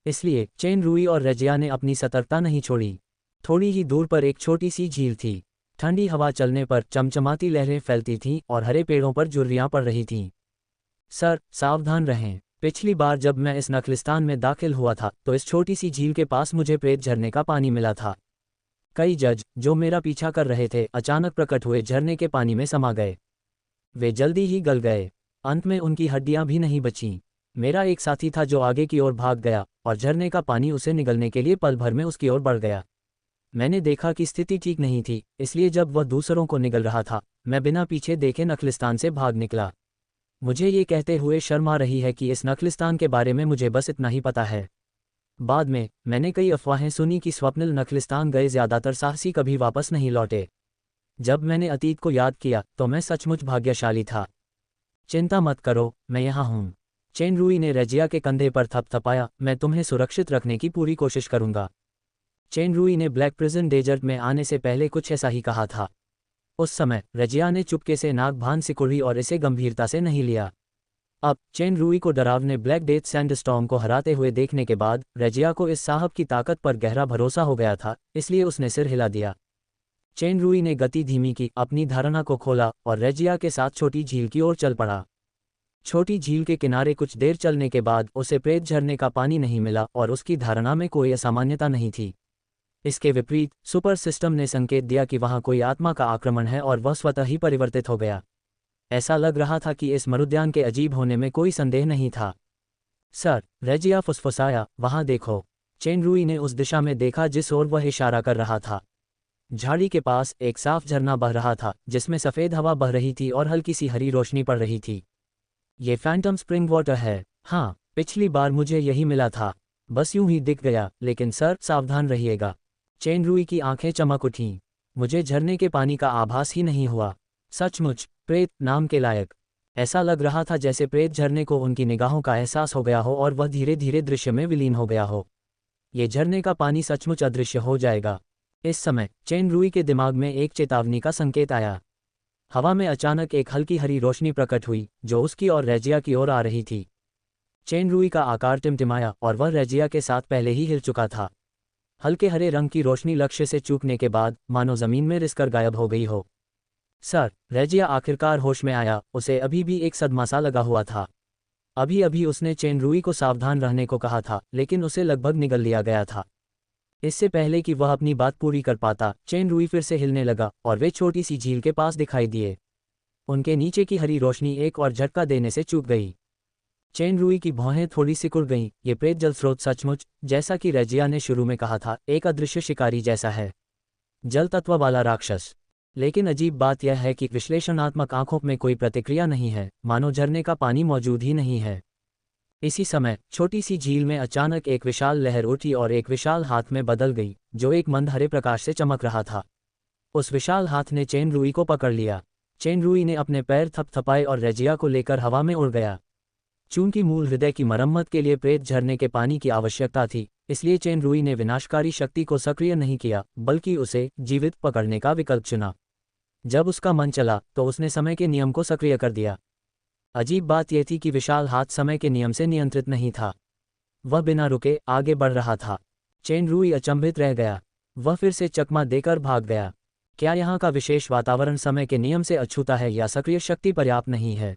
इसलिए चेनरुई और रजिया ने अपनी सतर्कता नहीं छोड़ी। थोड़ी ही दूर पर एक छोटी सी झील थी। ठंडी हवा चलने पर चमचमाती लहरें फैलती थीं और हरे पेड़ों पर झुर्रियां पड़ रही थीं। सर, सावधान रहें। पिछली बार जब मैं इस नखलिस्तान में दाखिल हुआ था तो इस छोटी सी झील के पास मुझे प्रेत झरने का पानी मिला था। कई जज, जो मेरा पीछा कर रहे थे, अचानक प्रकट हुए झरने के पानी में समा गए। वे जल्दी ही गल गए। अंत में उनकी हड्डियां भी नहीं बचीं। मेरा एक साथी था जो आगे की ओर भाग गया और झरने का पानी उसे निगलने के लिए पल भर में उसकी ओर बढ़ गया। मैंने देखा कि स्थिति ठीक नहीं थी, इसलिए जब वह दूसरों को निगल रहा था, मैं बिना पीछे देखे नखलिस्तान से भाग निकला। मुझे ये कहते हुए शर्म आ रही है कि इस नखलिस्तान के बारे में मुझे बस इतना ही पता है। बाद में मैंने कई अफवाहें सुनी कि स्वप्निल नखलिस्तान गए ज्यादातर साहसी कभी वापस नहीं लौटे। जब मैंने अतीत को याद किया तो मैं सचमुच भाग्यशाली था। चिंता मत करो, मैं यहाँ हूँ। चेनरुई ने रजिया के कंधे पर थपथपाया, मैं तुम्हें सुरक्षित रखने की पूरी कोशिश करूंगा। चेनरुई ने ब्लैक प्रिजन डेजर्ट में आने से पहले कुछ ऐसा ही कहा था। उस समय रजिया ने चुपके से नाक भान सिकुड़ी और इसे गंभीरता से नहीं लिया। अब चेनरुई को डरावने ब्लैक डेथ सैंडस्टॉर्म को हराते हुए देखने के बाद रजिया को इस साहब की ताकत पर गहरा भरोसा हो गया था, इसलिए उसने सिर हिला दिया। चेनरुई ने गति धीमी की, अपनी धारणा को खोला और रजिया के साथ छोटी झील की ओर चल पड़ा। छोटी झील के किनारे कुछ देर चलने के बाद उसे प्रेत झरने का पानी नहीं मिला और उसकी धारणा में कोई असामान्यता नहीं थी। इसके विपरीत सुपर सिस्टम ने संकेत दिया कि वहां कोई आत्मा का आक्रमण है और वह स्वतः ही परिवर्तित हो गया। ऐसा लग रहा था कि इस मरुद्यान के अजीब होने में कोई संदेह नहीं था। सर, रजिया फुसफुसाया, वहां देखो। चेनरुई ने उस दिशा में देखा जिस ओर वह इशारा कर रहा था। झाड़ी के पास एक साफ झरना बह रहा था जिसमें सफ़ेद हवा बह रही थी और हल्की सी हरी रोशनी पड़ रही थी। ये फैंटम स्प्रिंग वाटर है। हाँ, पिछली बार मुझे यही मिला था, बस यूं ही दिख गया। लेकिन सर, सावधान रहिएगा। चेनरुई की आंखें चमक उठीं। मुझे झरने के पानी का आभास ही नहीं हुआ। सचमुच प्रेत नाम के लायक। ऐसा लग रहा था जैसे प्रेत झरने को उनकी निगाहों का एहसास हो गया हो और वह धीरे धीरे दृश्य में विलीन हो गया हो। ये झरने का पानी सचमुच अदृश्य हो जाएगा। इस समय चेनरुई के दिमाग में एक चेतावनी का संकेत आया। हवा में अचानक एक हल्की हरी रोशनी प्रकट हुई जो उसकी और रजिया की ओर आ रही थी। चेनरुई का आकार टिमटिमाया और वह रजिया के साथ पहले ही हिल चुका था। हल्के हरे रंग की रोशनी लक्ष्य से चूकने के बाद मानो जमीन में रिसकर गायब हो गई हो। सर, रजिया आखिरकार होश में आया। उसे अभी भी एक सदमा सा लगा हुआ था। अभी अभी उसने चेनरुई को सावधान रहने को कहा था, लेकिन उसे लगभग निगल लिया गया था। इससे पहले कि वह अपनी बात पूरी कर पाता, चेनरुई फिर से हिलने लगा और वे छोटी सी झील के पास दिखाई दिए। उनके नीचे की हरी रोशनी एक और झटका देने से चूक गई। चेनरुई की भौहें थोड़ी सिकुड़ गईं। ये प्रेत जल स्रोत सचमुच, जैसा कि रजिया ने शुरू में कहा था, एक अदृश्य शिकारी जैसा है। जल तत्व वाला राक्षस। लेकिन अजीब बात यह है कि विश्लेषणात्मक आंखों में कोई प्रतिक्रिया नहीं है, मानो झरने का पानी मौजूद ही नहीं है। इसी समय छोटी सी झील में अचानक एक विशाल लहर उठी और एक विशाल हाथ में बदल गई, जो एक मंद हरे प्रकाश से चमक रहा था। उस विशाल हाथ ने चेन रुई को पकड़ लिया। चेन रुई ने अपने पैर थपथपाए और रेजिया को लेकर हवा में उड़ गया। चूंकि मूल हृदय की मरम्मत के लिए प्रेत झरने के पानी की आवश्यकता थी, इसलिए चेन रुई ने विनाशकारी शक्ति को सक्रिय नहीं किया, बल्कि उसे जीवित पकड़ने का विकल्प चुना। जब उसका मन चला तो उसने समय के नियम को सक्रिय कर दिया। अजीब बात यह थी कि विशाल हाथ समय के नियम से नियंत्रित नहीं था। वह बिना रुके आगे बढ़ रहा था। चेन रुई अचंभित रह गया। वह फिर से चकमा देकर भाग गया। क्या यहाँ का विशेष वातावरण समय के नियम से अछूता है या सक्रिय शक्ति पर्याप्त नहीं है?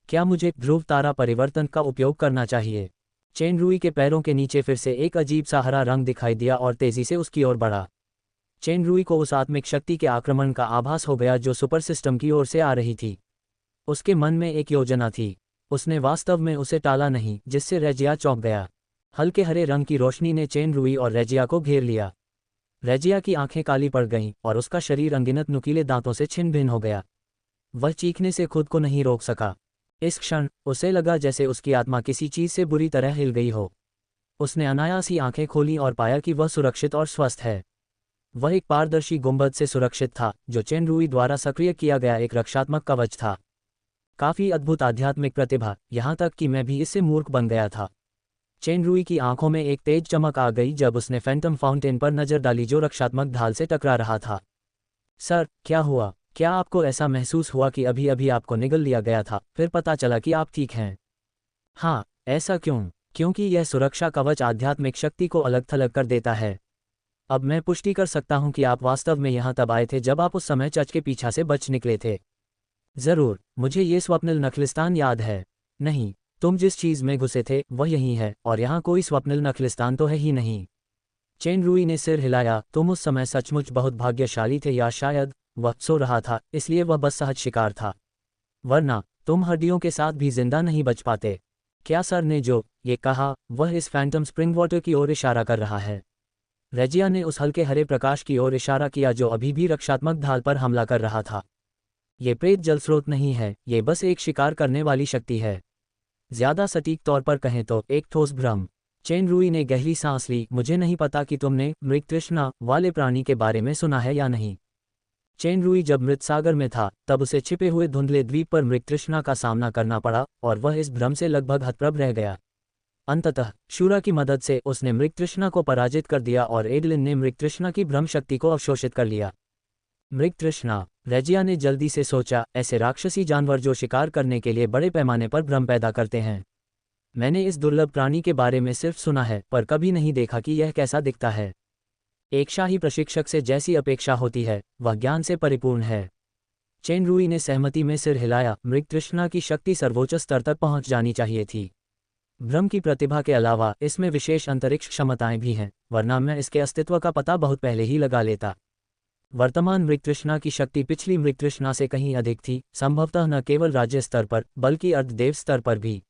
क्या मुझे ध्रुव तारा परिवर्तन का उपयोग करना चाहिए? चेन रुई के पैरों के नीचे फिर से एक अजीब सा हरा रंग दिखाई दिया और तेजी से उसकी ओर बढ़ा। चेन रुई को उस आत्मिक शक्ति के आक्रमण का आभास हो गया जो सुपर सिस्टम की ओर से आ रही थी। उसके मन में एक योजना थी। उसने वास्तव में उसे टाला नहीं, जिससे रेजिया चौंक गया। हल्के हरे रंग की रोशनी ने चेन रुई और रेजिया को घेर लिया। रेजिया की आंखें काली पड़ गईं और उसका शरीर अनगिनत नुकीले दांतों से छिन्न भिन्न हो गया। वह चीखने से खुद को नहीं रोक सका। इस क्षण उसे लगा जैसे उसकी आत्मा किसी चीज से बुरी तरह हिल गई हो। उसने अनायास ही आंखें खोली और पाया कि वह सुरक्षित और स्वस्थ है। वह एक पारदर्शी गुंबद से सुरक्षित था, जो चेन रुई द्वारा सक्रिय किया गया एक रक्षात्मक कवच था। काफी अद्भुत आध्यात्मिक प्रतिभा, यहाँ तक कि मैं भी इससे मूर्ख बन गया था। चेन रुई की आंखों में एक तेज चमक आ गई जब उसने फैंटम फाउंटेन पर नजर डाली जो रक्षात्मक ढाल से टकरा रहा था। सर, क्या हुआ? क्या आपको ऐसा महसूस हुआ कि अभी अभी आपको निगल लिया गया था, फिर पता चला कि आप ठीक हैं? हाँ, ऐसा क्यों? क्योंकि यह सुरक्षा कवच आध्यात्मिक शक्ति को अलग थलग कर देता है। अब मैं पुष्टि कर सकता हूं कि आप वास्तव में यहाँ तब आए थे जब आप उस समय चर्च के पीछे से बच निकले थे। जरूर, मुझे ये स्वप्निल नखलिस्तान याद है। नहीं, तुम जिस चीज में घुसे थे वह यही है, और यहाँ कोई स्वप्निल नखलिस्तान तो है ही नहीं। चेन रुई ने सिर हिलाया। तुम उस समय सचमुच बहुत भाग्यशाली थे, या शायद वह सो रहा था इसलिए वह बस सहज शिकार था, वरना तुम हड्डियों के साथ भी जिंदा नहीं बच पाते। क्या सर ने जो ये कहा वह इस फैंटम स्प्रिंग वाटर की ओर इशारा कर रहा है? रेजिया ने उस हल्के हरे प्रकाश की ओर इशारा किया जो अभी भी रक्षात्मक ढाल पर हमला कर रहा था। ये प्रेत जलस्रोत नहीं है, ये बस एक शिकार करने वाली शक्ति है। ज्यादा सटीक तौर पर कहें तो एक ठोस भ्रम। चेन रुई ने गहरी सांस ली। मुझे नहीं पता कि तुमने मृगतृष्णा वाले प्राणी के बारे में सुना है या नहीं। चेन रुई जब मृत सागर में था तब उसे छिपे हुए धुंधले द्वीप पर मृगतृष्णा का सामना करना पड़ा और वह इस भ्रम से लगभग हतप्रभ रह गया। अंततः शूरा की मदद से उसने मृगतृष्णा को पराजित कर दिया और एडलिन ने मृगतृष्णा की भ्रम शक्ति को अवशोषित कर लिया। मृगतृष्णा, रेजिया ने जल्दी से सोचा, ऐसे राक्षसी जानवर जो शिकार करने के लिए बड़े पैमाने पर भ्रम पैदा करते हैं। मैंने इस दुर्लभ प्राणी के बारे में सिर्फ सुना है, पर कभी नहीं देखा कि यह कैसा दिखता है। एक शाही प्रशिक्षक से जैसी अपेक्षा होती है, वह ज्ञान से परिपूर्ण है। चेन रुई ने सहमति में सिर हिलाया। मृगतृष्णा की शक्ति सर्वोच्च स्तर तक पहुंच जानी चाहिए थी। भ्रम की प्रतिभा के अलावा इसमें विशेष अंतरिक्ष क्षमताएं भी हैं, वरना मैं इसके अस्तित्व का पता बहुत पहले ही लगा लेता। वर्तमान मृगतृष्णा की शक्ति पिछली मृगतृष्णा से कहीं अधिक थी, संभवतः न केवल राज्य स्तर पर बल्कि अर्धदेव स्तर पर भी।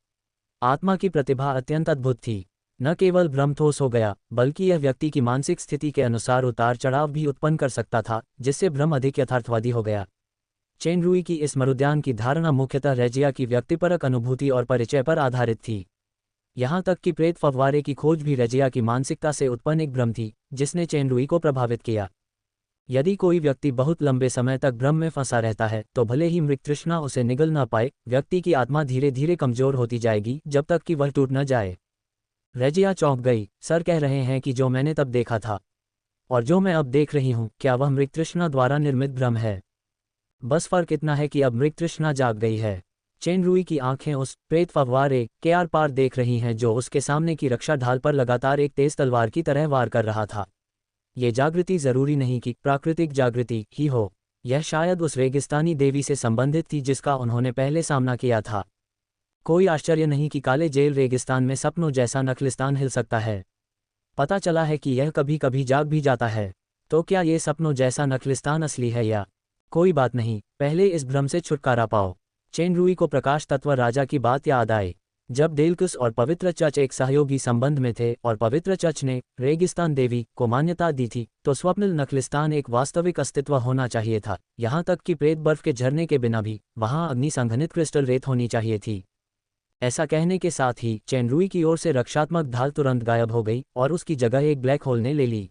आत्मा की प्रतिभा अत्यंत अद्भुत थी। न केवल भ्रम ठोस हो गया, बल्कि यह व्यक्ति की मानसिक स्थिति के अनुसार उतार चढ़ाव भी उत्पन्न कर सकता था, जिससे भ्रम अधिक यथार्थवादी हो गया। चेन रुई की इस मरुद्यान की धारणा मुख्यतः रेजिया की व्यक्तिपरक अनुभूति और परिचय पर आधारित थी। यहाँ तक कि प्रेत फव्वारे की खोज भी रेजिया की मानसिकता से उत्पन्न एक भ्रम थी, जिसने चेन रुई को प्रभावित किया। यदि कोई व्यक्ति बहुत लंबे समय तक भ्रम में फंसा रहता है तो भले ही मृगतृष्णा उसे निगल न पाए, व्यक्ति की आत्मा धीरे धीरे कमजोर होती जाएगी जब तक कि वह टूट न जाए। रेजिया चौंक गई। सर कह रहे हैं कि जो मैंने तब देखा था और जो मैं अब देख रही हूँ, क्या वह मृगतृष्णा द्वारा निर्मित भ्रम है? बस फर्क इतना है कि अब मृगतृष्णा जाग गई है। चेन रुई की आंखें उस प्रेत फव्वारे के आर पार देख रही हैं जो उसके सामने की रक्षा ढाल पर लगातार एक तेज तलवार की तरह वार कर रहा था। ये जागृति जरूरी नहीं कि प्राकृतिक जागृति ही हो, यह शायद उस रेगिस्तानी देवी से संबंधित थी जिसका उन्होंने पहले सामना किया था। कोई आश्चर्य नहीं कि काले जेल रेगिस्तान में सपनों जैसा नखलिस्तान हिल सकता है। पता चला है कि यह कभी कभी जाग भी जाता है। तो क्या ये सपनों जैसा नखलिस्तान असली है या? कोई बात नहीं, पहले इस भ्रम से छुटकारा पाओ। चेन रुई को प्रकाश तत्व राजा की बात याद आई। जब डेल्कुस और पवित्र चर्च एक सहयोगी संबंध में थे और पवित्र चर्च ने रेगिस्तान देवी को मान्यता दी थी, तो स्वप्निल नखलिस्तान एक वास्तविक अस्तित्व होना चाहिए था, यहाँ तक कि प्रेत बर्फ के झरने के बिना भी वहाँ अग्नि संघनित क्रिस्टल रेत होनी चाहिए थी। ऐसा कहने के साथ ही चेन रुई की ओर से रक्षात्मक ढाल तुरंत गायब हो गई और उसकी जगह एक ब्लैक होल ने ले ली।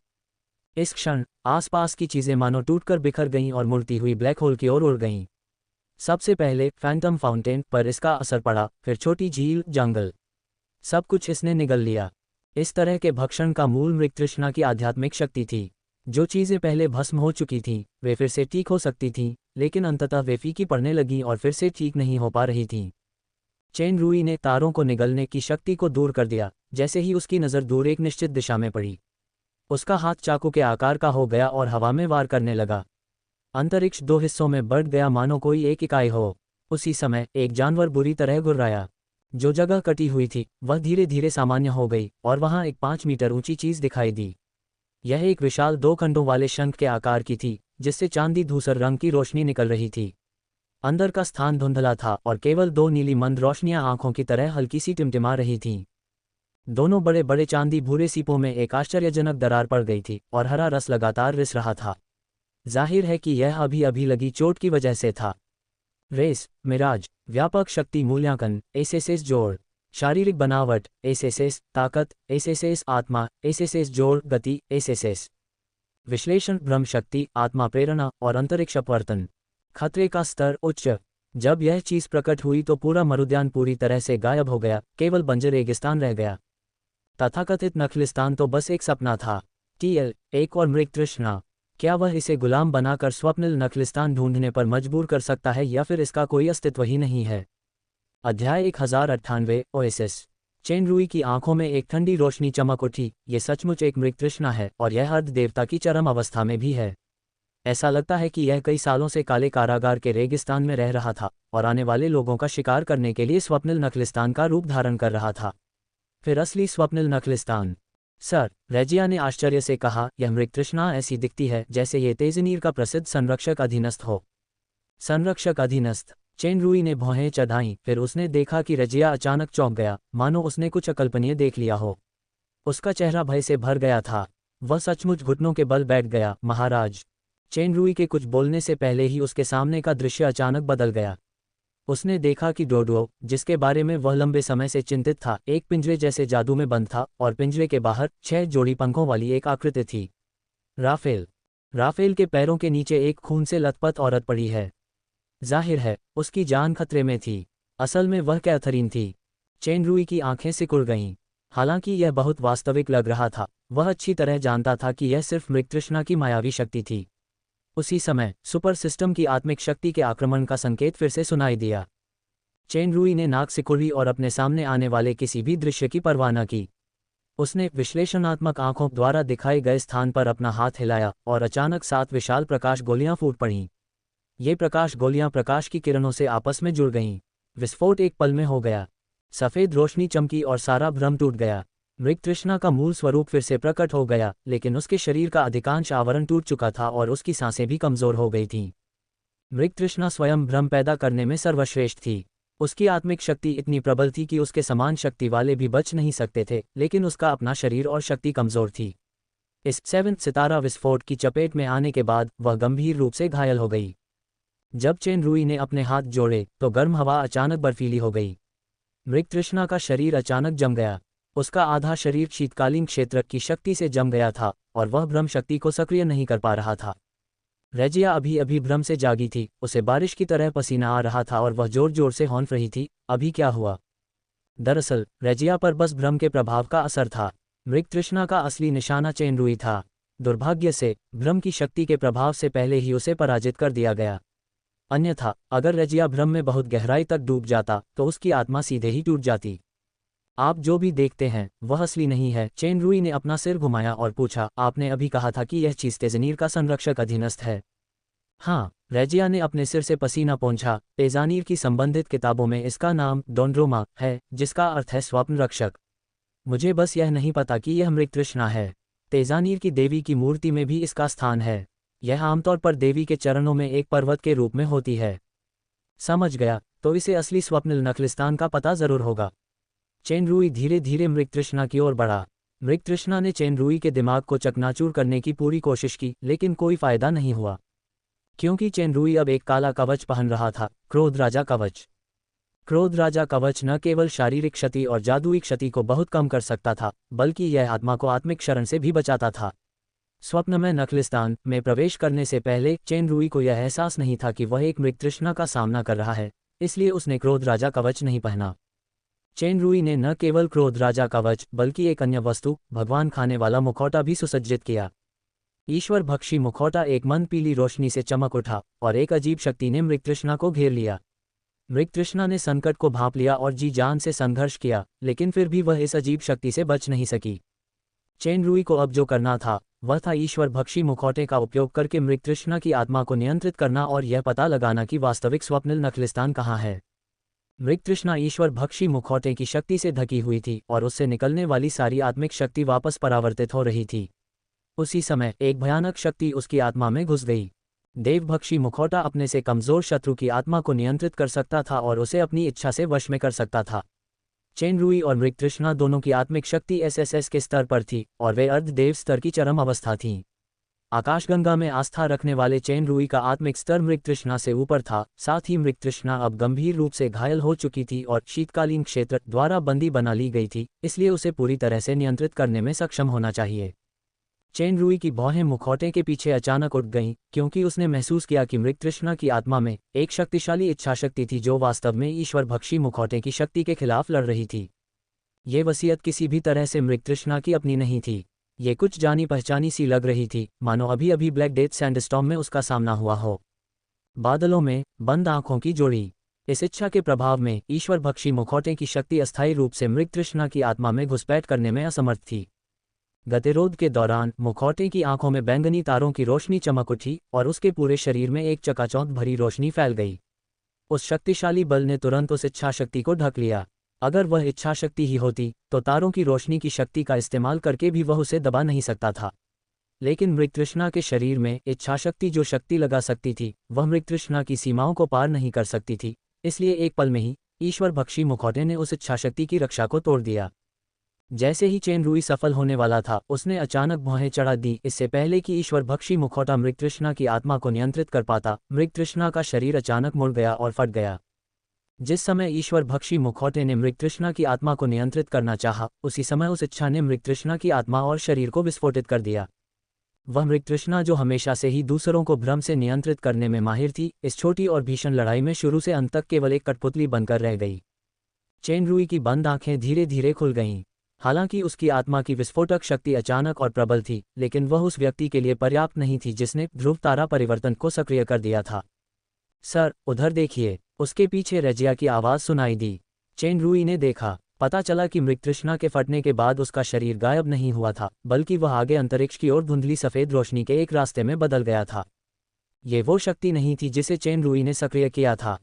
इस क्षण आसपास की चीजें मानो टूटकर बिखर गईं और मुड़ती हुई ब्लैक होल की ओर उड़ गईं। सबसे पहले फैंटम फाउंटेन पर इसका असर पड़ा, फिर छोटी झील, जंगल, सब कुछ इसने निगल लिया। इस तरह के भक्षण का मूल मृगतृष्णा की आध्यात्मिक शक्ति थी। जो चीजें पहले भस्म हो चुकी थीं वे फिर से ठीक हो सकती थीं, लेकिन अंततः वे फीकी पड़ने लगीं और फिर से ठीक नहीं हो पा रही थीं। चेन रुई ने तारों को निगलने की शक्ति को दूर कर दिया। जैसे ही उसकी नज़र दूर एक निश्चित दिशा में पड़ी, उसका हाथ चाकू के आकार का हो गया और हवा में वार करने लगा। अंतरिक्ष दो हिस्सों में बढ़ गया, मानो कोई एक इकाई हो। उसी समय एक जानवर बुरी तरह गुर्राया। जो जगह कटी हुई थी वह धीरे धीरे सामान्य हो गई और वहां एक 5 मीटर ऊंची चीज दिखाई दी। यह एक विशाल 2 खंडों वाले शंख के आकार की थी, जिससे चांदी धूसर रंग की रोशनी निकल रही थी। अंदर का स्थान धुंधला था और केवल 2 नीली मंद रोशनियां आंखों की तरह हल्की सी टिमटिमा रही थीं। दोनों बड़े बड़े चांदी भूरे सीपों में एक आश्चर्यजनक दरार पड़ गई थी और हरा रस लगातार रिस रहा था। जाहिर है कि यह अभी अभी लगी चोट की वजह से था। रेस, मिराज, व्यापक शक्ति मूल्यांकन, एसएसएस जोड़, शारीरिक बनावट, एसएसएस, ताकत, एसएसएस, आत्मा, एसएसएस जोड़, गति, एसएसएस, विश्लेषण, ब्रह्म शक्ति, आत्मा, प्रेरणा और अंतरिक्ष अपवर्तन। खतरे का स्तर उच्च। जब यह चीज प्रकट हुई तो पूरा मरुद्यान पूरी तरह से गायब हो गया, केवल बंजर रेगिस्तान रह गया। तथाकथित नखलिस्तान तो बस एक सपना था। टीएल, एक और मृगतृष्णा। क्या वह इसे गुलाम बनाकर स्वप्निल नखलिस्तान ढूंढने पर मजबूर कर सकता है या फिर इसका कोई अस्तित्व ही नहीं है? अध्याय 1098, ओएसिस। चेन रुई की आंखों में एक ठंडी रोशनी चमक उठी। ये सचमुच एक मृगतृष्णा है और यह अर्ध देवता की चरम अवस्था में भी है। ऐसा लगता है कि यह कई सालों से काले कारागार के रेगिस्तान में रह रहा था और आने वाले लोगों का शिकार करने के लिए स्वप्निल नखलिस्तान का रूप धारण कर रहा था। फिर असली स्वप्निल नखलिस्तान। सर, रेजिया ने आश्चर्य से कहा, यह मृगतृष्णा ऐसी दिखती है जैसे ये तेजनीर का प्रसिद्ध संरक्षक अधीनस्थ हो। संरक्षक अधीनस्थ? चेन रुई ने भौहें चढ़ाईं, फिर उसने देखा कि रेजिया अचानक चौंक गया, मानो उसने कुछ अकल्पनीय देख लिया हो। उसका चेहरा भय से भर गया था। वह सचमुच घुटनों के बल बैठ गया। महाराज। चेन रुई के कुछ बोलने से पहले ही उसके सामने का दृश्य अचानक बदल गया। उसने देखा कि डोडो, जिसके बारे में वह लंबे समय से चिंतित था, एक पिंजरे जैसे जादू में बंद था और पिंजरे के बाहर 6 जोड़ी पंखों वाली एक आकृति थी। राफेल। राफेल के पैरों के नीचे एक खून से लथपथ औरत पड़ी है। जाहिर है उसकी जान खतरे में थी। असल में वह कैथरीन थी। चेन रुई की आंखें सिकुड़ गईं। हालांकि यह बहुत वास्तविक लग रहा था, वह अच्छी तरह जानता था कि यह सिर्फ मृगतृष्णा की मायावी शक्ति थी। उसी समय सुपर सिस्टम की आत्मिक शक्ति के आक्रमण का संकेत फिर से सुनाई दिया। चेन रुई ने नाक सिकुड़ी और अपने सामने आने वाले किसी भी दृश्य की परवाह न की। उसने विश्लेषणात्मक आंखों द्वारा दिखाए गए स्थान पर अपना हाथ हिलाया और अचानक 7 विशाल प्रकाश गोलियां फूट पड़ीं। ये प्रकाश गोलियां प्रकाश की किरणों से आपस में जुड़ गईं। विस्फोट एक पल में हो गया। सफ़ेद रोशनी चमकी और सारा भ्रम टूट गया। मृगतृष्णा का मूल स्वरूप फिर से प्रकट हो गया, लेकिन उसके शरीर का अधिकांश आवरण टूट चुका था और उसकी सांसें भी कमजोर हो गई थीं। मृगतृष्णा स्वयं भ्रम पैदा करने में सर्वश्रेष्ठ थी। उसकी आत्मिक शक्ति इतनी प्रबल थी कि उसके समान शक्ति वाले भी बच नहीं सकते थे, लेकिन उसका अपना शरीर और शक्ति कमजोर थी। इस 7th सितारा विस्फोट की चपेट में आने के बाद वह गंभीर रूप से घायल हो गई। जब चेन रुई ने अपने हाथ जोड़े तो गर्म हवा अचानक बर्फीली हो गई। मृगतृष्णा का शरीर अचानक जम गया। उसका आधा शरीर शीतकालीन क्षेत्र की शक्ति से जम गया था और वह भ्रम शक्ति को सक्रिय नहीं कर पा रहा था। रेजिया अभी अभी भ्रम से जागी थी। उसे बारिश की तरह पसीना आ रहा था और वह जोर जोर से हौंफ रही थी। अभी क्या हुआ? दरअसल रेजिया पर बस भ्रम के प्रभाव का असर था। मृगतृष्णा का असली निशाना चेन रुई था। दुर्भाग्य से भ्रम की शक्ति के प्रभाव से पहले ही उसे पराजित कर दिया गया। अन्यथा अगर रेजिया भ्रम में बहुत गहराई तक डूब जाता तो उसकी आत्मा सीधे ही टूट जाती। आप जो भी देखते हैं वह असली नहीं है। चेन रुई ने अपना सिर घुमाया और पूछा, आपने अभी कहा था कि यह चीज तेजनीर का संरक्षक अधीनस्थ है? हाँ, रेजिया ने अपने सिर से पसीना पोंछा। तेजानीर की संबंधित किताबों में इसका नाम डोंड्रोमा है, जिसका अर्थ है स्वप्न रक्षक। मुझे बस यह नहीं पता कि यह मृगतृष्णा है। तेजानीर की देवी की मूर्ति में भी इसका स्थान है। यह आमतौर पर देवी के चरणों में एक पर्वत के रूप में होती है। समझ गया, तो इसे असली स्वप्निल नखलिस्तान का पता जरूर होगा। चेन रूई धीरे धीरे मृगतृष्णा की ओर बढ़ा। मृगतृष्णा ने चेन रूई के दिमाग को चकनाचूर करने की पूरी कोशिश की, लेकिन कोई फायदा नहीं हुआ, क्योंकि चेन रूई अब एक काला कवच पहन रहा था, क्रोध राजा कवच। क्रोध राजा कवच न केवल शारीरिक क्षति और जादुई क्षति को बहुत कम कर सकता था, बल्कि यह आत्मा को आत्मिक शरण से भी बचाता था। स्वप्न में नखलिस्तान में प्रवेश करने से पहले चेन रूई को यह एहसास नहीं था कि वह एक मृगतृष्णा का सामना कर रहा है, इसलिए उसने क्रोध राजा कवच नहीं पहना। चेन रूई ने न केवल क्रोध राजा कवच बल्कि एक अन्य वस्तु, भगवान खाने वाला मुखौटा भी सुसज्जित किया। ईश्वर भक्षी मुखौटा एक मंद पीली रोशनी से चमक उठा और एक अजीब शक्ति ने मृगतृष्णा को घेर लिया। मृगतृष्णा ने संकट को भांप लिया और जी जान से संघर्ष किया, लेकिन फिर भी वह इस अजीब शक्ति से बच नहीं सकी। चेन रूई को अब जो करना था वह था ईश्वर भक्षी मुखौटे का उपयोग करके मृगतृष्णा की आत्मा को नियंत्रित करना और यह पता लगाना कि वास्तविक स्वप्निल नखलिस्तान कहाँ है। मृगतृष्णा ईश्वर भक्षी मुखौटे की शक्ति से ढकी हुई थी और उससे निकलने वाली सारी आत्मिक शक्ति वापस परावर्तित हो रही थी। उसी समय एक भयानक शक्ति उसकी आत्मा में घुस गई। देवभक्षी मुखौटा अपने से कमजोर शत्रु की आत्मा को नियंत्रित कर सकता था और उसे अपनी इच्छा से वश में कर सकता था। चेन रूई और मृगतृष्णा दोनों की आत्मिक शक्ति एसएसएस के स्तर पर थी और वे अर्धदेव स्तर की चरम अवस्था थीं। आकाशगंगा में आस्था रखने वाले चेन रूई का आत्मिक स्तर मृगतृष्णा से ऊपर था, साथ ही मृगतृष्णा अब गंभीर रूप से घायल हो चुकी थी और शीतकालीन क्षेत्र द्वारा बंदी बना ली गई थी, इसलिए उसे पूरी तरह से नियंत्रित करने में सक्षम होना चाहिए। चेन रूई की भौहें मुखौटे के पीछे अचानक उठ गईं, क्योंकि उसने महसूस किया कि मृगतृष्णा की आत्मा में एक शक्तिशाली इच्छाशक्ति थी जो वास्तव में ईश्वर भक्षी मुखौटे की शक्ति के खिलाफ लड़ रही थी। ये वसीयत किसी भी तरह से मृगतृष्णा की अपनी नहीं थी। ये कुछ जानी पहचानी सी लग रही थी, मानो अभी अभी ब्लैक डेथ सैंडस्टॉर्म में उसका सामना हुआ हो। बादलों में बंद आंखों की जोड़ी। इस इच्छा के प्रभाव में ईश्वर भक्षी मुखौटे की शक्ति अस्थायी रूप से मृगतृष्णा की आत्मा में घुसपैठ करने में असमर्थ थी। गतिरोध के दौरान मुखौटे की आंखों में बैंगनी तारों की रोशनी चमक उठी और उसके पूरे शरीर में एक चकाचौंध भरी रोशनी फैल गई। उस शक्तिशाली बल ने तुरंत उस इच्छाशक्ति को ढक लिया। अगर वह इच्छाशक्ति ही होती तो तारों की रोशनी की शक्ति का इस्तेमाल करके भी वह उसे दबा नहीं सकता था। लेकिन मृगतृष्णा के शरीर में इच्छाशक्ति जो शक्ति लगा सकती थी वह मृगतृष्णा की सीमाओं को पार नहीं कर सकती थी, इसलिए एक पल में ही ईश्वर भक्षी मुखौटे ने उस इच्छाशक्ति की रक्षा को तोड़ दिया। जैसे ही चेन रूई सफल होने वाला था, उसने अचानक भौहें चढ़ा दी। इससे पहले कि ईश्वर भक्षी मुखौटा मृगतृष्णा की आत्मा को नियंत्रित कर पाता, मृगतृष्णा का शरीर अचानक मुड़ गया और फट गया। जिस समय ईश्वर भक्षी मुखौटे ने मृगतृष्णा की आत्मा को नियंत्रित करना चाहा, उसी समय उस इच्छा ने मृगतृष्णा की आत्मा और शरीर को विस्फोटित कर दिया। वह मृगतृष्णा जो हमेशा से ही दूसरों को भ्रम से नियंत्रित करने में माहिर थी, इस छोटी और भीषण लड़ाई में शुरू से अंत तक केवल एक कठपुतली बनकर रह गई। चेन रूई की बंद आंखें धीरे धीरे खुल गईं। हालांकि उसकी आत्मा की विस्फोटक शक्ति अचानक और प्रबल थी, लेकिन वह उस व्यक्ति के लिए पर्याप्त नहीं थी जिसने ध्रुव तारा परिवर्तन को सक्रिय कर दिया था। सर, उधर देखिए। उसके पीछे रेजिया की आवाज़ सुनाई दी। चेन रूई ने देखा। पता चला कि मृगतृष्णा के फटने के बाद उसका शरीर गायब नहीं हुआ था, बल्कि वह आगे अंतरिक्ष की ओर धुंधली सफ़ेद रोशनी के एक रास्ते में बदल गया था। ये वो शक्ति नहीं थी जिसे चेन रूई ने सक्रिय किया था।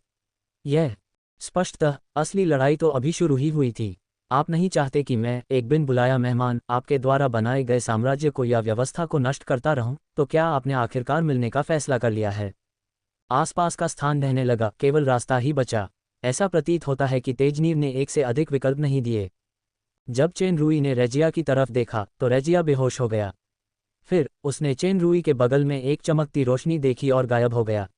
यह स्पष्टतः असली लड़ाई तो अभी शुरू ही हुई थी। आप नहीं चाहते कि मैं, एक बिन बुलाया मेहमान, आपके द्वारा बनाए गए साम्राज्य को या व्यवस्था को नष्ट करता रहूं, तो क्या आपने आखिरकार मिलने का फैसला कर लिया है? आसपास का स्थान रहने लगा, केवल रास्ता ही बचा। ऐसा प्रतीत होता है कि तेजनीर ने एक से अधिक विकल्प नहीं दिए। जब चेन रूई ने रेजिया की तरफ देखा तो रेजिया बेहोश हो गया। फिर उसने चेन रूई के बगल में एक चमकती रोशनी देखी और गायब हो गया।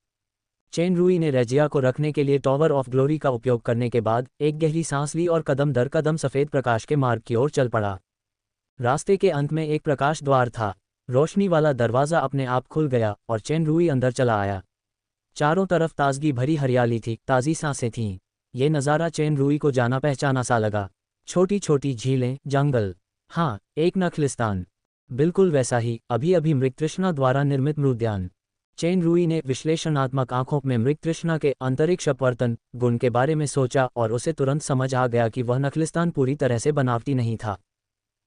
चेन रूई ने रेजिया को रखने के लिए टॉवर ऑफ ग्लोरी का उपयोग करने के बाद एक गहरी सांस ली और कदम दर कदम सफ़ेद प्रकाश के मार्ग की ओर चल पड़ा। रास्ते के अंत में एक प्रकाश द्वार था। रोशनी वाला दरवाज़ा अपने आप खुल गया और चेन रूई अंदर चला आया। चारों तरफ ताजगी भरी हरियाली थी, ताज़ी सांसें थीं। ये नज़ारा चेन रूई को जाना पहचाना सा लगा। छोटी छोटी झीलें, जंगल, हाँ, एक नखलिस्तान। बिल्कुल वैसा ही अभी अभी मृगतृष्णा द्वारा निर्मित मृद्यान। चेन रूई ने विश्लेषणात्मक आंखों में मृगतृष्णा के अंतरिक्ष अपवर्तन गुण के बारे में सोचा और उसे तुरंत समझ आ गया कि वह नखलिस्तान पूरी तरह से बनावटी नहीं था,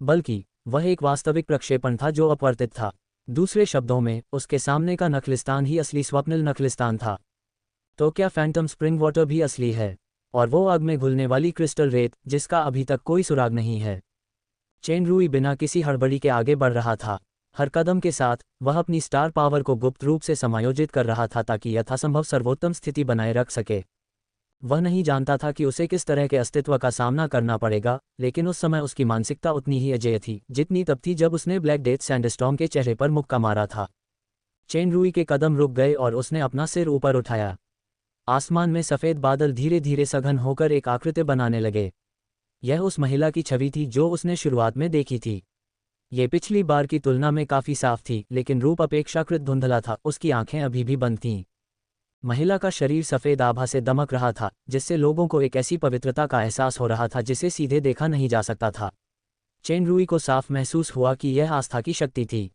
बल्कि वह एक वास्तविक प्रक्षेपण था जो अपवर्तित था। दूसरे शब्दों में, उसके सामने का नखलिस्तान ही असली स्वप्निल नखलिस्तान था। तो क्या फैंटम स्प्रिंग वाटर भी असली है? और वो आग में घुलने वाली क्रिस्टल रेत जिसका अभी तक कोई सुराग नहीं है? चेन रूई बिना किसी हड़बड़ी के आगे बढ़ रहा था। हर कदम के साथ वह अपनी स्टार पावर को गुप्त रूप से समायोजित कर रहा था ताकि यथासंभव सर्वोत्तम स्थिति बनाए रख सके। वह नहीं जानता था कि उसे किस तरह के अस्तित्व का सामना करना पड़ेगा, लेकिन उस समय उसकी मानसिकता उतनी ही अजेय थी जितनी तब थी जब उसने ब्लैक डेथ सैंडस्टॉर्म के चेहरे पर मुक्का मारा था। चेन रुई के कदम रुक गए और उसने अपना सिर ऊपर उठाया। आसमान में सफ़ेद बादल धीरे धीरे सघन होकर एक आकृति बनाने लगे। यह उस महिला की छवि थी जो उसने शुरुआत में देखी थी। ये पिछली बार की तुलना में काफ़ी साफ थी, लेकिन रूप अपेक्षाकृत धुंधला था। उसकी आंखें अभी भी बंद थीं। महिला का शरीर सफ़ेद आभा से दमक रहा था, जिससे लोगों को एक ऐसी पवित्रता का एहसास हो रहा था जिसे सीधे देखा नहीं जा सकता था। चेन रुई को साफ महसूस हुआ कि यह आस्था की शक्ति थी।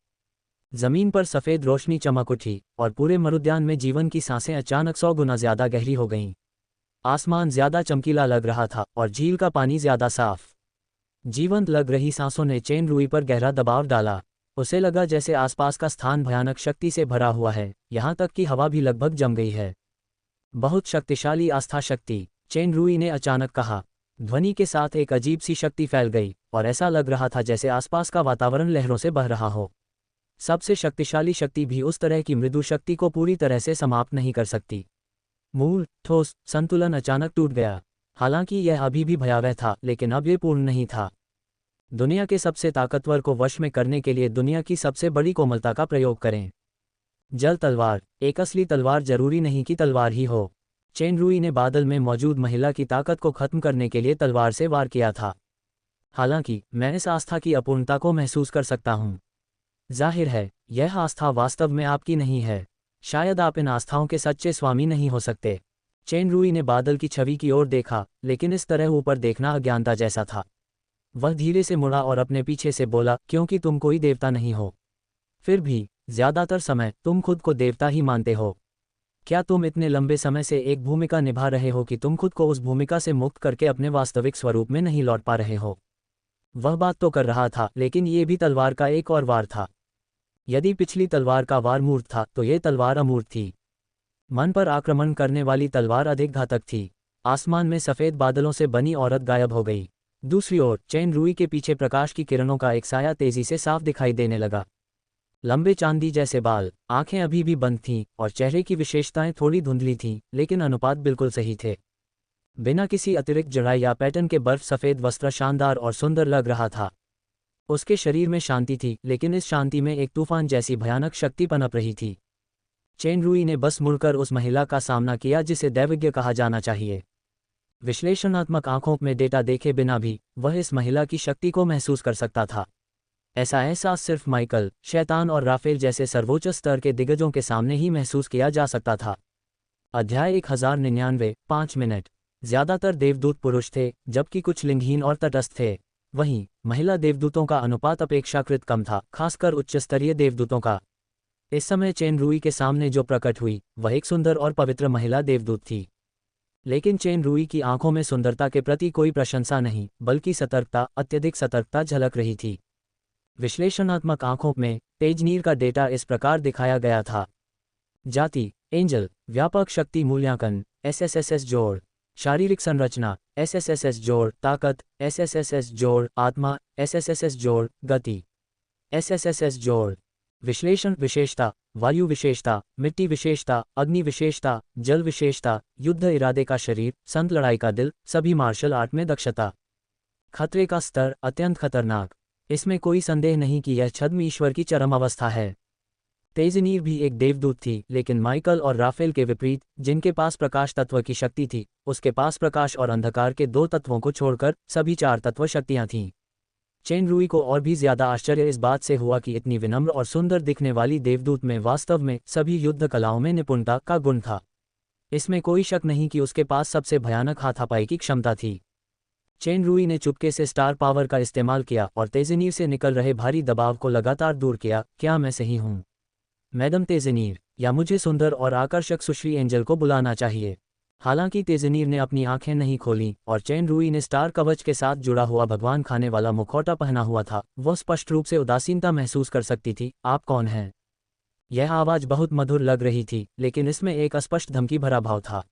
जमीन पर सफ़ेद रोशनी चमक उठी और पूरे मरुद्यान में जीवन की सांसें अचानक 100 गुना ज़्यादा गहरी हो गईं। आसमान ज़्यादा चमकीला लग रहा था और झील का पानी ज़्यादा साफ। जीवंत लग रही सांसों ने चेन रुई पर गहरा दबाव डाला। उसे लगा जैसे आसपास का स्थान भयानक शक्ति से भरा हुआ है, यहाँ तक कि हवा भी लगभग जम गई है। बहुत शक्तिशाली आस्था शक्ति, चेन रुई ने अचानक कहा। ध्वनि के साथ एक अजीब सी शक्ति फैल गई और ऐसा लग रहा था जैसे आसपास का वातावरण लहरों से बह रहा हो। सबसे शक्तिशाली शक्ति भी उस तरह की मृदु शक्ति को पूरी तरह से समाप्त नहीं कर सकती। मूल ठोस संतुलन अचानक टूट गया। हालांकि यह अभी भी भयावह था, लेकिन अब यह पूर्ण नहीं था। दुनिया के सबसे ताकतवर को वश में करने के लिए दुनिया की सबसे बड़ी कोमलता का प्रयोग करें। जल तलवार, एक असली तलवार, जरूरी नहीं कि तलवार ही हो। चेन रुई ने बादल में मौजूद महिला की ताकत को खत्म करने के लिए तलवार से वार किया था। हालांकि मैं इस आस्था की अपूर्णता को महसूस कर सकता हूँ। जाहिर है, यह आस्था वास्तव में आपकी नहीं है। शायद आप इन आस्थाओं के सच्चे स्वामी नहीं हो सकते। चेन रुई ने बादल की छवि की ओर देखा, लेकिन इस तरह ऊपर देखना अज्ञानता जैसा था। वह धीरे से मुड़ा और अपने पीछे से बोला, क्योंकि तुम कोई देवता नहीं हो। फिर भी ज्यादातर समय तुम खुद को देवता ही मानते हो। क्या तुम इतने लंबे समय से एक भूमिका निभा रहे हो कि तुम खुद को उस भूमिका से मुक्त करके अपने वास्तविक स्वरूप में नहीं लौट पा रहे हो? वह बात तो कर रहा था, लेकिन ये भी तलवार का एक और वार था। यदि पिछली तलवार का वार मूर्त था, तो ये तलवार अमूर्त थी। मन पर आक्रमण करने वाली तलवार अधिक घातक थी। आसमान में सफ़ेद बादलों से बनी औरत गायब हो गई। दूसरी ओर चेन रुई के पीछे प्रकाश की किरणों का एक साया तेजी से साफ दिखाई देने लगा। लंबे चांदी जैसे बाल, आंखें अभी भी बंद थीं और चेहरे की विशेषताएं थोड़ी धुंधली थीं, लेकिन अनुपात बिल्कुल सही थे। बिना किसी अतिरिक्त जड़ाई या पैटर्न के बर्फ सफ़ेद वस्त्र शानदार और सुंदर लग रहा था। उसके शरीर में शांति थी, लेकिन इस शांति में एक तूफान जैसी भयानक शक्ति पनप रही थी। चेन रुई ने बस मुड़कर उस महिला का सामना किया जिसे दैवज्ञ कहा जाना चाहिए। विश्लेषणात्मक आंखों में डेटा देखे बिना भी वह इस महिला की शक्ति को महसूस कर सकता था। ऐसा एहसास सिर्फ माइकल, शैतान और राफेल जैसे सर्वोच्च स्तर के दिग्गजों के सामने ही महसूस किया जा सकता था। अध्याय 1099, 5 मिनट। ज्यादातर देवदूत पुरुष थे, जबकि कुछ लिंगहीन और तटस्थ थे। वहीं महिला देवदूतों का अनुपात अपेक्षाकृत कम था, खासकर उच्च स्तरीय देवदूतों का। इस समय चेन रुई के सामने जो प्रकट हुई वह एक सुंदर और पवित्र महिला देवदूत थी। लेकिन चेन रुई की आंखों में सुंदरता के प्रति कोई प्रशंसा नहीं, बल्कि सतर्कता, अत्यधिक सतर्कता झलक रही थी। विश्लेषणात्मक आंखों में तेजनीर का डेटा इस प्रकार दिखाया गया था। जाति एंजल, व्यापक शक्ति मूल्यांकन SSSS जोड़, शारीरिक संरचना SSSS जोड़, ताकत SSSS जोड़, आत्मा SSSS जोड़, गति SSSS जोड़। विश्लेषण विशेषता, वायु विशेषता, मिट्टी विशेषता, अग्नि विशेषता, जल विशेषता, युद्ध इरादे का शरीर, संत लड़ाई का दिल, सभी मार्शल आर्ट में दक्षता। खतरे का स्तर अत्यंत खतरनाक। इसमें कोई संदेह नहीं कि यह छद्म ईश्वर की चरम अवस्था है। तेजनीर भी एक देवदूत थी, लेकिन माइकल और राफेल के विपरीत, जिनके पास प्रकाश तत्व की शक्ति थी, उसके पास प्रकाश और अंधकार के 2 तत्वों को छोड़कर सभी 4 तत्व शक्तियां थीं। चेन रुई को और भी ज्यादा आश्चर्य इस बात से हुआ कि इतनी विनम्र और सुंदर दिखने वाली देवदूत में वास्तव में सभी युद्ध कलाओं में निपुणता का गुण था। इसमें कोई शक नहीं कि उसके पास सबसे भयानक हाथापाई की क्षमता थी। चेन रुई ने चुपके से स्टार पावर का इस्तेमाल किया और तेजनीर से निकल रहे भारी दबाव को लगातार दूर किया। क्या मैं सही हूँ, मैडम तेजनीर, या मुझे सुंदर और आकर्षक सुश्री एंजल को बुलाना चाहिए? हालांकि तेजनीर ने अपनी आंखें नहीं खोलीं और चेन रुई ने स्टार कवच के साथ जुड़ा हुआ भगवान खाने वाला मुखौटा पहना हुआ था, वह स्पष्ट रूप से उदासीनता महसूस कर सकती थी। आप कौन हैं? यह आवाज़ बहुत मधुर लग रही थी, लेकिन इसमें एक अस्पष्ट धमकी भरा भाव था।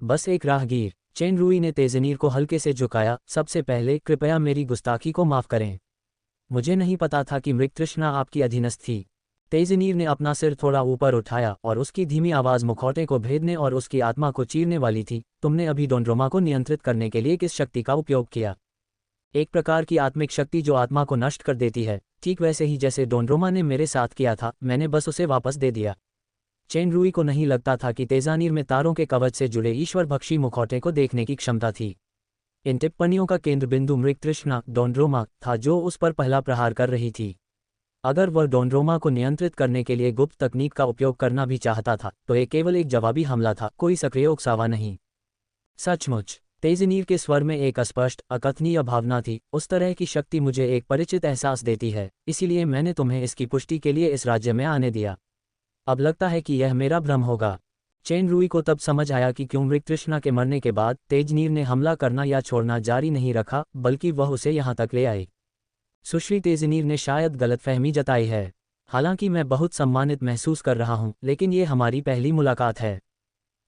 बस एक राहगीर। चेन रुई ने तेजनीर को हल्के से झुकाया। सबसे पहले कृपया मेरी गुस्ताखी को माफ़ करें। मुझे नहीं पता था कि मृग तृष्णा आपकी अधीनस्थ थी। तेजनीर ने अपना सिर थोड़ा ऊपर उठाया और उसकी धीमी आवाज़ मुखौटे को भेदने और उसकी आत्मा को चीरने वाली थी। तुमने अभी डोंड्रोमा को नियंत्रित करने के लिए किस शक्ति का उपयोग किया? एक प्रकार की आत्मिक शक्ति जो आत्मा को नष्ट कर देती है, ठीक वैसे ही जैसे डोंड्रोमा ने मेरे साथ किया था, मैंने बस उसे वापस दे दिया। चेन रूई को नहीं लगता था कि तेजानीर में तारों के कवच से जुड़े ईश्वर भक्षी मुखौटे को देखने की क्षमता थी। इन टिप्पणियों का केंद्र बिंदु मृग तृष्णा डोंड्रोमा था, जो उस पर पहला प्रहार कर रही थी। अगर वह डोंड्रोमा को नियंत्रित करने के लिए गुप्त तकनीक का उपयोग करना भी चाहता था, तो ये केवल एक जवाबी हमला था, कोई सक्रिय उकसावा नहीं। सचमुच, तेजनीर के स्वर में एक अस्पष्ट, अकथनीय भावना थी। उस तरह की शक्ति मुझे एक परिचित एहसास देती है, इसीलिए मैंने तुम्हें इसकी पुष्टि के लिए इस राज्य में आने दिया। अब लगता है कि यह मेरा भ्रम होगा। चेन रूई को तब समझ आया कि क्यों मृग तृष्णा के मरने के बाद तेजनीर ने हमला करना या छोड़ना जारी नहीं रखा, बल्कि वह उसे यहाँ तक ले आई। सुश्री तेजनीर ने शायद गलतफहमी जताई है। हालांकि मैं बहुत सम्मानित महसूस कर रहा हूँ, लेकिन ये हमारी पहली मुलाकात है।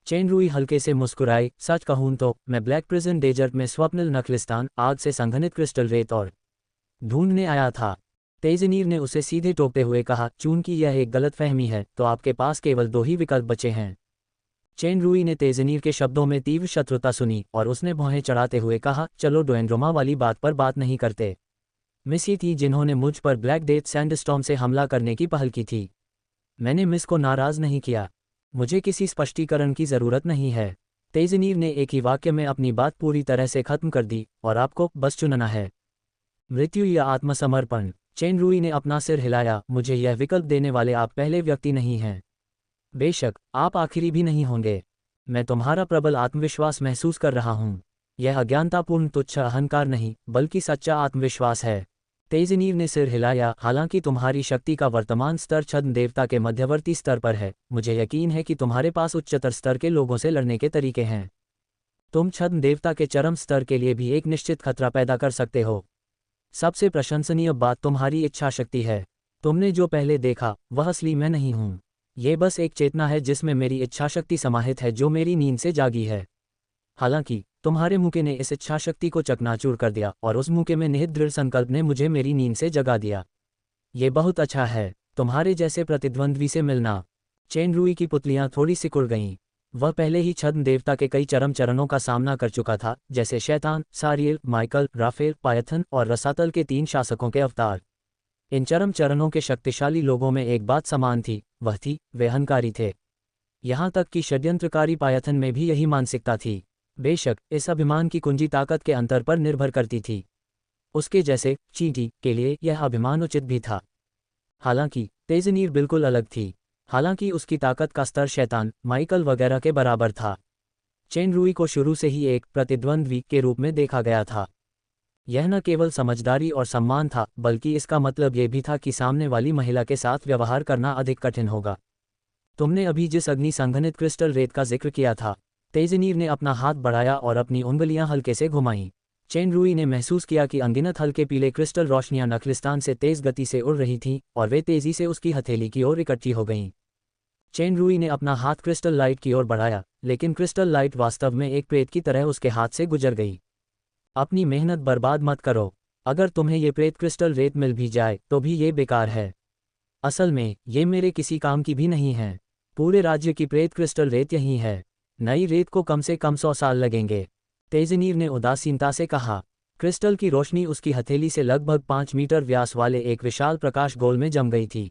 चेन रूई हल्के से मुस्कुराई। सच कहूँ तो मैं ब्लैक प्रिजन डेजर्ट में स्वप्निल नखलिस्तान, आग से संघनित क्रिस्टल रेत और ढूंढने आया था। तेजनीर ने उसे सीधे टोकते हुए कहा, चूंकि यह एक गलतफहमी है, तो आपके पास केवल 2 ही विकल्प बचे हैं। चेन रूई ने तेजनीर के शब्दों में तीव्र शत्रुता सुनी और उसने भौहें चढ़ाते हुए कहा, चलो डोएंड्रोमा वाली बात पर बात नहीं करते। मिस ही थी जिन्होंने मुझ पर ब्लैक डेथ सैंडस्टॉर्म से हमला करने की पहल की थी। मैंने मिस को नाराज नहीं किया। मुझे किसी स्पष्टीकरण की ज़रूरत नहीं है। तेजनीर ने एक ही वाक्य में अपनी बात पूरी तरह से खत्म कर दी, और आपको बस चुनना है, मृत्यु या आत्मसमर्पण। चेन रूई ने अपना सिर हिलाया। मुझे यह विकल्प देने वाले आप पहले व्यक्ति नहीं हैं। बेशक, आप आखिरी भी नहीं होंगे। मैं तुम्हारा प्रबल आत्मविश्वास महसूस कर रहा हूँ। यह अज्ञानतापूर्ण तुच्छ अहंकार नहीं, बल्कि सच्चा आत्मविश्वास है। तेजनीर ने सिर हिलाया। हालांकि तुम्हारी शक्ति का वर्तमान स्तर छद्म देवता के मध्यवर्ती स्तर पर है, मुझे यकीन है कि तुम्हारे पास उच्चतर स्तर के लोगों से लड़ने के तरीके हैं। तुम छद्म देवता के चरम स्तर के लिए भी एक निश्चित खतरा पैदा कर सकते हो। सबसे प्रशंसनीय बात तुम्हारी इच्छा शक्ति है। तुमने जो पहले देखा, वह असली मैं नहीं हूँ। ये बस एक चेतना है जिसमें मेरी इच्छा शक्ति समाहित है, जो मेरी नींद से जागी है। हालांकि तुम्हारे मुके ने इस इच्छा शक्ति को चकनाचूर कर दिया, और उस मुके में निहित दृढ़ संकल्प ने मुझे मेरी नींद से जगा दिया। ये बहुत अच्छा है, तुम्हारे जैसे प्रतिद्वंद्वी से मिलना। चेन रूई की पुतलियां थोड़ी सिकुड़ गईं। वह पहले ही छद्म देवता के कई चरम चरणों का सामना कर चुका था, जैसे शैतान, सारियल, माइकल, राफेल, पायथन और रसातल के 3 शासकों के अवतार। इन चरम चरणों के शक्तिशाली लोगों में एक बात समान थी, वह थी वे अहंकारी थे। यहाँ तक कि षड्यंत्रकारी पायथन में भी यही मानसिकता थी। बेशक, इस अभिमान की कुंजी ताकत के अंतर पर निर्भर करती थी। उसके जैसे चींटी के लिए यह अभिमान उचित भी था। हालांकि तेजनीर बिल्कुल अलग थी। हालांकि उसकी ताकत का स्तर शैतान, माइकल वगैरह के बराबर था। चेन रूई को शुरू से ही एक प्रतिद्वंद्वी के रूप में देखा गया था। यह न केवल समझदारी और सम्मान था, बल्कि इसका मतलब यह भी था कि सामने वाली महिला के साथ व्यवहार करना अधिक कठिन होगा। तुमने अभी जिस अग्नि संघनित क्रिस्टल रेत का जिक्र किया था। तेजनीर ने अपना हाथ बढ़ाया और अपनी उंगलियां हल्के से घुमाईं। चेन रूई ने महसूस किया कि अनगिनत हल्के पीले क्रिस्टल रोशनियां नखलिस्तान से तेज गति से उड़ रही थीं, और वे तेजी से उसकी हथेली की ओर इकट्ठी हो गईं। चेन रूई ने अपना हाथ क्रिस्टल लाइट की ओर बढ़ाया, लेकिन क्रिस्टल लाइट वास्तव में एक प्रेत की तरह उसके हाथ से गुजर गई। अपनी मेहनत बर्बाद मत करो। अगर तुम्हें ये प्रेत क्रिस्टल रेत मिल भी जाए, तो भी ये बेकार है। असल में ये मेरे किसी काम की भी नहीं है। पूरे राज्य की प्रेत क्रिस्टल रेत यही है। नई रेत को कम से कम 100 साल लगेंगे। तेजनीर ने उदासीनता से कहा। क्रिस्टल की रोशनी उसकी हथेली से लगभग 5 मीटर व्यास वाले एक विशाल प्रकाश गोल में जम गई थी।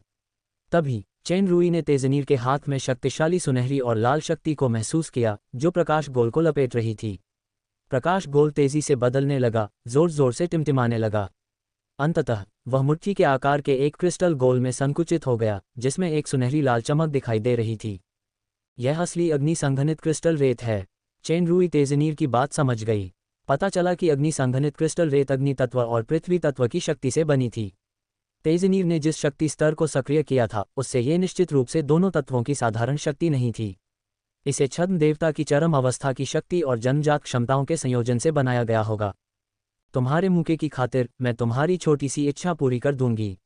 तभी चेन रूई ने तेजनीर के हाथ में शक्तिशाली सुनहरी और लाल शक्ति को महसूस किया, जो प्रकाश गोल को लपेट रही थी। प्रकाश गोल तेजी से बदलने लगा, जोर जोर से टिमटिमाने लगा। अंततः वह मुट्ठी के आकार के एक क्रिस्टल गोल में संकुचित हो गया, जिसमें एक सुनहरी लाल चमक दिखाई दे रही थी। यह असली अग्नि संघनित क्रिस्टल रेत है। चेन रूई तेजनीर की बात समझ गई। पता चला कि अग्नि संघनित क्रिस्टल रेत अग्नि तत्व और पृथ्वी तत्व की शक्ति से बनी थी। तेजनीर ने जिस शक्ति स्तर को सक्रिय किया था, उससे ये निश्चित रूप से दोनों तत्वों की साधारण शक्ति नहीं थी। इसे छद्म देवता की चरम अवस्था की शक्ति और जन्मजात क्षमताओं के संयोजन से बनाया गया होगा। तुम्हारे मुके की खातिर मैं तुम्हारी छोटी सी इच्छा पूरी कर दूंगी।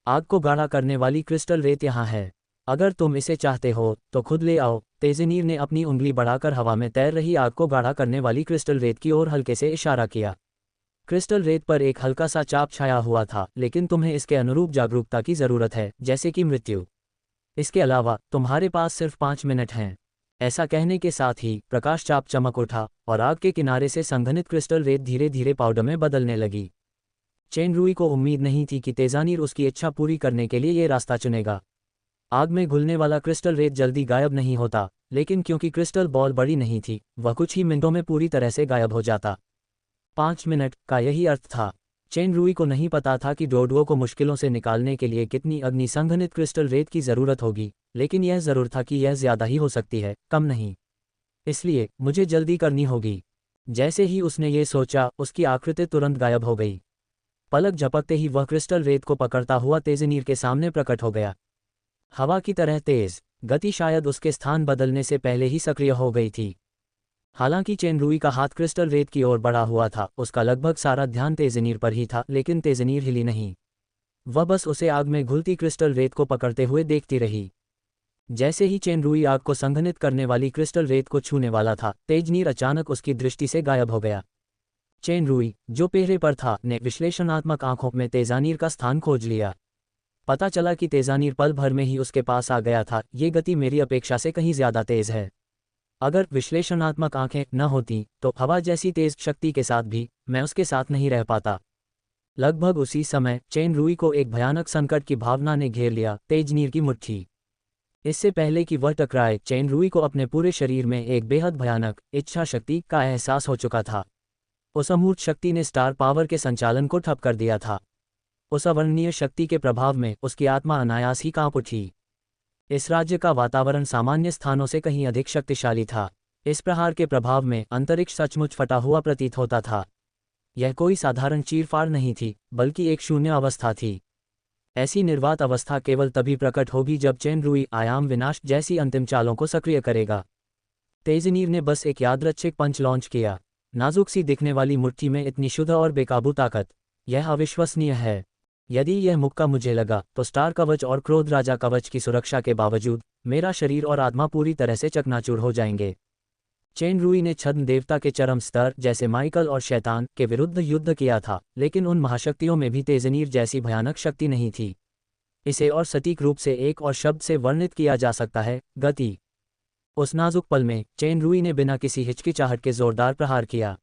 आग को गाढ़ा करने वाली क्रिस्टल रेत यहाँ है। अगर तुम इसे चाहते हो तो खुद ले आओ। तेजनीर ने अपनी उंगली बढ़ाकर हवा में तैर रही आग को गाढ़ा करने वाली क्रिस्टल रेत की ओर हल्के से इशारा किया। क्रिस्टल रेत पर एक हल्का सा चाप छाया हुआ था, लेकिन तुम्हें इसके अनुरूप जागरूकता की जरूरत है, जैसे कि मृत्यु। इसके अलावा तुम्हारे पास सिर्फ 5 मिनट हैं। ऐसा कहने के साथ ही प्रकाश चाप चमक उठा और आग के किनारे से संघनित क्रिस्टल रेत धीरे धीरे पाउडर में बदलने लगी। चेन रुई को उम्मीद नहीं थी कि तेजानीर उसकी इच्छा पूरी करने के लिए ये रास्ता चुनेगा। आग में घुलने वाला क्रिस्टल रेत जल्दी गायब नहीं होता, लेकिन क्योंकि क्रिस्टल बॉल बड़ी नहीं थी, वह कुछ ही मिनटों में पूरी तरह से गायब हो जाता। 5 मिनट का यही अर्थ था। चेन रुई को नहीं पता था कि डोडुओ को मुश्किलों से निकालने के लिए कितनी अग्निसंघनित क्रिस्टल रेत की ज़रूरत होगी, लेकिन यह ज़रूर था कि यह ज़्यादा ही हो सकती है, कम नहीं। इसलिए मुझे जल्दी करनी होगी। जैसे ही उसने ये सोचा, उसकी आकृति तुरंत गायब हो गई। पलक झपकते ही वह क्रिस्टल रेत को पकड़ता हुआ तेजनीर के सामने प्रकट हो गया। हवा की तरह तेज गति शायद उसके स्थान बदलने से पहले ही सक्रिय हो गई थी। हालांकि चेन रुई का हाथ क्रिस्टल रेत की ओर बढ़ा हुआ था, उसका लगभग सारा ध्यान तेजनीर पर ही था, लेकिन तेजनीर हिली नहीं। वह बस उसे आग में घुलती क्रिस्टल रेत को पकड़ते हुए देखती रही। जैसे ही चेन रुई आग को संघनित करने वाली क्रिस्टल रेत को छूने वाला था, तेजनीर अचानक उसकी दृष्टि से गायब हो गया। चेन रुई, जो पहरे पर था, ने विश्लेषणात्मक आंखों में तेजानीर का स्थान खोज लिया। पता चला कि तेजानीर पल भर में ही उसके पास आ गया था। ये गति मेरी अपेक्षा से कहीं ज्यादा तेज है। अगर विश्लेषणात्मक आंखें न होती तो हवा जैसी तेज शक्ति के साथ भी मैं उसके साथ नहीं रह पाता। लगभग उसी समय चेन रुई को एक भयानक संकट की भावना ने घेर लिया, तेजनीर की मुट्ठी। इससे पहले कि वह टकराए, चेन रुई को अपने पूरे शरीर में एक बेहद भयानक इच्छा शक्ति का एहसास हो चुका था। उस अमूर्त शक्ति ने स्टार पावर के संचालन को ठप कर दिया था। उस अवर्णनीय शक्ति के प्रभाव में उसकी आत्मा अनायास ही कांप उठी। इस राज्य का वातावरण सामान्य स्थानों से कहीं अधिक शक्तिशाली था। इस प्रहार के प्रभाव में अंतरिक्ष सचमुच फटा हुआ प्रतीत होता था। यह कोई साधारण चीरफाड़ नहीं थी, बल्कि एक शून्य अवस्था थी। ऐसी निर्वात अवस्था केवल तभी प्रकट होगी जब चेन रुई आयाम विनाश जैसी अंतिम चालों को सक्रिय करेगा। तेजनीर ने बस एक यादृच्छिक पंच लॉन्च किया। नाजुक सी दिखने वाली मुट्ठी में इतनी शुद्ध और बेकाबू ताकत, यह अविश्वसनीय है। यदि यह मुक्का मुझे लगा तो स्टार कवच और क्रोध राजा कवच की सुरक्षा के बावजूद मेरा शरीर और आत्मा पूरी तरह से चकनाचूर हो जाएंगे। चेन रुई ने छद्म देवता के चरम स्तर जैसे माइकल और शैतान के विरुद्ध युद्ध किया था, लेकिन उन महाशक्तियों में भी तेजनीर जैसी भयानक शक्ति नहीं थी। इसे और सटीक रूप से एक और शब्द से वर्णित किया जा सकता है, गति। उस नाजुक पल में चेन रुई ने बिना किसी हिचकिचाहट के जोरदार प्रहार किया।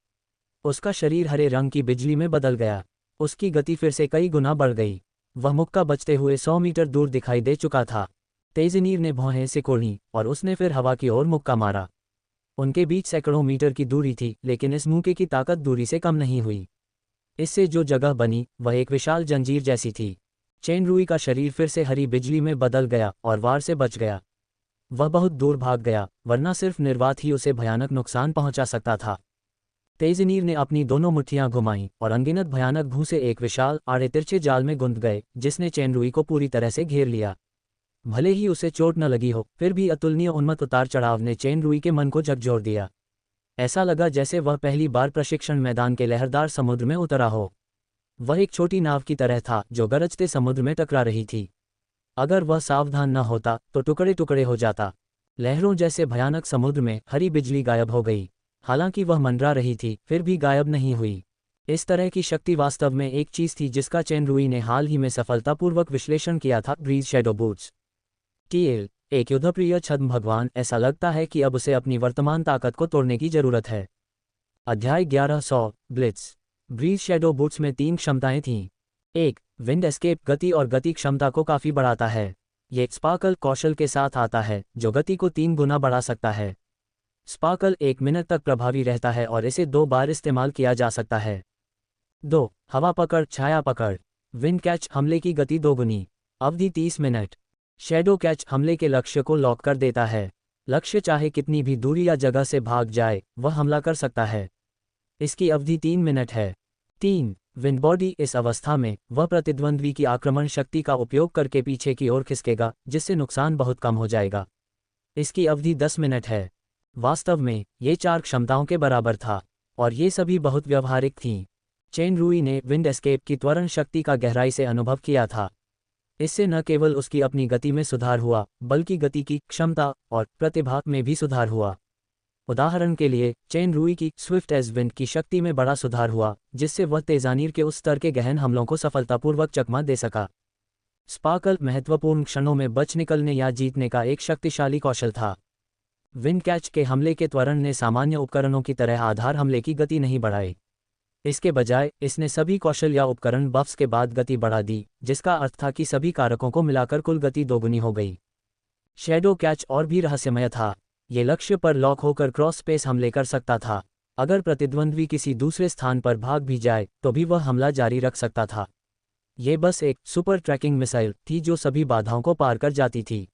उसका शरीर हरे रंग की बिजली में बदल गया। उसकी गति फिर से कई गुना बढ़ गई। वह मुक्का बचते हुए 100 मीटर दूर दिखाई दे चुका था। तेजनीर ने भौहें सिकोड़ी और उसने फिर हवा की ओर मुक्का मारा। उनके बीच सैकड़ों मीटर की दूरी थी, लेकिन इस मुक्के की ताकत दूरी से कम नहीं हुई। इससे जो जगह बनी वह एक विशाल जंजीर जैसी थी। चेन रुई का शरीर फिर से हरी बिजली में बदल गया और वार से बच गया। वह बहुत दूर भाग गया, वरना सिर्फ निर्वात ही उसे भयानक नुकसान पहुंचा सकता था। तेजनीर ने अपनी दोनों मुट्ठियां घुमाईं और अनगिनत भयानक भूसे एक विशाल आड़े तिरछे जाल में गुंथ गए, जिसने चेन रुई को पूरी तरह से घेर लिया। भले ही उसे चोट न लगी हो, फिर भी अतुलनीय उन्मत्त उतार चढ़ाव ने चेन रुई के मन को झकझोर दिया। ऐसा लगा जैसे वह पहली बार प्रशिक्षण मैदान के लहरदार समुद्र में उतरा हो। वह एक छोटी नाव की तरह था जो गरजते समुद्र में टकरा रही थी। अगर वह सावधान न होता तो टुकड़े टुकड़े हो जाता। लहरों जैसे भयानक समुद्र में हरी बिजली गायब हो गई। हालांकि वह मंडरा रही थी, फिर भी गायब नहीं हुई। इस तरह की शक्ति वास्तव में एक चीज थी जिसका चेन रुई ने हाल ही में सफलतापूर्वक विश्लेषण किया था, ब्रीज शैडो बूट्स। टीएल, एक युद्धप्रिय छद्म भगवान। ऐसा लगता है कि अब उसे अपनी वर्तमान ताकत को तोड़ने की जरूरत है। अध्याय 1100 ब्लिट्स। ब्रीज शैडो बूट्स में 3 क्षमताएं थीं। 1. विंड एस्केप, गति और गति क्षमता को काफी बढ़ाता है। ये स्पार्कल कौशल के साथ आता है जो गति को 3 गुना बढ़ा सकता है। स्पार्कल 1 मिनट तक प्रभावी रहता है और इसे 2 बार इस्तेमाल किया जा सकता है। 2. हवा पकड़, छाया पकड़। विंड कैच, हमले की गति 2 गुनी। अवधि 30 मिनट। शैडो कैच, हमले के लक्ष्य को लॉक कर देता है। लक्ष्य चाहे कितनी भी दूरी या जगह से भाग जाए, वह हमला कर सकता है। इसकी अवधि 3 मिनट है। 3. विंड बॉडी, इस अवस्था में वह प्रतिद्वंद्वी की आक्रमण शक्ति का उपयोग करके पीछे की ओर खिसकेगा, जिससे नुकसान बहुत कम हो जाएगा। इसकी अवधि 10 मिनट है। वास्तव में ये 4 क्षमताओं के बराबर था और ये सभी बहुत व्यवहारिक थीं। चेन रुई ने विंड एस्केप की त्वरण शक्ति का गहराई से अनुभव किया था। इससे न केवल उसकी अपनी गति में सुधार हुआ, बल्कि गति की क्षमता और प्रतिभा में भी सुधार हुआ। उदाहरण के लिए, चेन रुई की स्विफ्ट एज विंड की शक्ति में बड़ा सुधार हुआ, जिससे वह तेजानीर के उस स्तर के गहन हमलों को सफलतापूर्वक चकमा दे सका। स्पार्कल महत्वपूर्ण क्षणों में बच निकलने या जीतने का एक शक्तिशाली कौशल था। विंड कैच के हमले के त्वरण ने सामान्य उपकरणों की तरह आधार हमले की गति नहीं बढ़ाई। इसके बजाय इसने सभी कौशल या उपकरण बफ्स के बाद गति बढ़ा दी, जिसका अर्थ था कि सभी कारकों को मिलाकर कुल गति दोगुनी हो गई। शैडो कैच और भी रहस्यमय था। ये लक्ष्य पर लॉक होकर क्रॉस स्पेस हमले कर सकता था। अगर प्रतिद्वंद्वी किसी दूसरे स्थान पर भाग भी जाए तो भी वह हमला जारी रख सकता था। ये बस एक सुपर ट्रैकिंग मिसाइल थी जो सभी बाधाओं को पार कर जाती थी।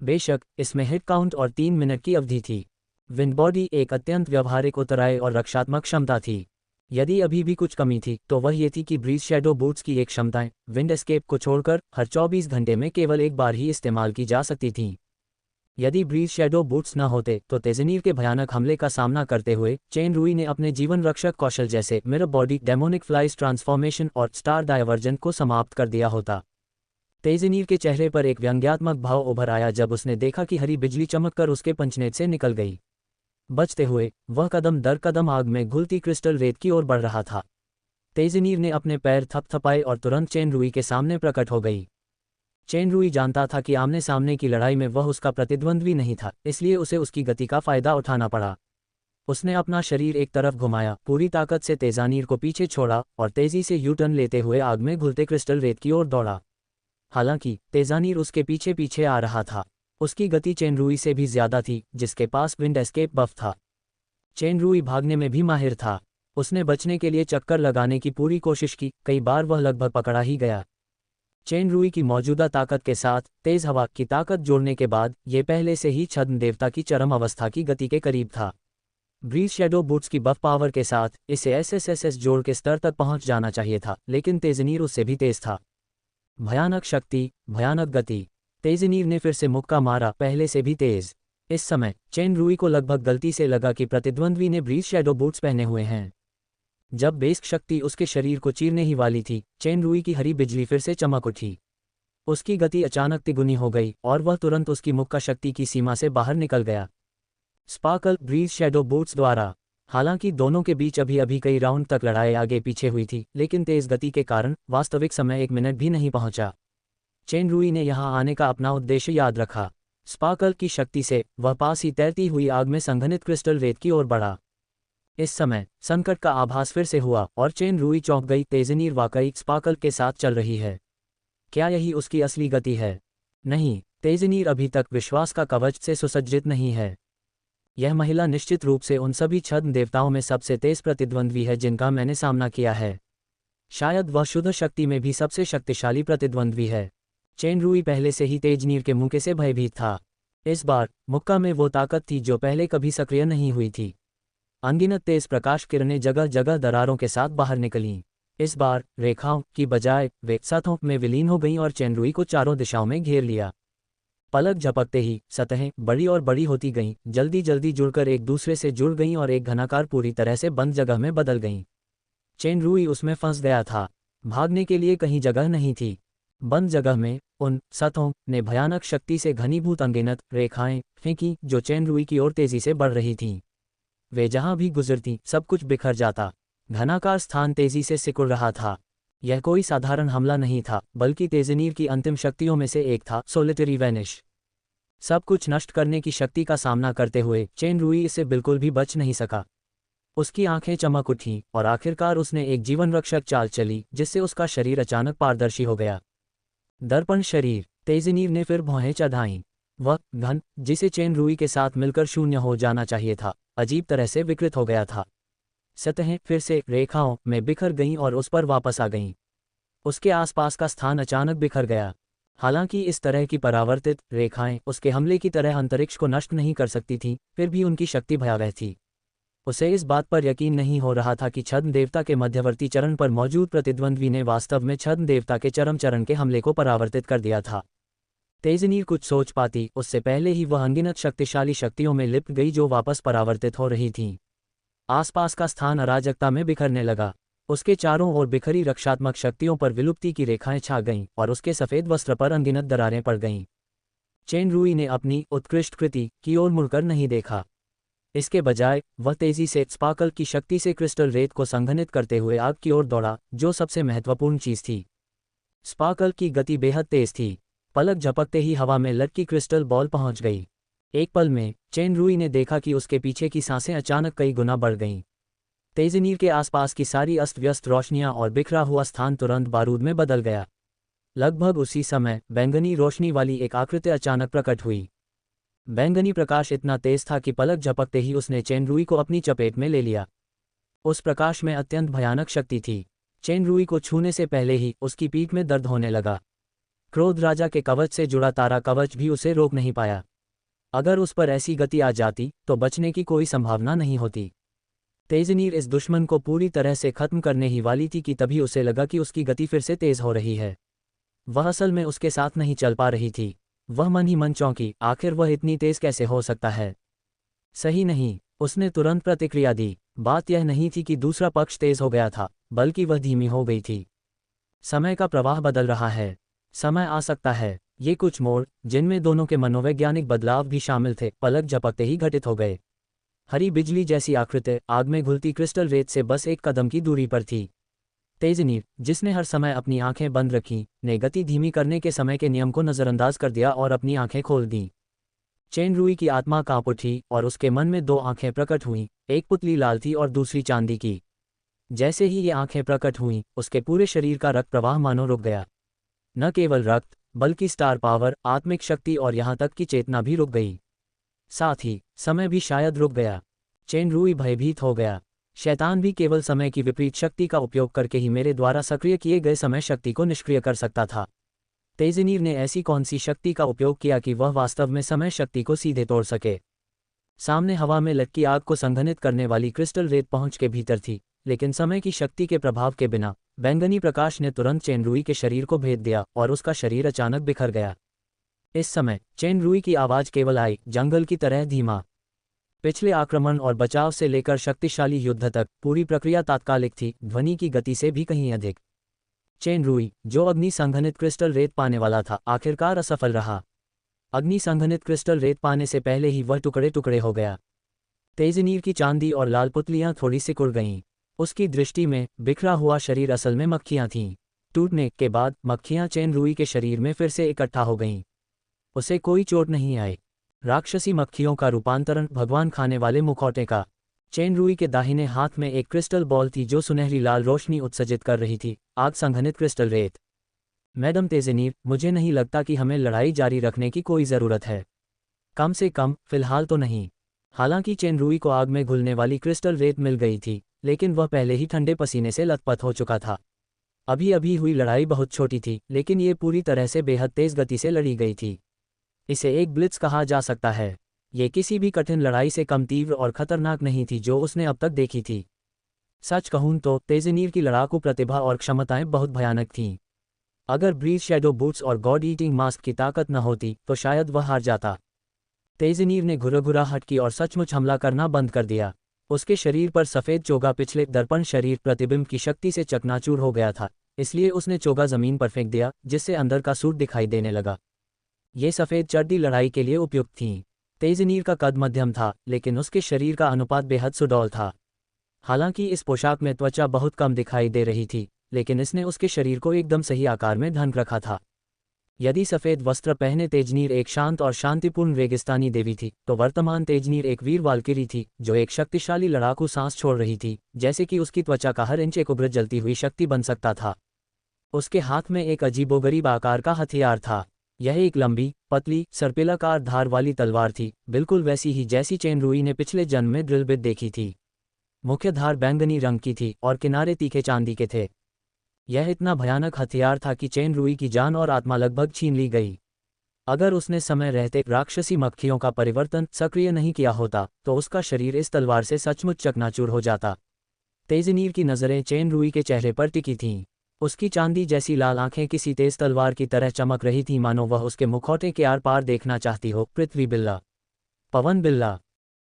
बेशक इसमें हिट काउंट और 3 मिनट की अवधि थी। विंड बॉडी एक अत्यंत व्यवहारिक उतराई और रक्षात्मक क्षमता थी। यदि अभी भी कुछ कमी थी तो वह ये थी कि ब्रीज शैडो बूट्स की एक क्षमताएं विंड एस्केप को छोड़कर हर 24 घंटे में केवल एक बार ही इस्तेमाल की जा सकती थीं। यदि ब्रीज शैडो बूट्स न होते तो तेजनीर के भयानक हमले का सामना करते हुए चेन रुई ने अपने जीवन रक्षक कौशल जैसे mirror body, demonic flies transformation और स्टार डायवर्जन को समाप्त कर दिया होता। तेजनीर के चेहरे पर एक व्यंग्यात्मक भाव उभर आया जब उसने देखा कि हरी बिजली चमककर उसके पंचनेट से निकल गई। बचते हुए वह कदम दर कदम आग में घुलती क्रिस्टल रेत की ओर बढ़ रहा था। तेजनीर ने अपने पैर थपथपाए और तुरंत चेन रुई के सामने प्रकट हो गई। चेन रुई जानता था कि आमने सामने की लड़ाई में वह उसका प्रतिद्वंद्वी नहीं था, इसलिए उसे उसकी गति का फायदा उठाना पड़ा। उसने अपना शरीर एक तरफ घुमाया, पूरी ताकत से तेजानीर को पीछे छोड़ा और तेजी से यू टर्न लेते हुए आग में घुलते क्रिस्टल रेत की ओर दौड़ा। हालांकि तेजानीर उसके पीछे पीछे आ रहा था। उसकी गति चेन रुई से भी ज्यादा थी, जिसके पास विंड एस्केप बफ था। चेन रुई भागने में भी माहिर था। उसने बचने के लिए चक्कर लगाने की पूरी कोशिश की, कई बार वह लगभग पकड़ा ही गया। चेन रुई की मौजूदा ताकत के साथ तेज हवा की ताकत जोड़ने के बाद यह पहले से ही छद्म देवता की चरम अवस्था की गति के करीब था। ब्रीज शैडो बूट्स की बफ पावर के साथ इसे एसएसएस जोड़ के स्तर तक पहुंच जाना चाहिए था, लेकिन तेजनीर उससे भी तेज था। भयानक शक्ति, भयानक गति। तेजनीर ने फिर से मुक्का मारा, पहले से भी तेज। इस समय चेन रुई को लगभग गलती से लगा कि प्रतिद्वंद्वी ने ब्रीज शैडो बूट्स पहने हुए हैं। जब बेस्क शक्ति उसके शरीर को चीरने ही वाली थी, चेन रुई की हरी बिजली फिर से चमक उठी। उसकी गति अचानक तिगुनी हो गई और वह तुरंत उसकी मुक्का शक्ति की सीमा से बाहर निकल गया। स्पार्कल ब्रीज शैडो बूट्स द्वारा। हालांकि दोनों के बीच अभी अभी कई राउंड तक लड़ाई आगे पीछे हुई थी, लेकिन तेज गति के कारण वास्तविक समय 1 मिनट भी नहीं पहुंचा। चेन रुई ने यहां आने का अपना उद्देश्य याद रखा। स्पार्कल की शक्ति से वह पास ही तैरती हुई आग में संघनित क्रिस्टल रेत की ओर बढ़ा। इस समय संकट का आभास फिर से हुआ और चेन रुई चौंक गई। तेजनीर वाकई स्पार्कल के साथ चल रही है। क्या यही उसकी असली गति है? नहीं, तेजनीर अभी तक विश्वास का कवच से सुसज्जित नहीं है। यह महिला निश्चित रूप से उन सभी छद्म देवताओं में सबसे तेज प्रतिद्वंद्वी है जिनका मैंने सामना किया है। शायद वह शुद्ध शक्ति में भी सबसे शक्तिशाली प्रतिद्वंद्वी है। चेन रुई पहले से ही तेजनीर के मुक्के से भयभीत था। इस बार मुक्का में वो ताकत थी जो पहले कभी सक्रिय नहीं हुई थी। अनगिनत तेज प्रकाश किरणें जगह जगह दरारों के साथ बाहर निकलीं। इस बार रेखाओं की बजाय वे सतहों में विलीन हो गईं और चेन रुई को चारों दिशाओं में घेर लिया। पलक झपकते ही सतहें बड़ी और बड़ी होती गईं, जल्दी जल्दी जुड़कर एक दूसरे से जुड़ गईं और एक घनाकार पूरी तरह से बंद जगह में बदल गईं। चेन रुई उसमें फंस गया था। भागने के लिए कहीं जगह नहीं थी। बंद जगह में उन सतहों ने भयानक शक्ति से घनीभूत अनगिनत रेखाएं फेंकी जो चेन रुई की ओर तेजी से बढ़ रही थीं। वे जहां भी गुजरती सब कुछ बिखर जाता। घनाकार स्थान तेजी से सिकुड़ रहा था। यह कोई साधारण हमला नहीं था, बल्कि तेजनीर की अंतिम शक्तियों में से एक था, सोलिटरी वैनिश। सब कुछ नष्ट करने की शक्ति का सामना करते हुए चेन रुई इससे बिल्कुल भी बच नहीं सका। उसकी आंखें चमक उठीं और आखिरकार उसने एक जीवन रक्षक चाल चली जिससे उसका शरीर अचानक पारदर्शी हो गया। दर्पण शरीर। तेजनीर ने फिर भौहें चढ़ाईं। वह घन जिसे चेन रुई के साथ मिलकर शून्य हो जाना चाहिए था, अजीब तरह से विकृत हो गया था। सतहें फिर से रेखाओं में बिखर गईं और उस पर वापस आ गईं। उसके आसपास का स्थान अचानक बिखर गया। हालांकि इस तरह की परावर्तित रेखाएं उसके हमले की तरह अंतरिक्ष को नष्ट नहीं कर सकती थीं, फिर भी उनकी शक्ति भयावह थी। उसे इस बात पर यकीन नहीं हो रहा था कि छद्म देवता के मध्यवर्ती चरण पर मौजूद प्रतिद्वंद्वी ने वास्तव में छद्म देवता के चरम चरण के हमले को परावर्तित कर दिया था। तेजनीर कुछ सोच पाती उससे पहले ही वह अनगिनत शक्तिशाली शक्तियों में लिप्त गई जो वापस परावर्तित हो रही थीं। आसपास का स्थान अराजकता में बिखरने लगा। उसके चारों ओर बिखरी रक्षात्मक शक्तियों पर विलुप्ति की रेखाएं छा गईं और उसके सफ़ेद वस्त्र पर अनगिनत दरारें पड़ गईं। चेन रुई ने अपनी उत्कृष्ट कृति की ओर मुड़कर नहीं देखा। इसके बजाय वह तेजी से स्पार्कल की शक्ति से क्रिस्टल रेत को संघनित करते हुए आग की ओर दौड़ा, जो सबसे महत्वपूर्ण चीज थी। स्पार्कल की गति बेहद तेज थी। पलक झपकते ही हवा में लटकी क्रिस्टल बॉल पहुंच गई। एक पल में चेन रूई ने देखा कि उसके पीछे की सांसें अचानक कई गुना बढ़ गईं। तेजनीर के आसपास की सारी अस्त व्यस्त रोशनियां और बिखरा हुआ स्थान तुरंत बारूद में बदल गया। लगभग उसी समय बैंगनी रोशनी वाली एक आकृति अचानक प्रकट हुई। बैंगनी प्रकाश इतना तेज था कि पलक झपकते ही उसने चेन रूई को अपनी चपेट में ले लिया। उस प्रकाश में अत्यंत भयानक शक्ति थी। चेन रूई को छूने से पहले ही उसकी पीठ में दर्द होने लगा। क्रोध राजा के कवच से जुड़ा तारा कवच भी उसे रोक नहीं पाया। अगर उस पर ऐसी गति आ जाती तो बचने की कोई संभावना नहीं होती। तेजनीर इस दुश्मन को पूरी तरह से खत्म करने ही वाली थी कि तभी उसे लगा कि उसकी गति फिर से तेज हो रही है। वह असल में उसके साथ नहीं चल पा रही थी। वह मन ही मन चौंकी, आखिर वह इतनी तेज कैसे हो सकता है? सही नहीं, उसने तुरंत प्रतिक्रिया दी। बात यह नहीं थी कि दूसरा पक्ष तेज हो गया था, बल्कि वह धीमी हो गई थी। समय का प्रवाह बदल रहा है। समय आ सकता है। ये कुछ मोड़, जिनमें दोनों के मनोवैज्ञानिक बदलाव भी शामिल थे, पलक झपकते ही घटित हो गए। हरी बिजली जैसी आकृति आग में घुलती क्रिस्टल रेत से बस एक कदम की दूरी पर थी। तेजनीर, जिसने हर समय अपनी आंखें बंद रखीं, ने गति धीमी करने के समय के नियम को नज़रअंदाज कर दिया और अपनी आंखें खोल दीं। चेन रूई की आत्मा कांप उठी और उसके मन में दो आंखें प्रकट हुईं, एक पुतली लाल थी और दूसरी चांदी की। जैसे ही ये आंखें प्रकट हुईं, उसके पूरे शरीर का रक्त प्रवाह मानो रुक गया। न केवल रक्त, बल्कि स्टार पावर, आत्मिक शक्ति और यहाँ तक कि चेतना भी रुक गई। साथ ही समय भी शायद रुक गया। चेन रूई भयभीत हो गया। शैतान भी केवल समय की विपरीत शक्ति का उपयोग करके ही मेरे द्वारा सक्रिय किए गए समय शक्ति को निष्क्रिय कर सकता था। तेजनीर ने ऐसी कौन सी शक्ति का उपयोग किया कि वह वास्तव में समय शक्ति को सीधे तोड़ सके? सामने हवा में लटकी आग को संघनित करने वाली क्रिस्टल रेत पहुंच के भीतर थी, लेकिन समय की शक्ति के प्रभाव के बिना बैंगनी प्रकाश ने तुरंत चेन रूई के शरीर को भेद दिया और उसका शरीर अचानक बिखर गया। इस समय चेन रूई की आवाज केवल आई, जंगल की तरह धीमा। पिछले आक्रमण और बचाव से लेकर शक्तिशाली युद्ध तक पूरी प्रक्रिया तात्कालिक थी, ध्वनि की गति से भी कहीं अधिक। चेन रूई, जो अग्नि संघनित क्रिस्टल रेत पाने वाला था, आखिरकार असफल रहा। अग्नि संघनित क्रिस्टल रेत पाने से पहले ही वह टुकड़े टुकड़े हो गया। तेजनीर की चांदी और लाल पुतलियां थोड़ी सिकुड़ गईं। उसकी दृष्टि में बिखरा हुआ शरीर असल में मक्खियां थीं। टूटने के बाद मक्खियां चेन रूई के शरीर में फिर से इकट्ठा हो गईं। उसे कोई चोट नहीं आई। राक्षसी मक्खियों का रूपांतरण भगवान खाने वाले मुखौटे का। चेन रूई के दाहिने हाथ में एक क्रिस्टल बॉल थी जो सुनहरी लाल रोशनी उत्सर्जित कर रही थी, आग संघनित क्रिस्टल रेत। मैडम तेजनीर, मुझे नहीं लगता कि हमें लड़ाई जारी रखने की कोई ज़रूरत है। कम से कम फिलहाल तो नहीं। हालांकि चेन रूई को आग में घुलने वाली क्रिस्टल रेत मिल गई थी, लेकिन वह पहले ही ठंडे पसीने से लथपथ हो चुका था। अभी अभी हुई लड़ाई बहुत छोटी थी, लेकिन ये पूरी तरह से बेहद तेज गति से लड़ी गई थी। इसे एक ब्लिट्स कहा जा सकता है। ये किसी भी कठिन लड़ाई से कम तीव्र और खतरनाक नहीं थी जो उसने अब तक देखी थी। सच कहूं तो तेजनीर की लड़ाकू प्रतिभा और क्षमताएं बहुत भयानक थीं। अगर ब्रीथ शैडो बूट्स और गॉड ईटिंग मास्क की ताकत न होती तो शायद वह हार जाता। तेजनीर ने घुरघुराहट की और सचमुच हमला करना बंद कर दिया। उसके शरीर पर सफ़ेद चोगा पिछले दर्पण शरीर प्रतिबिंब की शक्ति से चकनाचूर हो गया था, इसलिए उसने चोगा जमीन पर फेंक दिया, जिससे अंदर का सूट दिखाई देने लगा। ये सफ़ेद चड्डी लड़ाई के लिए उपयुक्त थीं। तेजनीर का कद मध्यम था, लेकिन उसके शरीर का अनुपात बेहद सुडौल था। हालांकि इस पोशाक में त्वचा बहुत कम दिखाई दे रही थी, लेकिन इसने उसके शरीर को एकदम सही आकार में ढंक रखा था। यदि सफ़ेद वस्त्र पहने तेजनीर एक शांत और शांतिपूर्ण रेगिस्तानी देवी थी, तो वर्तमान तेजनीर एक वीर वाल्किरी थी, जो एक शक्तिशाली लड़ाकू सांस छोड़ रही थी, जैसे कि उसकी त्वचा का हर इंच एक उग्र जलती हुई शक्ति बन सकता था। उसके हाथ में एक अजीबोगरीब आकार का हथियार था। यह एक लंबी, पतली, सर्पिलाकार धार वाली तलवार थी, बिल्कुल वैसी ही जैसी चेन रूई ने पिछले जन्म में ड्रिल बिट देखी थी। मुख्य धार बैंगनी रंग की थी और किनारे तीखे चांदी के थे। यह इतना भयानक हथियार था कि चेन रूई की जान और आत्मा लगभग छीन ली गई। अगर उसने समय रहते राक्षसी मक्खियों का परिवर्तन सक्रिय नहीं किया होता, तो उसका शरीर इस तलवार से सचमुच चकनाचूर हो जाता। तेजनीर की नज़रें चेन रूई के चेहरे पर टिकी थीं। उसकी चांदी जैसी लाल आंखें किसी तेज तलवार की तरह चमक रही थीं, मानो वह उसके मुखौटे के आर पार देखना चाहती हो। पृथ्वी बिल्ला, पवन बिल्ला,